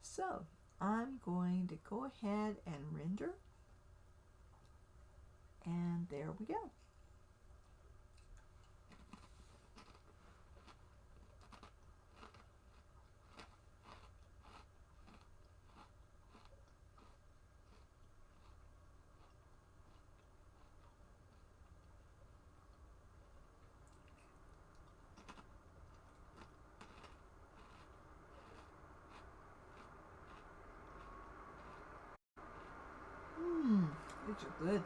So I'm going to go ahead and render, and there we go. These are good.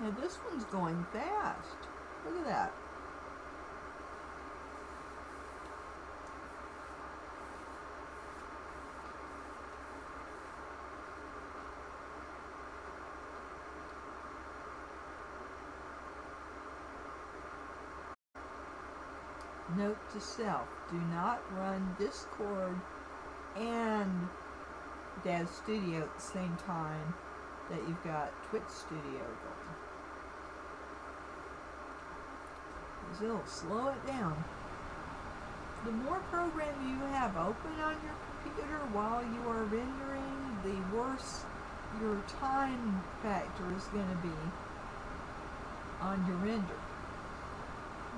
Now this one's going fast. Look at that. Note to self, do not run Discord and DAZ Studio at the same time that you've got Twitch Studio going, because it'll slow it down. The more program you have open on your computer while you are rendering, the worse your time factor is going to be on your render.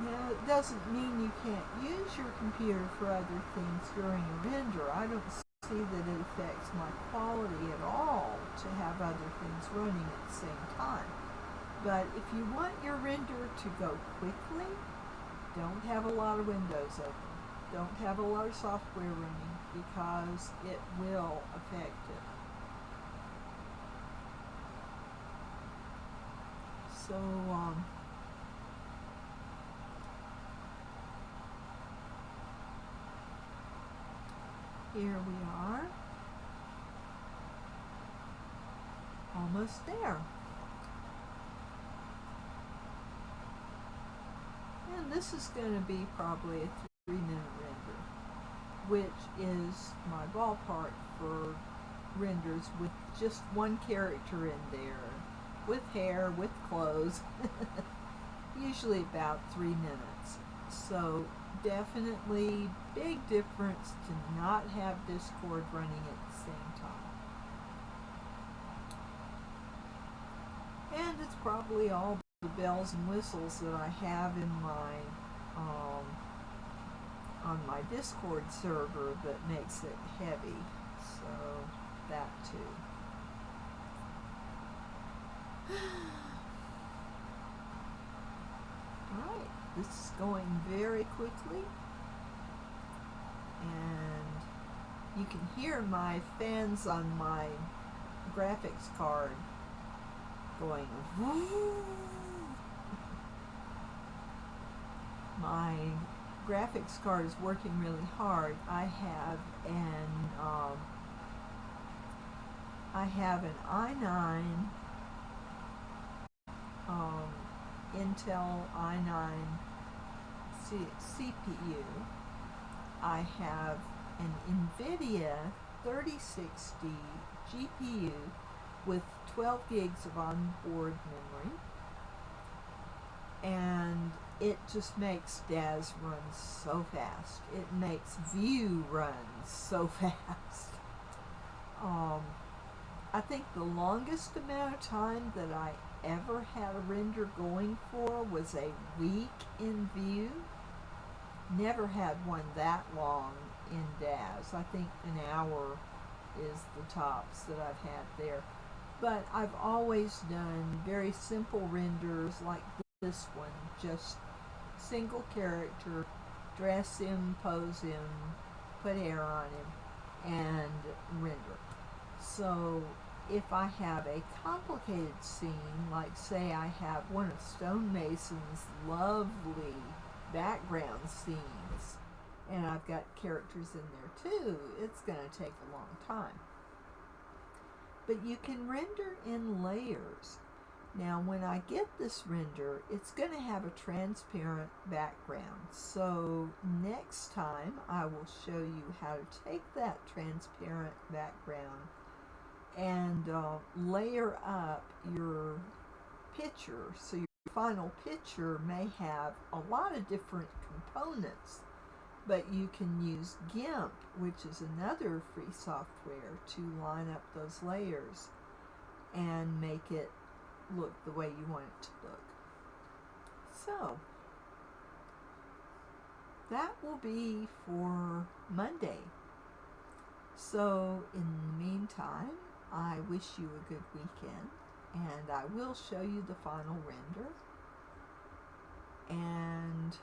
Now, it doesn't mean you can't use your computer for other things during a render. I don't see that it affects my quality at all to have other things running at the same time. But if you want your render to go quickly, don't have a lot of windows open. Don't have a lot of software running, because it will affect it. So, here we are, almost there. And this is going to be probably a 3-minute render, which is my ballpark for renders with just one character in there, with hair, with clothes, usually about 3 minutes. So definitely big difference to not have Discord running at the same time. And it's probably all the bells and whistles that I have in my on my Discord server that makes it heavy. So that too. Alright, this is going very quickly, and you can hear my fans on my graphics card going whoo. My graphics card is working really hard. I have an i9 Intel i9 CPU. I have an NVIDIA 3060 GPU with 12 gigs of onboard memory, and it just makes DAZ run so fast. It makes View run so fast. I think the longest amount of time that I ever had a render going for was a week in View. Never had one that long in DAZ. I think an hour is the tops that I've had there. But I've always done very simple renders like this one, just single character, dress him, pose him, put hair on him, and render. So if I have a complicated scene, like say I have one of Stonemason's lovely background scenes, and I've got characters in there too, it's going to take a long time. But you can render in layers. Now when I get this render, it's going to have a transparent background. So next time I will show you how to take that transparent background and layer up your picture. So your final picture may have a lot of different components, but you can use GIMP, which is another free software, to line up those layers and make it look the way you want it to look. So that will be for Monday. So in the meantime, I wish you a good weekend, and I will show you the final render. And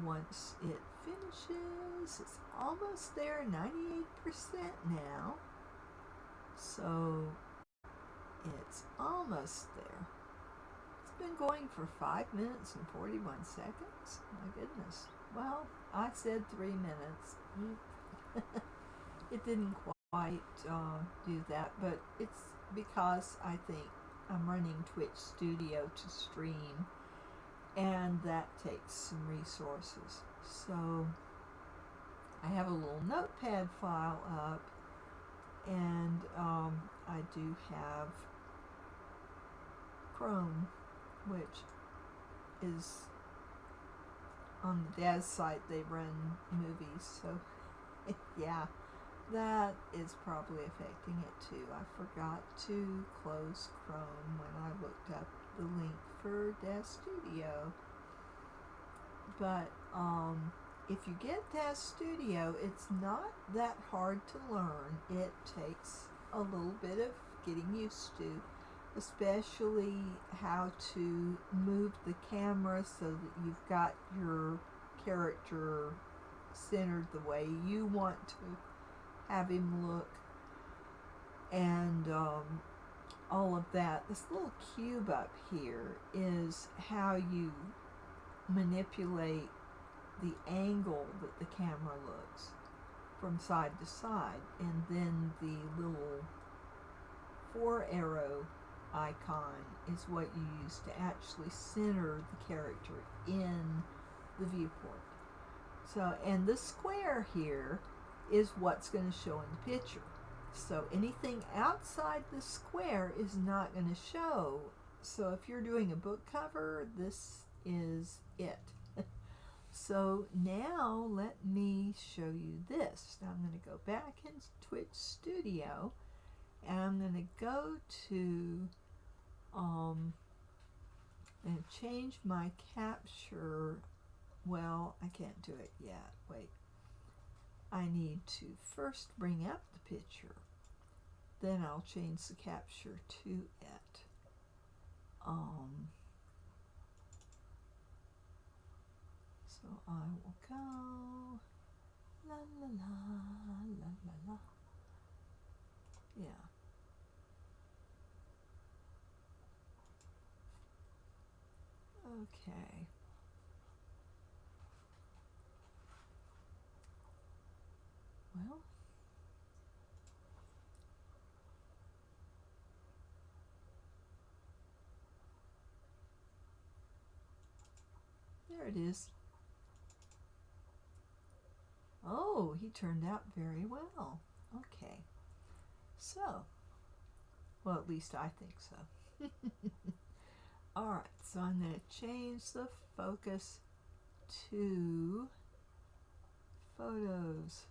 once it finishes, it's almost there, 98% now. So it's almost there. It's been going for 5 minutes and 41 seconds. My goodness. Well, I said 3 minutes. It didn't quite do that, but it's because I think I'm running Twitch Studio to stream, and that takes some resources. So I have a little notepad file up, and I do have Chrome, which is on the DAZ site. They run movies, so yeah, that is probably affecting it too. I forgot to close Chrome when I looked up the link for DAZ Studio. But if you get DAZ Studio, it's not that hard to learn. It takes a little bit of getting used to, especially how to move the camera so that you've got your character centered the way you want to have him look, and all of that. This little cube up here is how you manipulate the angle that the camera looks from side to side, and then the little 4 arrow icon is what you use to actually center the character in the viewport. So, and the square here is what's going to show in the picture. So anything outside the square is not going to show. So if you're doing a book cover, this is it. So now let me show you this. Now I'm going to go back into Twitch Studio, and I'm going to go to and change my capture. Well, I can't do it yet. Wait. I need to first bring up the picture. Then I'll change the capture to it. So I will go la la la la la la. Yeah. Okay. Well, there it is. Oh, he turned out very well. Okay. So, well, at least I think so. Alright, so I'm going to change the focus to photos.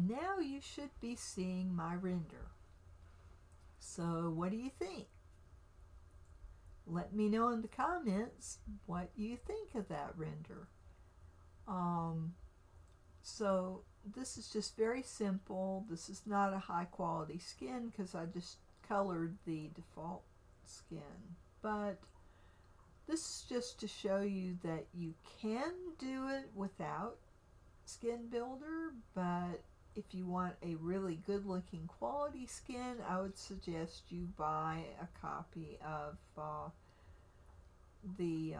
And now you should be seeing my render. So what do you think? Let me know in the comments what you think of that render. So this is just very simple. This is not a high quality skin because I just colored the default skin. But this is just to show you that you can do it without Skin Builder, but if you want a really good looking quality skin, I would suggest you buy a copy of the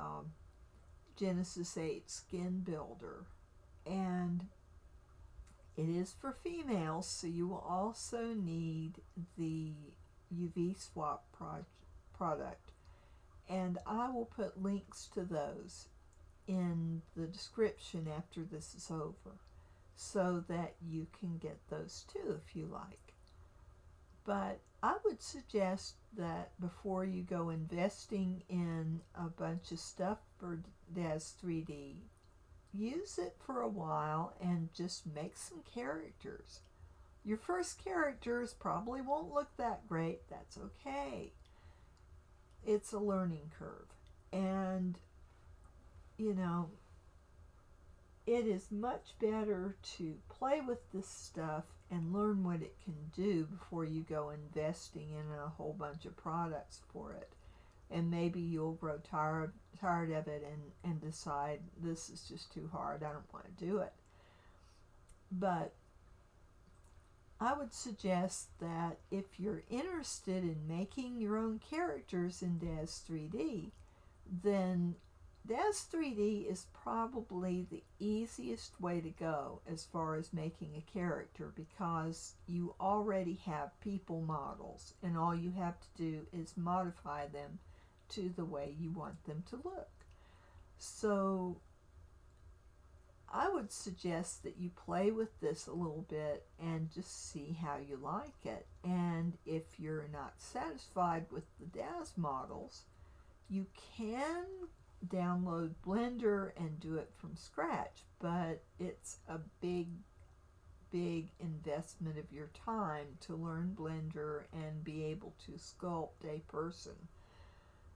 Genesis 8 Skin Builder. And it is for females, so you will also need the UV swap product. And I will put links to those in the description after this is over, so that you can get those too if you like. But I would suggest that before you go investing in a bunch of stuff for DAZ 3D, use it for a while and just make some characters. Your first characters probably won't look that great. That's okay. It's a learning curve. And, you know, it is much better to play with this stuff and learn what it can do before you go investing in a whole bunch of products for it. And maybe you'll grow tired of it and decide this is just too hard, I don't want to do it. But I would suggest that if you're interested in making your own characters in DAZ 3D, then DAZ 3D is probably the easiest way to go as far as making a character, because you already have people models and all you have to do is modify them to the way you want them to look. So I would suggest that you play with this a little bit and just see how you like it. And if you're not satisfied with the DAZ models, you can download Blender and do it from scratch, but it's a big investment of your time to learn Blender and be able to sculpt a person.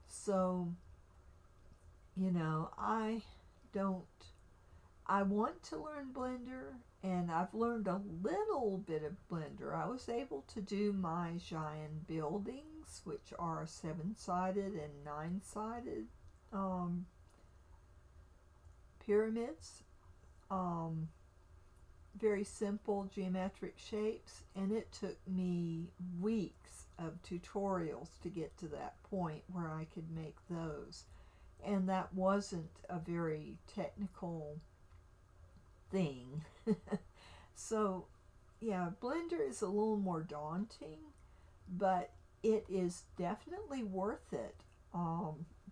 So, you know, I want to learn Blender, and I've learned a little bit of Blender. I was able to do my giant buildings, which are 7-sided and 9-sided pyramids, very simple geometric shapes, and it took me weeks of tutorials to get to that point where I could make those. And that wasn't a very technical thing. So yeah, Blender is a little more daunting, but it is definitely worth it.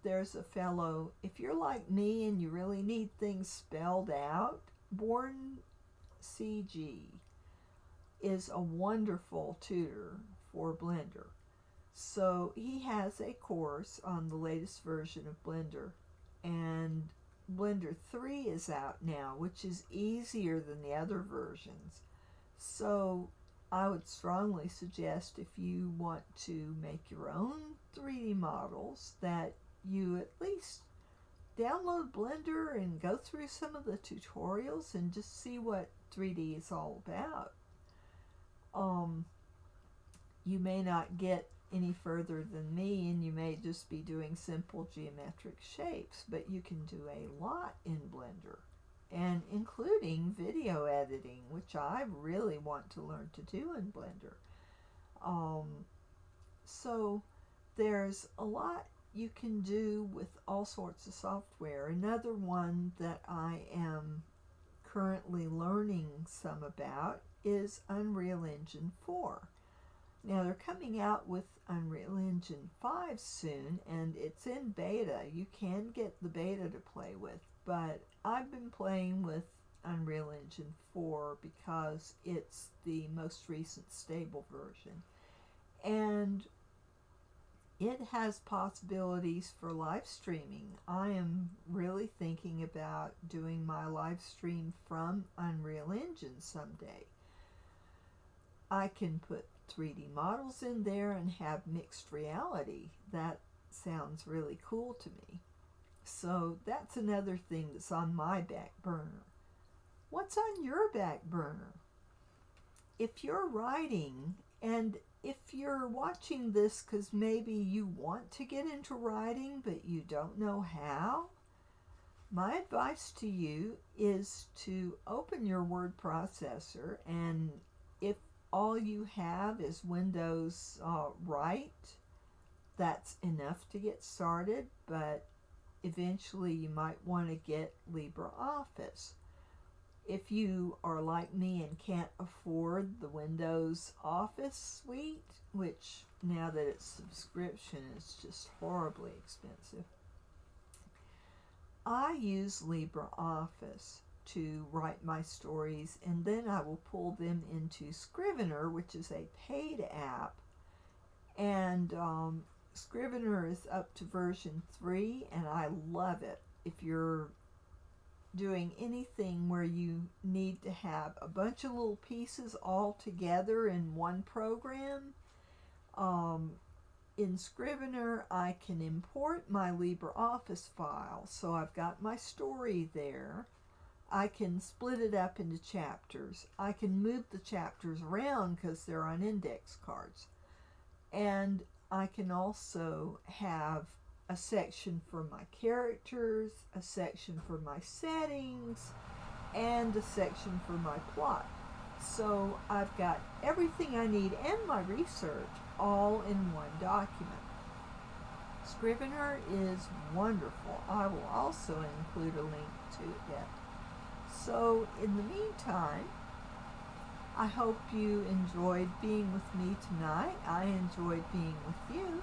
There's a fellow, if you're like me and you really need things spelled out, Born CG is a wonderful tutor for Blender. So he has a course on the latest version of Blender, and Blender 3 is out now, which is easier than the other versions. So I would strongly suggest, if you want to make your own 3D models, that you at least download Blender and go through some of the tutorials and just see what 3D is all about. You may not get any further than me, and you may just be doing simple geometric shapes, but you can do a lot in Blender, and including video editing, which I really want to learn to do in Blender. So there's a lot you can do with all sorts of software. Another one that I am currently learning some about is Unreal Engine 4. Now they're coming out with Unreal Engine 5 soon, and it's in beta. You can get the beta to play with, but I've been playing with Unreal Engine 4 because it's the most recent stable version. And it has possibilities for live streaming. I am really thinking about doing my live stream from Unreal Engine someday. I can put 3D models in there and have mixed reality. That sounds really cool to me. So that's another thing that's on my back burner. What's on your back burner? If you're writing, and if you're watching this because maybe you want to get into writing but you don't know how, my advice to you is to open your word processor, and if all you have is Windows Write, that's enough to get started, but eventually you might want to get LibreOffice. If you are like me and can't afford the Windows Office suite, which now that it's subscription is just horribly expensive, I use LibreOffice to write my stories, and then I will pull them into Scrivener, which is a paid app, and Scrivener is up to version 3, and I love it. If you're doing anything where you need to have a bunch of little pieces all together in one program, in Scrivener I can import my LibreOffice file. So I've got my story there. I can split it up into chapters. I can move the chapters around because they're on index cards. And I can also have a section for my characters, a section for my settings, and a section for my plot. So I've got everything I need and my research all in one document. Scrivener is wonderful. I will also include a link to it. So in the meantime, I hope you enjoyed being with me tonight. I enjoyed being with you.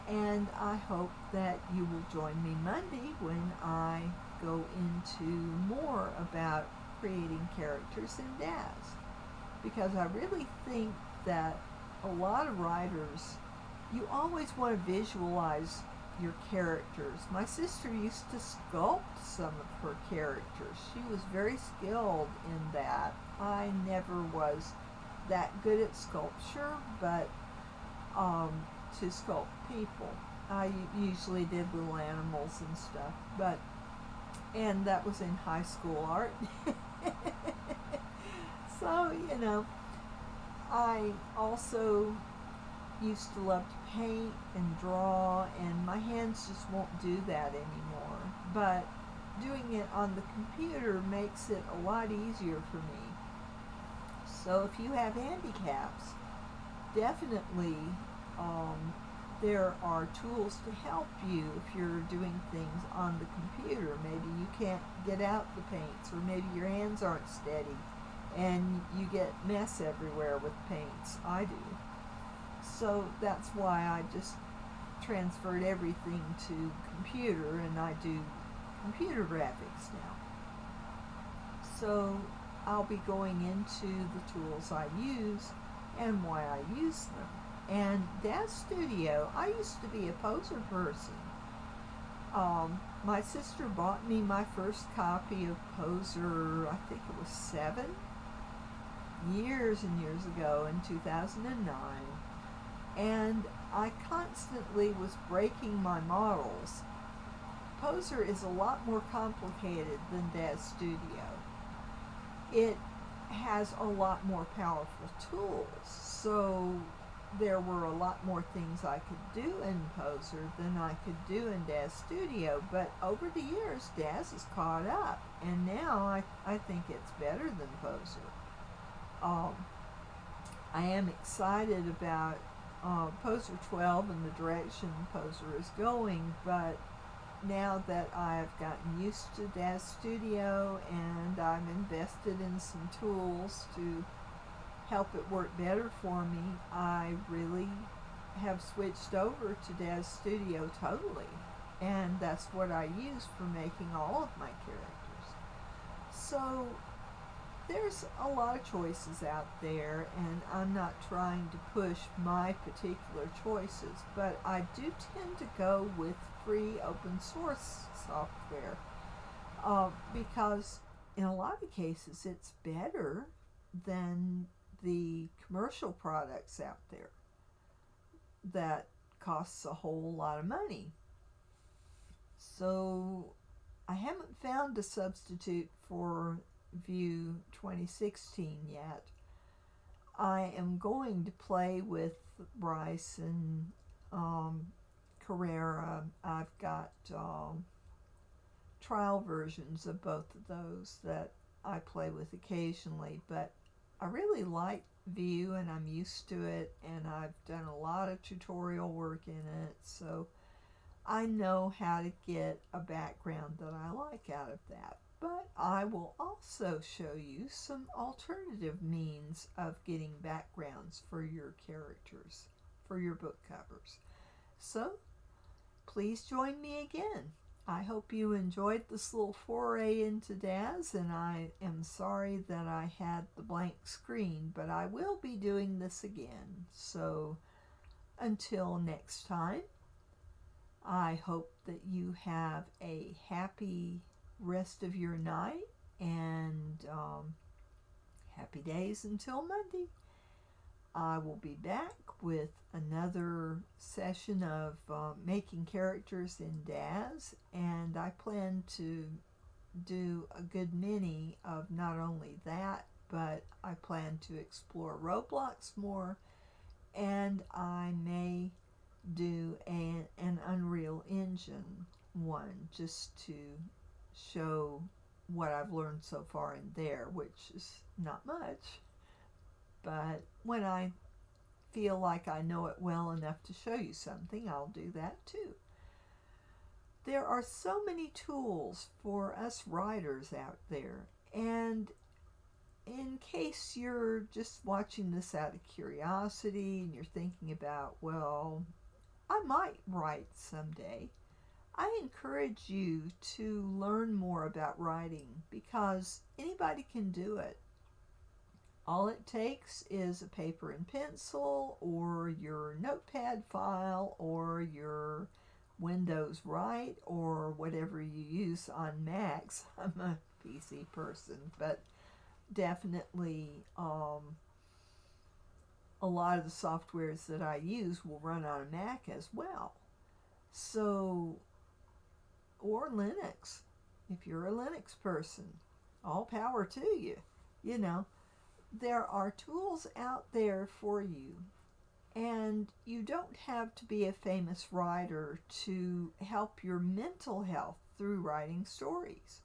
And I hope that you will join me Monday when I go into more about creating characters in DAZ. Because I really think that a lot of writers, you always want to visualize your characters. My sister used to sculpt some of her characters. She was very skilled in that. I never was that good at sculpture, but to sculpt people. I usually did little animals and stuff, and that was in high school art. So, I also used to love to paint and draw, and my hands just won't do that anymore. But doing it on the computer makes it a lot easier for me. So if you have handicaps, definitely there are tools to help you if you're doing things on the computer. Maybe you can't get out the paints, or maybe your hands aren't steady and you get mess everywhere with paints. I do. So that's why I just transferred everything to computer, and I do computer graphics now. So I'll be going into the tools I use and why I use them. And DAZ Studio, I used to be a poser person. My sister bought me my first copy of Poser, I think it was 7, years and years ago in 2009. And I constantly was breaking my models. Poser is a lot more complicated than DAZ Studio. It has a lot more powerful tools, so there were a lot more things I could do in Poser than I could do in DAZ Studio, but over the years DAZ has caught up, and now I think it's better than Poser. I am excited about Poser 12 and the direction Poser is going, but now that I've gotten used to DAZ Studio and I'm invested in some tools to help it work better for me, I really have switched over to DAZ Studio totally, and that's what I use for making all of my characters. So there's a lot of choices out there, and I'm not trying to push my particular choices, but I do tend to go with free open source software because in a lot of cases it's better than the commercial products out there that costs a whole lot of money. So I haven't found a substitute for View 2016 yet. I am going to play with Bryce and Carrera. I've got trial versions of both of those that I play with occasionally, but I really like View and I'm used to it, and I've done a lot of tutorial work in it, so I know how to get a background that I like out of that. But I will also show you some alternative means of getting backgrounds for your characters, for your book covers. So please join me again. I hope you enjoyed this little foray into DAZ, and I am sorry that I had the blank screen, but I will be doing this again. So until next time, I hope that you have a happy rest of your night, and happy days until Monday. I will be back with another session of making characters in DAZ, and I plan to do a good many of not only that, but I plan to explore Roblox more, and I may do an Unreal Engine one just to show what I've learned so far in there, which is not much, but when I feel like I know it well enough to show you something, I'll do that too. There are so many tools for us writers out there, and in case you're just watching this out of curiosity and you're thinking about, well, I might write someday, I encourage you to learn more about writing, because anybody can do it. All it takes is a paper and pencil, or your notepad file, or your Windows Write, or whatever you use on Macs. I'm a PC person, but definitely a lot of the softwares that I use will run on a Mac as well. So, or Linux, if you're a Linux person, all power to you. You know, there are tools out there for you, and you don't have to be a famous writer to help your mental health through writing stories.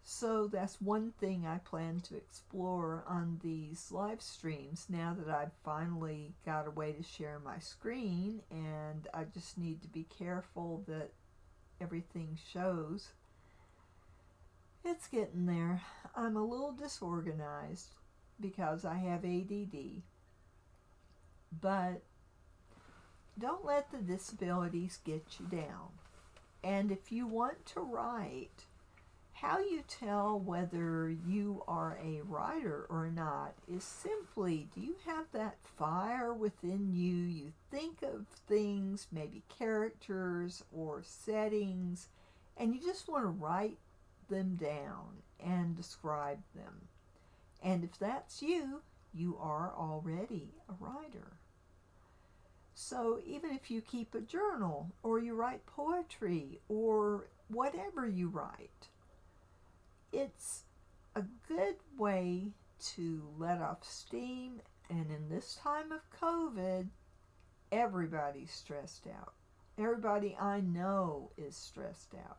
So that's one thing I plan to explore on these live streams now that I've finally got a way to share my screen, and I just need to be careful that everything shows. It's getting there. I'm a little disorganized because I have ADD, but don't let the disabilities get you down. And if you want to write, how you tell whether you are a writer or not is simply, do you have that fire within you? You think of things, maybe characters or settings, and you just want to write them down and describe them. And if that's you, you are already a writer. So even if you keep a journal, or you write poetry, or whatever you write, it's a good way to let off steam. And in this time of COVID, everybody's stressed out. Everybody I know is stressed out.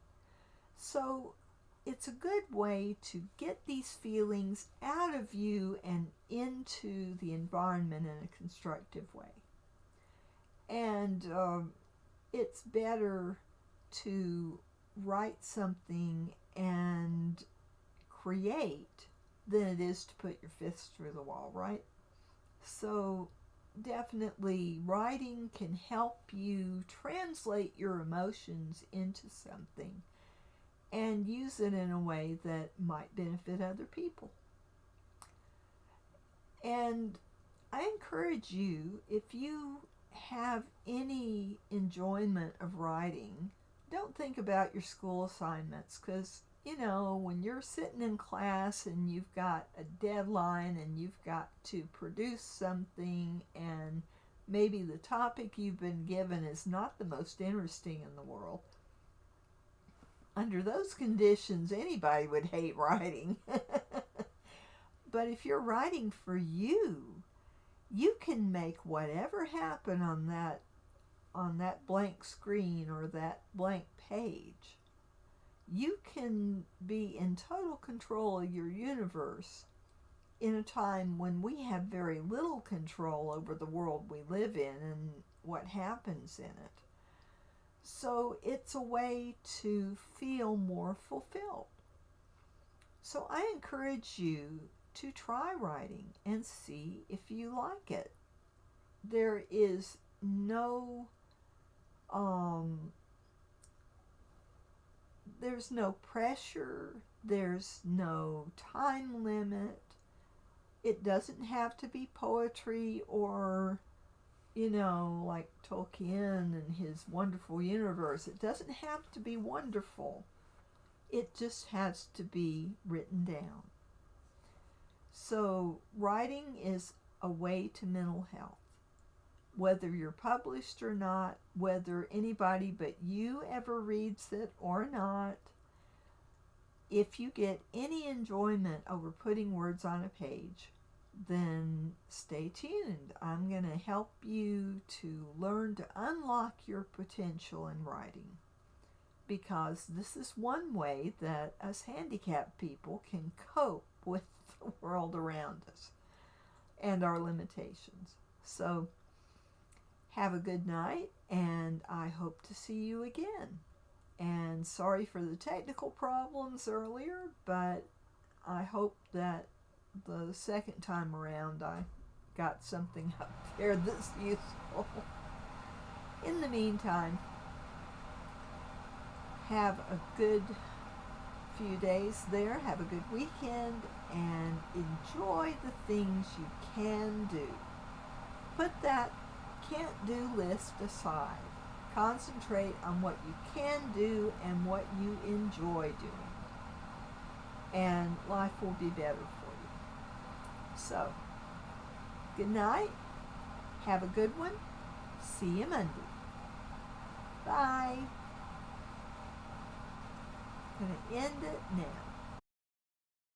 So it's a good way to get these feelings out of you and into the environment in a constructive way. And it's better to write something and create than it is to put your fists through the wall, right? So definitely writing can help you translate your emotions into something and use it in a way that might benefit other people. And I encourage you, if you have any enjoyment of writing, don't think about your school assignments, because you know, when you're sitting in class and you've got a deadline and you've got to produce something, and maybe the topic you've been given is not the most interesting in the world. Under those conditions, anybody would hate writing. But if you're writing for you, you can make whatever happen on that blank screen or that blank page. You can be in total control of your universe in a time when we have very little control over the world we live in and what happens in it. So it's a way to feel more fulfilled. So I encourage you to try writing and see if you like it. There is there's no pressure, there's no time limit. It doesn't have to be poetry or, you know, like Tolkien and his wonderful universe. It doesn't have to be wonderful. It just has to be written down. So writing is a way to mental health. Whether you're published or not, whether anybody but you ever reads it or not, if you get any enjoyment over putting words on a page, then stay tuned. I'm going to help you to learn to unlock your potential in writing, because this is one way that us handicapped people can cope with the world around us and our limitations. So have a good night, and I hope to see you again. And sorry for the technical problems earlier, but I hope that the second time around I got something up there that's useful. In the meantime, have a good few days there, have a good weekend, and enjoy the things you can do. Put that can't do list aside. Concentrate on what you can do and what you enjoy doing, and life will be better for you. So, good night, have a good one, see you Monday. Bye. I'm going to end it now.